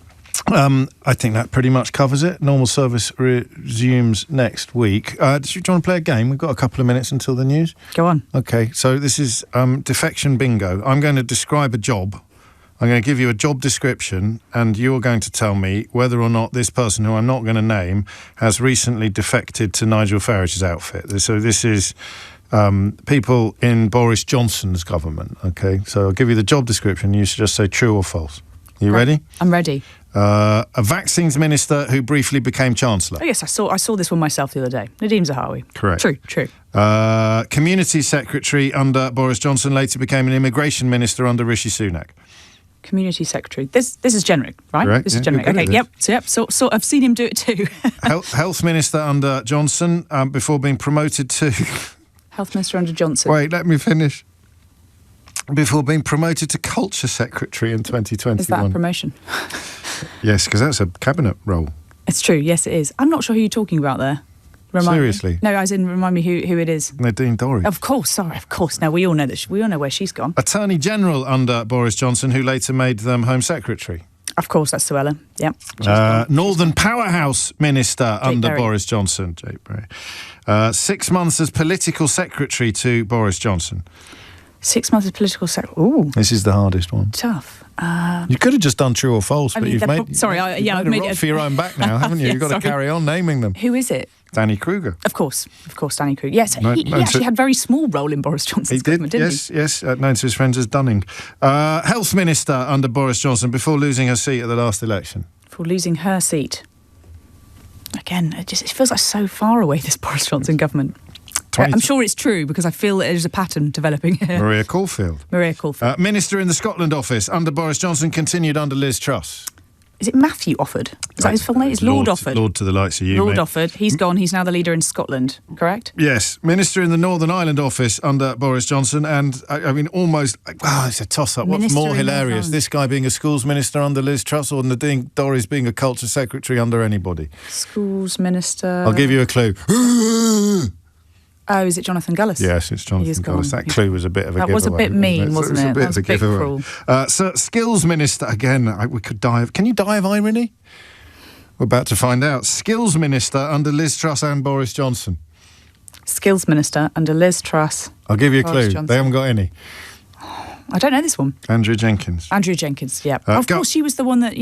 I think that pretty much covers it. Normal service resumes next week. Do you want to play a game? We've got a couple of minutes until the news. Go on. Okay, so this is defection bingo. I'm going to describe a job. I'm going to give you a job description, and you're going to tell me whether or not this person, who I'm not going to name, has recently defected to Nigel Farage's outfit. So this is people in Boris Johnson's government. Okay, so I'll give you the job description. You should just say true or false. You ready? I'm ready. A vaccines minister who briefly became chancellor. Oh yes, I saw this one myself the other day. Nadeem Zahawi. Correct. True. Community secretary under Boris Johnson, later became an immigration minister under Rishi Sunak. Community secretary. This is generic, right? Correct. This is generic. Okay. Yep. So I've seen him do it too. Health minister under Johnson, before being promoted to. Health minister under Johnson. Wait, let me finish. Before being promoted to culture secretary in 2021. Is that a promotion? Yes, because that's a cabinet role. It's true. Yes, it is. I'm not sure who you're talking about there. Seriously? Me. No, as in remind me who it is. Nadine Dorries. Of course. Sorry. Of course. Now we all know that. We all know where she's gone. Attorney General under Boris Johnson, who later made them Home Secretary. Of course, that's Suella. Yep. Northern Powerhouse Minister under Berry. Boris Johnson. Jake Berry. 6 months as political secretary to Boris Johnson. 6 months as political secretary. Ooh. This is the hardest one. Tough. You could have just done true or false, but you've made I've made a rock for your own back now, haven't you? Yeah, You've got to carry on naming them. Who is it? Danny Kruger. Of course, Danny Kruger. Yes, he actually had a very small role in Boris Johnson's government, didn't he? Yes, known to his friends as Dunning. Health Minister under Boris Johnson before losing her seat at the last election. For losing her seat. Again, it feels like so far away, this Boris Johnson government. I'm sure it's true because I feel that there's a pattern developing here. Maria Caulfield. Minister in the Scotland office under Boris Johnson, continued under Liz Truss. Is it Matthew Offord? Is that his full name? It's Lord Offord. Lord to the likes of you, Lord mate. Offord. He's gone. He's now the leader in Scotland, correct? Yes. Minister in the Northern Ireland office under Boris Johnson, and I mean, almost, it's a toss-up. What's more hilarious, this guy being a schools minister under Liz Truss, or Nadine Dorries being a culture secretary under anybody? Schools minister. I'll give you a clue. Oh, is it Jonathan Gullis? Yes, it's Jonathan Gullis. That clue was a bit of a giveaway. That was a bit mean, wasn't it? It was a bit of a giveaway. So, skills minister, again, we could dive. Can you dive irony? We're about to find out. Skills minister under Liz Truss and Boris Johnson. Skills minister under Liz Truss. I'll give you a clue. They haven't got any. I don't know this one. Andrew Jenkins, yeah. Of course, she was the one that,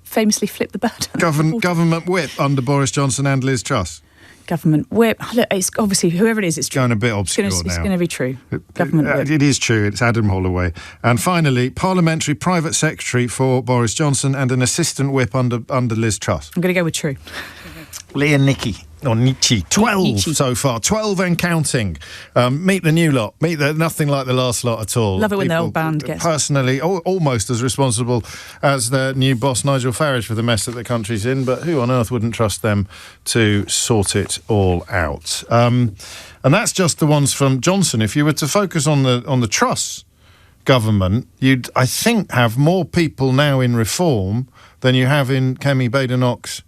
famously flipped the bird. Government whip under Boris Johnson and Liz Truss. Government whip. Look, it's obviously, whoever it is, it's true. Going a bit obscure now. It's going to be true. Government whip. It is true. It's Adam Holloway. And finally, parliamentary private secretary for Boris Johnson and an assistant whip under Liz Truss. I'm going to go with true. Leah Nicky. Nietzsche. 12 so far. 12 and counting. Meet the new lot. Nothing like the last lot at all. Love it when the old band gets... Personally, almost as responsible as their new boss, Nigel Farage, for the mess that the country's in, but who on earth wouldn't trust them to sort it all out? And that's just the ones from Johnson. If you were to focus on the Truss government, you'd, I think, have more people now in reform than you have in Kemi Badenoch's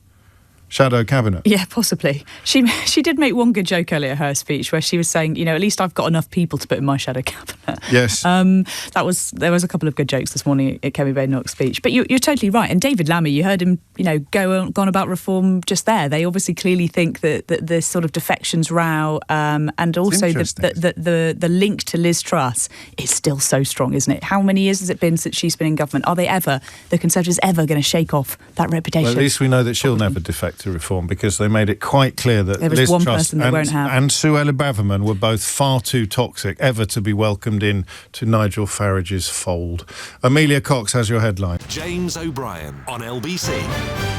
shadow cabinet. Yeah, possibly. She did make one good joke earlier, her speech, where she was saying, at least I've got enough people to put in my shadow cabinet. Yes. There was a couple of good jokes this morning at Kemi Badenoch's speech. But you're totally right. And David Lammy, you heard him, go on about reform just there. They obviously clearly think that this sort of defections row and also the link to Liz Truss is still so strong, isn't it? How many years has it been since she's been in government? Are the Conservatives ever going to shake off that reputation? Well, at least we know that she'll never defect to reform, because they made it quite clear that there was Liz one Truss person that won't have. and Suella Braverman were both far too toxic ever to be welcomed in to Nigel Farage's fold. Amelia Cox has your headline. James O'Brien on LBC.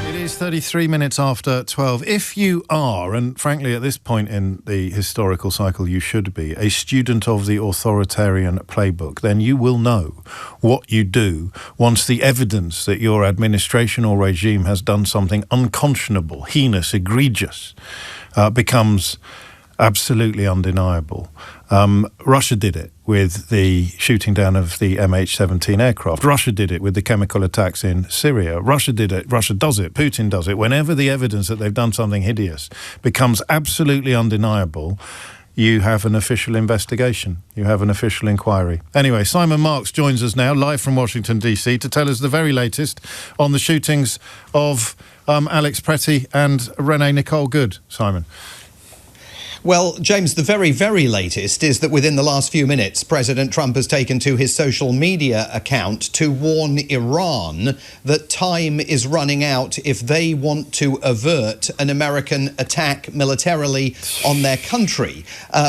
It is 33 minutes after 12. If you are, and frankly at this point in the historical cycle you should be, a student of the authoritarian playbook, then you will know what you do once the evidence that your administration or regime has done something unconscionable, heinous, egregious, becomes absolutely undeniable. Russia did it with the shooting down of the MH17 aircraft. Russia did it with the chemical attacks in Syria. Russia did it. Russia does it. Putin does it. Whenever the evidence that they've done something hideous becomes absolutely undeniable, you have an official investigation. You have an official inquiry. Anyway, Simon Marks joins us now, live from Washington, D.C., to tell us the very latest on the shootings of Alex Pretty and Renee Nicole Good. Simon. Well, James, the very, very latest is that within the last few minutes, President Trump has taken to his social media account to warn Iran that time is running out if they want to avert an American attack militarily on their country,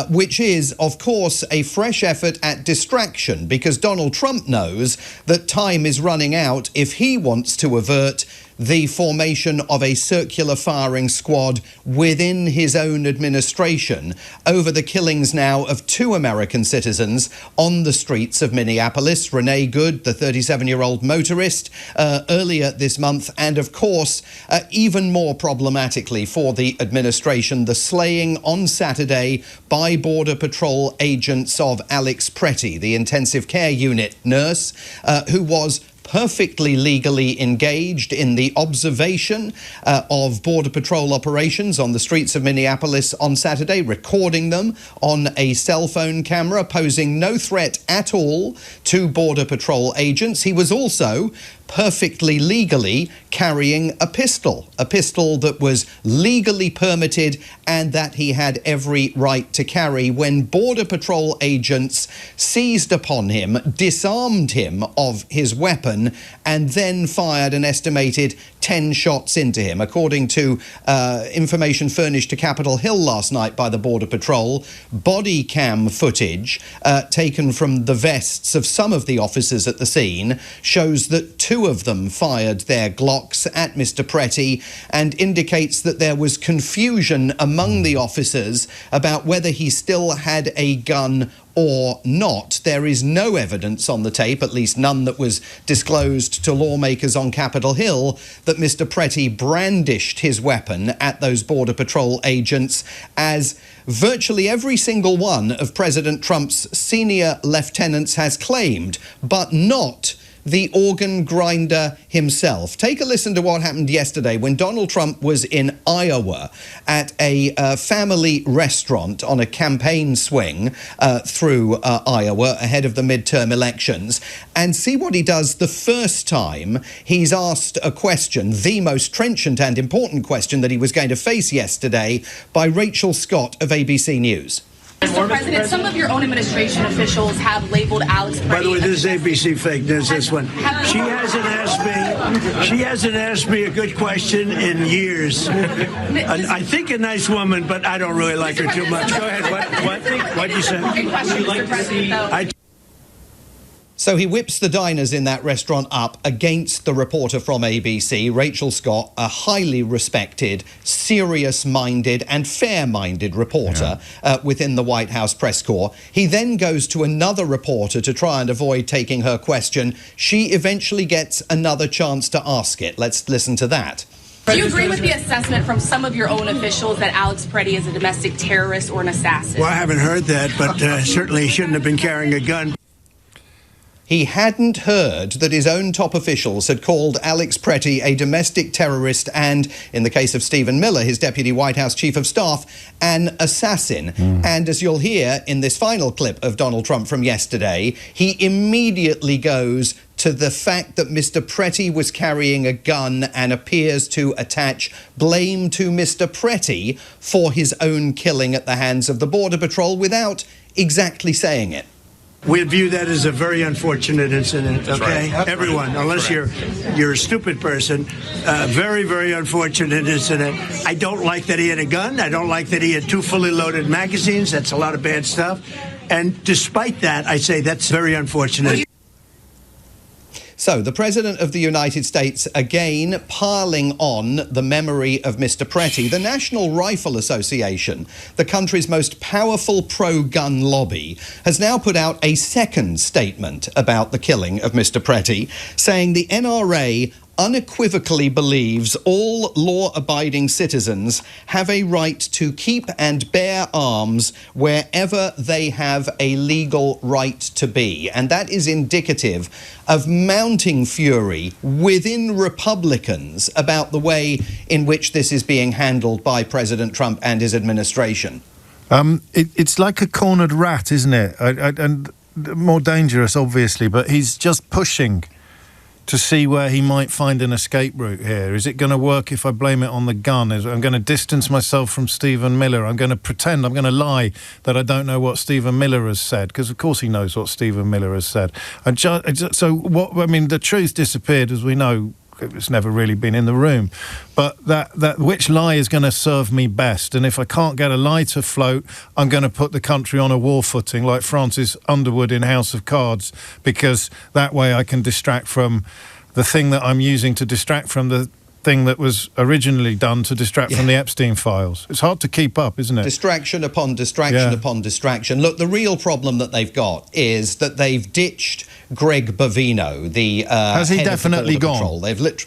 which is, of course, a fresh effort at distraction, because Donald Trump knows that time is running out if he wants to avert the formation of a circular firing squad within his own administration over the killings now of 2 American citizens on the streets of Minneapolis. Renee Good, the 37-year-old motorist, earlier this month. And, of course, even more problematically for the administration, the slaying on Saturday by Border Patrol agents of Alex Pretty, the intensive care unit nurse, who was perfectly legally engaged in the observation of Border Patrol operations on the streets of Minneapolis on Saturday, recording them on a cell phone camera, posing no threat at all to Border Patrol agents. He was also perfectly legally carrying a pistol that was legally permitted and that he had every right to carry when Border Patrol agents seized upon him, disarmed him of his weapon, and then fired an estimated 10 shots into him. According to information furnished to Capitol Hill last night by the Border Patrol, body cam footage taken from the vests of some of the officers at the scene shows that 2 of them fired their Glocks at Mr. Pretty and indicates that there was confusion among the officers about whether he still had a gun or not. There is no evidence on the tape, at least none that was disclosed to lawmakers on Capitol Hill, that Mr. Pretty brandished his weapon at those Border Patrol agents, as virtually every single one of President Trump's senior lieutenants has claimed, but not the organ grinder himself. Take a listen to what happened yesterday when Donald Trump was in Iowa at a family restaurant on a campaign swing through Iowa ahead of the midterm elections, and see what he does the first time he's asked a question, the most trenchant and important question that he was going to face yesterday, by Rachel Scott of ABC News. Mr. President, some of your own administration officials have labeled Alex Pretty. By the way, this is ABC fake news, this one. She hasn't asked me a good question in years. I think a nice woman, but I don't really like her too much. Go ahead. What did you say? So he whips the diners in that restaurant up against the reporter from ABC, Rachel Scott, a highly respected, serious-minded and fair-minded reporter within the White House press corps. He then goes to another reporter to try and avoid taking her question. She eventually gets another chance to ask it. Let's listen to that. Do you agree with the assessment from some of your own officials that Alex Preddy is a domestic terrorist or an assassin? Well, I haven't heard that, but certainly he shouldn't have been carrying a gun. He hadn't heard that his own top officials had called Alex Preddy a domestic terrorist and, in the case of Stephen Miller, his deputy White House chief of staff, an assassin. And as you'll hear in this final clip of Donald Trump from yesterday, he immediately goes to the fact that Mr. Preddy was carrying a gun and appears to attach blame to Mr. Preddy for his own killing at the hands of the Border Patrol without exactly saying it. We view that as a very unfortunate incident, okay? Right. Everyone, unless you're a stupid person, very, very unfortunate incident. I don't like that he had a gun. I don't like that he had 2 fully loaded magazines. That's a lot of bad stuff. And despite that, I say that's very unfortunate. So, the President of the United States, again, piling on the memory of Mr. Preddy. The National Rifle Association, the country's most powerful pro-gun lobby, has now put out a second statement about the killing of Mr. Preddy, saying the NRA unequivocally believes all law-abiding citizens have a right to keep and bear arms wherever they have a legal right to be. And that is indicative of mounting fury within Republicans about the way in which this is being handled by President Trump and his administration. It's like a cornered rat, isn't it? And more dangerous, obviously, but he's just pushing to see where he might find an escape route here. Is it going to work if I blame it on the gun? I'm going to distance myself from Stephen Miller. I'm going to pretend, I'm going to lie that I don't know what Stephen Miller has said, because of course he knows what Stephen Miller has said. The truth disappeared, as we know. It's never really been in the room. But that which lie is going to serve me best? And if I can't get a lie to float, I'm going to put the country on a war footing like Francis Underwood in House of Cards, because that way I can distract from the thing that I'm using to distract from the thing that was originally done to distract from the Epstein files. It's hard to keep up, isn't it? Distraction upon distraction upon distraction. Look, the real problem that they've got is that they've ditched Greg Bovino, the Has he head definitely of the Border gone? Patrol. They've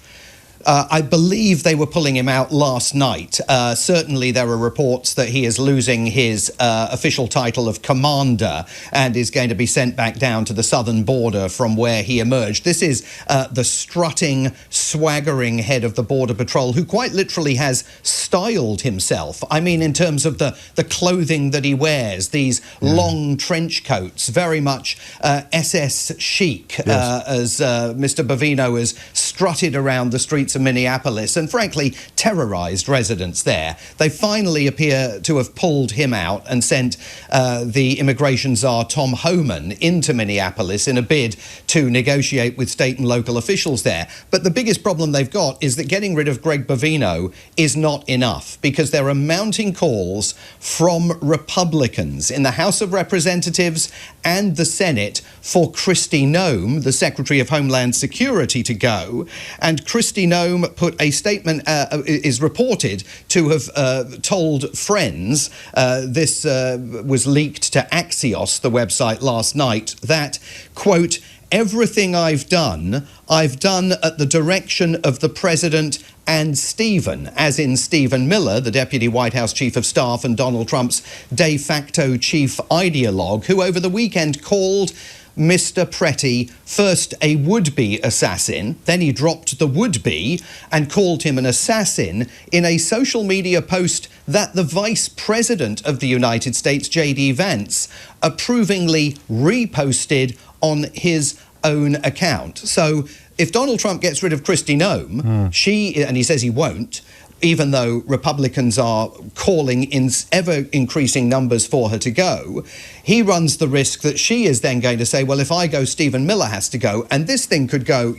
I believe they were pulling him out last night. Certainly there are reports that he is losing his official title of commander and is going to be sent back down to the southern border from where he emerged. This is the strutting, swaggering head of the Border Patrol who quite literally has styled himself. I mean, in terms of the clothing that he wears, these long trench coats, very much SS chic, as Mr. Bovino has strutted around the streets of Minneapolis and frankly terrorized residents there. They finally appear to have pulled him out and sent the immigration czar Tom Homan into Minneapolis in a bid to negotiate with state and local officials there. But the biggest problem they've got is that getting rid of Greg Bovino is not enough, because there are mounting calls from Republicans in the House of Representatives and the Senate for Kristi Noem, the Secretary of Homeland Security, to go. And Kristi Noem put a statement, is reported to have told friends, this was leaked to Axios, the website, last night, that, quote, everything I've done at the direction of the President and Stephen, as in Stephen Miller, the Deputy White House Chief of Staff and Donald Trump's de facto chief ideologue, who over the weekend called Mr. Preddy first a would-be assassin, then he dropped the would-be and called him an assassin in a social media post that the Vice President of the United States, J.D. Vance, approvingly reposted on his own account. So if Donald Trump gets rid of Kristi Noem, and he says he won't, even though Republicans are calling in ever-increasing numbers for her to go, he runs the risk that she is then going to say, well, if I go, Stephen Miller has to go, and this thing could go,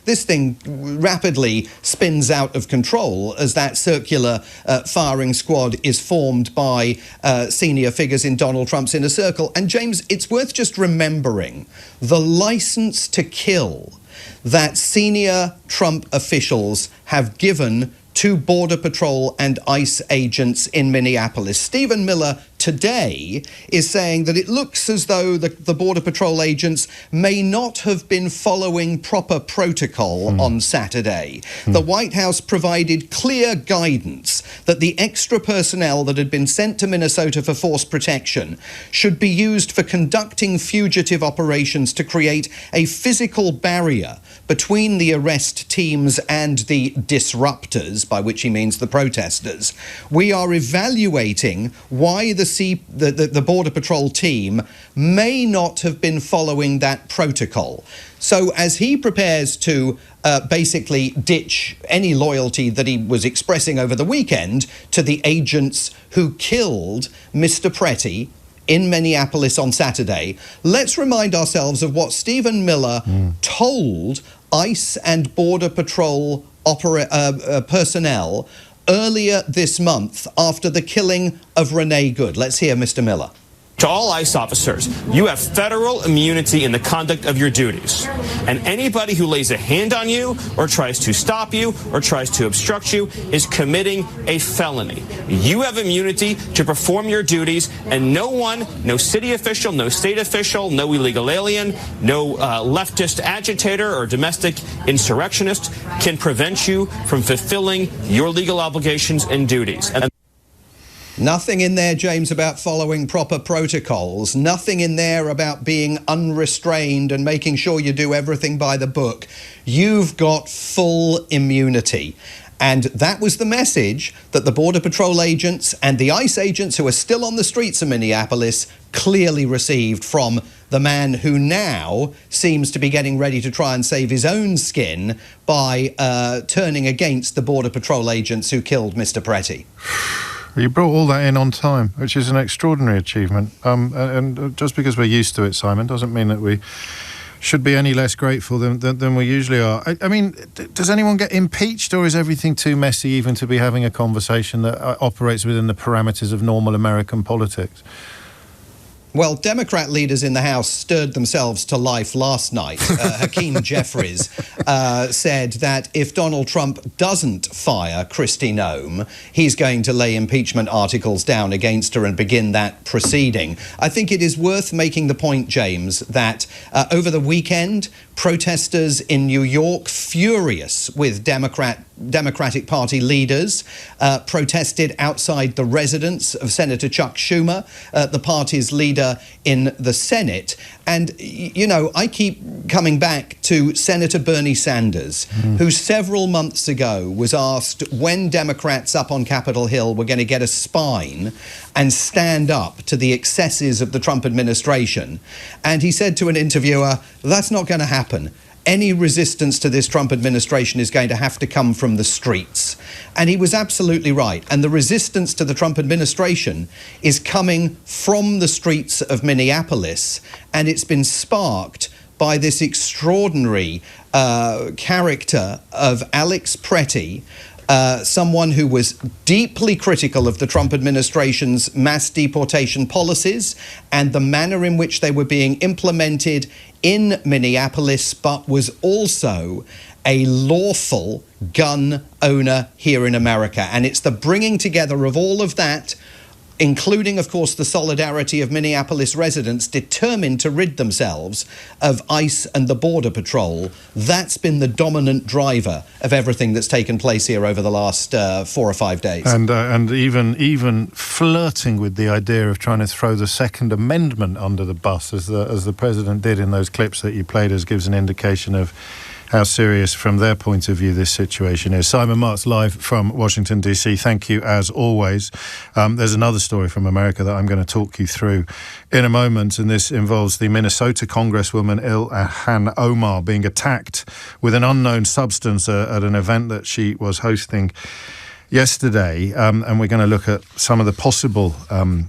this thing rapidly spins out of control as that circular firing squad is formed by senior figures in Donald Trump's inner circle. And James, it's worth just remembering the license to kill that senior Trump officials have given to Border Patrol and ICE agents in Minneapolis. Stephen Miller today is saying that it looks as though the Border Patrol agents may not have been following proper protocol on Saturday. The White House provided clear guidance that the extra personnel that had been sent to Minnesota for force protection should be used for conducting fugitive operations to create a physical barrier between the arrest teams and the disruptors, by which he means the protesters. We are evaluating why the Border Patrol team may not have been following that protocol. So as he prepares to basically ditch any loyalty that he was expressing over the weekend to the agents who killed Mr. Pretty in Minneapolis on Saturday, let's remind ourselves of what Stephen Miller told ICE and Border Patrol personnel earlier this month after the killing of Renee Good. Let's hear Mr. Miller. To all ICE officers, you have federal immunity in the conduct of your duties. And anybody who lays a hand on you or tries to stop you or tries to obstruct you is committing a felony. You have immunity to perform your duties, and no one, no city official, no state official, no illegal alien, no leftist agitator or domestic insurrectionist can prevent you from fulfilling your legal obligations and duties. And nothing in there, James, about following proper protocols. Nothing in there about being unrestrained and making sure you do everything by the book. You've got full immunity. And that was the message that the Border Patrol agents and the ICE agents who are still on the streets of Minneapolis clearly received from the man who now seems to be getting ready to try and save his own skin by turning against the Border Patrol agents who killed Mr. Pretty. You brought all that in on time, which is an extraordinary achievement. And just because we're used to it, Simon, doesn't mean that we should be any less grateful than we usually are. I mean, does anyone get impeached, or is everything too messy even to be having a conversation that operates within the parameters of normal American politics? Well, Democrat leaders in the House stirred themselves to life last night. Hakeem Jeffries said that if Donald Trump doesn't fire Kristi Noem, he's going to lay impeachment articles down against her and begin that proceeding. I think it is worth making the point, James, that over the weekend, protesters in New York, furious with Democratic Party leaders, protested outside the residence of Senator Chuck Schumer, the party's leader in the Senate. And, you know, I keep coming back to Senator Bernie Sanders, who several months ago was asked when Democrats up on Capitol Hill were going to get a spine and stand up to the excesses of the Trump administration. And he said to an interviewer, that's not going to happen. Any resistance to this Trump administration is going to have to come from the streets. And he was absolutely right. And the resistance to the Trump administration is coming from the streets of Minneapolis. And it's been sparked by this extraordinary character of Alex Pretty, someone who was deeply critical of the Trump administration's mass deportation policies and the manner in which they were being implemented in Minneapolis, but was also a lawful gun owner here in America. And it's the bringing together of all of that, including, of course, the solidarity of Minneapolis residents determined to rid themselves of ICE and the Border Patrol. That's been the dominant driver of everything that's taken place here over the last 4 or 5 days. And even flirting with the idea of trying to throw the Second Amendment under the bus, as the president did in those clips that you played us, gives an indication of how serious, from their point of view, this situation is. Simon Marks, live from Washington, D.C. Thank you, as always. There's another story from America that I'm going to talk you through in a moment, and this involves the Minnesota Congresswoman Ilhan Omar being attacked with an unknown substance at an event that she was hosting yesterday, and we're going to look at some of the possible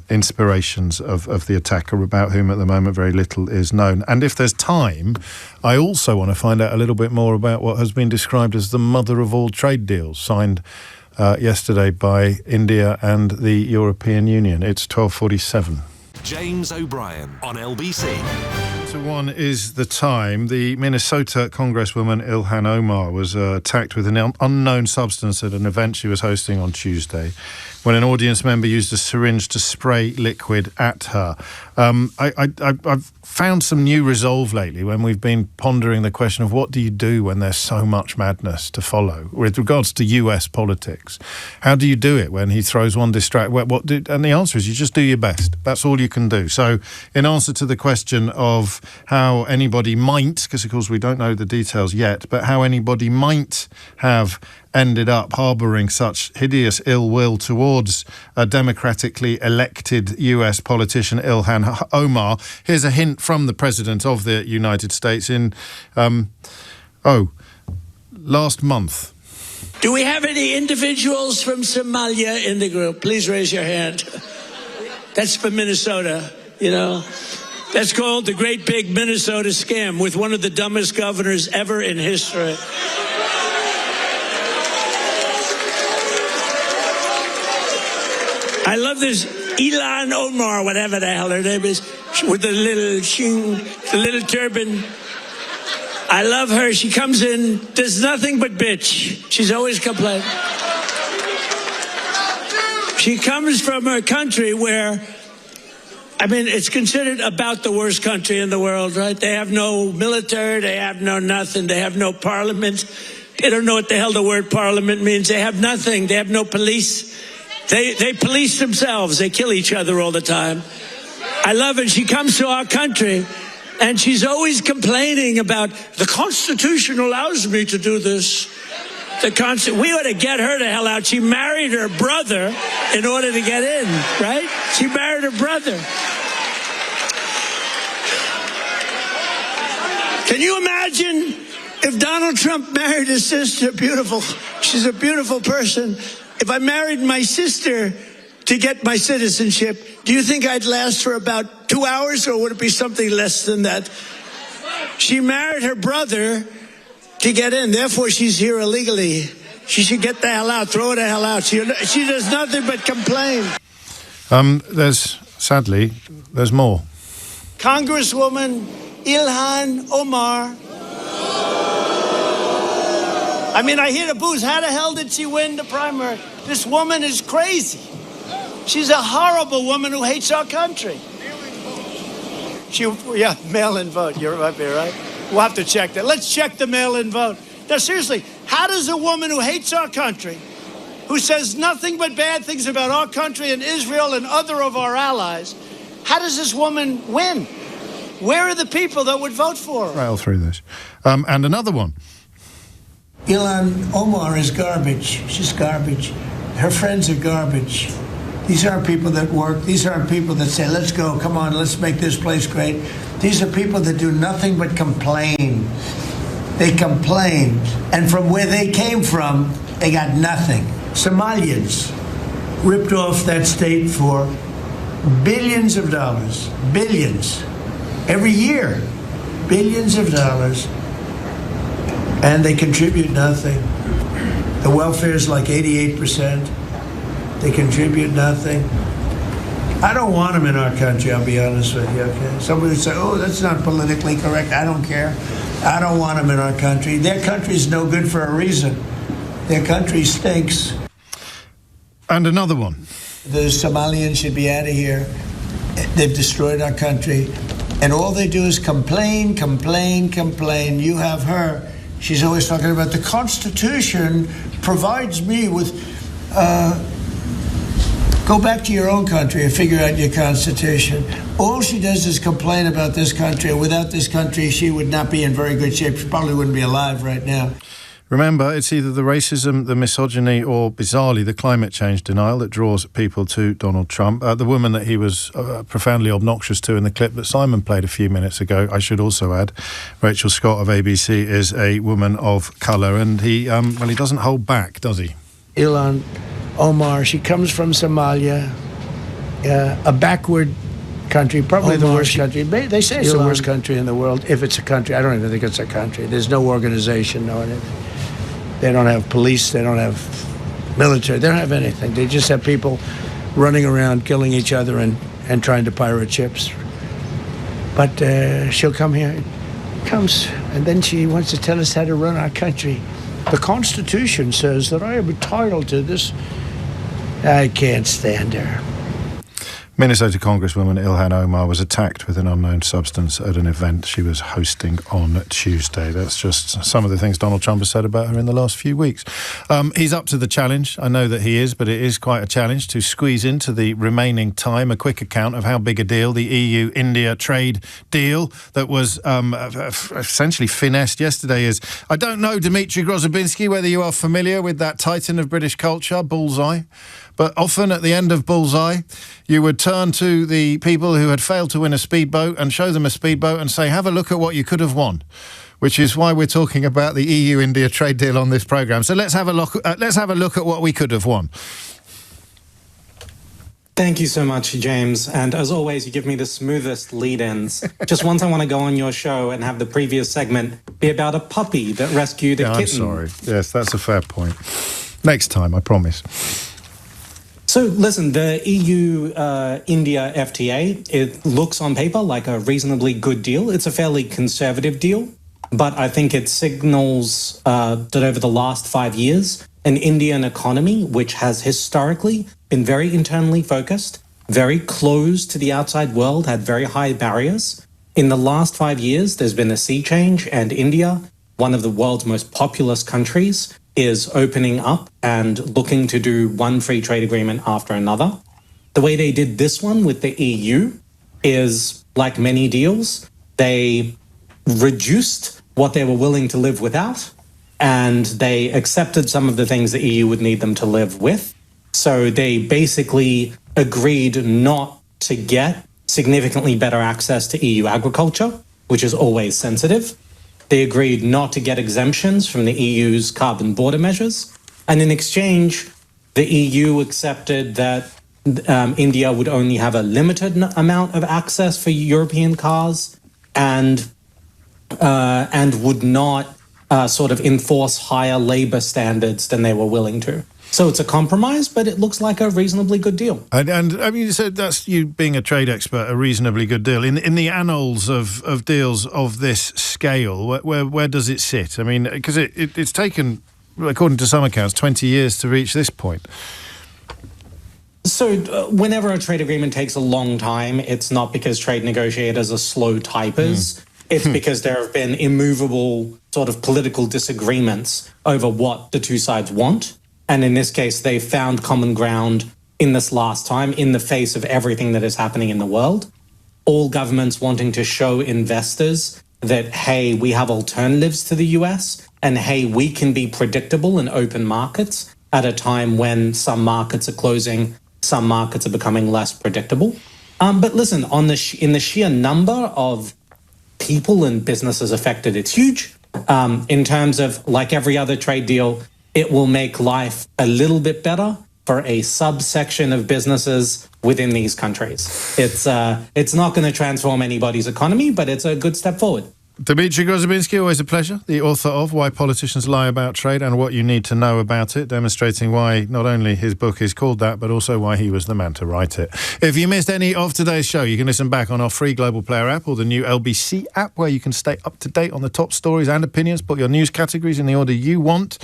inspirations of the attacker, about whom at the moment very little is known. And if there's time, I also want to find out a little bit more about what has been described as the mother of all trade deals, signed yesterday by India and the European Union. It's 12:47. James O'Brien on LBC. So 1 is the time. The Minnesota Congresswoman Ilhan Omar was attacked with an unknown substance at an event she was hosting on Tuesday, when an audience member used a syringe to spray liquid at her. I've found some new resolve lately when we've been pondering the question of what do you do when there's so much madness to follow with regards to US politics. How do you do it when he throws one and the answer is you just do your best. That's all you can do. So in answer to the question of how anybody might, because of course we don't know the details yet, but how anybody might have ended up harbouring such hideous ill will towards a democratically elected US politician, Ilhan Omar, here's a hint from the President of the United States in, last month. Do we have any individuals from Somalia in the group? Please raise your hand. That's from Minnesota, you know. That's called the Great Big Minnesota Scam, with one of the dumbest governors ever in history. I love this Ilhan Omar, whatever the hell her name is, with the little turban. I love her. She comes in, does nothing but bitch. She's always complaining. She comes from a country where, it's considered about the worst country in the world, right? They have no military, they have no nothing, they have no parliament. They don't know what the hell the word parliament means. They have nothing. They have no police. They police themselves. They kill each other all the time. I love it. She comes to our country, and she's always complaining about the Constitution allows me to do this. We ought to get her the hell out. She married her brother in order to get in, right? She married her brother. Can you imagine if Donald Trump married his sister? Beautiful. She's a beautiful person. If I married my sister to get my citizenship, do you think I'd last for about 2 hours, or would it be something less than that? She married her brother to get in. Therefore, she's here illegally. She should get the hell out. Throw her the hell out. She does nothing but complain. Sadly, there's more. Congresswoman Ilhan Omar. I hear the boos. How the hell did she win the primary? This woman is crazy. She's a horrible woman who hates our country. Mail-in vote. You're right there, right? We'll have to check that. Let's check the mail-in vote. Now, seriously, how does a woman who hates our country, who says nothing but bad things about our country and Israel and other of our allies, how does this woman win? Where are the people that would vote for her? Rail through this. And another one. Ilhan Omar is garbage. She's garbage. Her friends are garbage. These aren't people that work. These aren't people that say, let's go, come on, let's make this place great. These are people that do nothing but complain. They complain. And from where they came from, they got nothing. Somalians ripped off that state for billions of dollars. Billions. Every year. Billions of dollars. And they contribute nothing. The welfare is like 88%. They contribute nothing. I don't want them in our country, I'll be honest with you, okay? Somebody would say, oh, that's not politically correct. I don't care. I don't want them in our country. Their country's no good for a reason. Their country stinks. And another one. The Somalians should be out of here. They've destroyed our country. And all they do is complain, complain, complain. You have her. She's always talking about the Constitution provides me with... Go back to your own country and figure out your Constitution. All she does is complain about this country. Without this country, she would not be in very good shape. She probably wouldn't be alive right now. Remember, it's either the racism, the misogyny, or bizarrely the climate change denial that draws people to Donald Trump. The woman that he was profoundly obnoxious to in the clip that Simon played a few minutes ago, I should also add, Rachel Scott of ABC, is a woman of colour, and he doesn't hold back, does he? Ilhan Omar. She comes from Somalia, a backward country, probably the worst country. They say it's the worst country in the world, if it's a country. I don't even think it's a country. There's no organization, no anything. They don't have police, they don't have military, they don't have anything. They just have people running around killing each other and trying to pirate ships. But she'll come here, comes, and then she wants to tell us how to run our country. The Constitution says that I am entitled to this. I can't stand her. Minnesota Congresswoman Ilhan Omar was attacked with an unknown substance at an event she was hosting on Tuesday. That's just some of the things Donald Trump has said about her in the last few weeks. He's up to the challenge. I know that he is, but it is quite a challenge to squeeze into the remaining time a quick account of how big a deal the EU-India trade deal that was essentially finessed yesterday is. I don't know, Dmitry Grozoubinski, whether you are familiar with that titan of British culture, Bullseye. But often at the end of Bullseye, you would turn to the people who had failed to win a speedboat and show them a speedboat and say, have a look at what you could have won, which is why we're talking about the EU-India trade deal on this programme. So let's have a look at what we could have won. Thank you so much, James. And as always, you give me the smoothest lead-ins. Just once I want to go on your show and have the previous segment be about a puppy that rescued a kitten. I'm sorry. Yes, that's a fair point. Next time, I promise. So, listen, the EU-India FTA, it looks on paper like a reasonably good deal. It's a fairly conservative deal, but I think it signals that over the last 5 years, an Indian economy, which has historically been very internally focused, very closed to the outside world, had very high barriers. In the last 5 years, there's been a sea change, and India, one of the world's most populous countries, is opening up and looking to do one free trade agreement after another. The way they did this one with the EU is, like many deals, they reduced what they were willing to live without, and they accepted some of the things the EU would need them to live with. So they basically agreed not to get significantly better access to EU agriculture, which is always sensitive. They agreed not to get exemptions from the EU's carbon border measures. And in exchange, the EU accepted that India would only have a limited amount of access for European cars and would not sort of enforce higher labor standards than they were willing to. So it's a compromise, but it looks like a reasonably good deal. And I mean, so that's you being a trade expert, a reasonably good deal. In the annals of deals of this scale, where does it sit? I mean, because it's taken, according to some accounts, 20 years to reach this point. So whenever a trade agreement takes a long time, it's not because trade negotiators are slow typers. It's because there have been immovable sort of political disagreements over what the two sides want. And in this case, they found common ground in this last time in the face of everything that is happening in the world. All governments wanting to show investors that, hey, we have alternatives to the US, and hey, we can be predictable in open markets at a time when some markets are closing, some markets are becoming less predictable. But listen, in the sheer number of people and businesses affected, it's huge. In terms of, like every other trade deal, it will make life a little bit better for a subsection of businesses within these countries. It's not going to transform anybody's economy, but it's a good step forward. Dmitry Grozoubinski, always a pleasure. The author of Why Politicians Lie About Trade and What You Need to Know About It, demonstrating why not only his book is called that, but also why he was the man to write it. If you missed any of today's show, you can listen back on our free Global Player app or the new LBC app, where you can stay up to date on the top stories and opinions, put your news categories in the order you want,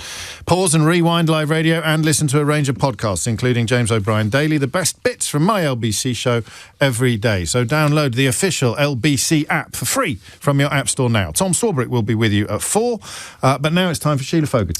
pause and rewind live radio, and listen to a range of podcasts, including James O'Brien Daily, the best bits from my LBC show every day. So download the official LBC app for free from your app store now. Tom Swarbrick will be with you at 4, but now it's time for Sheila Fogarty.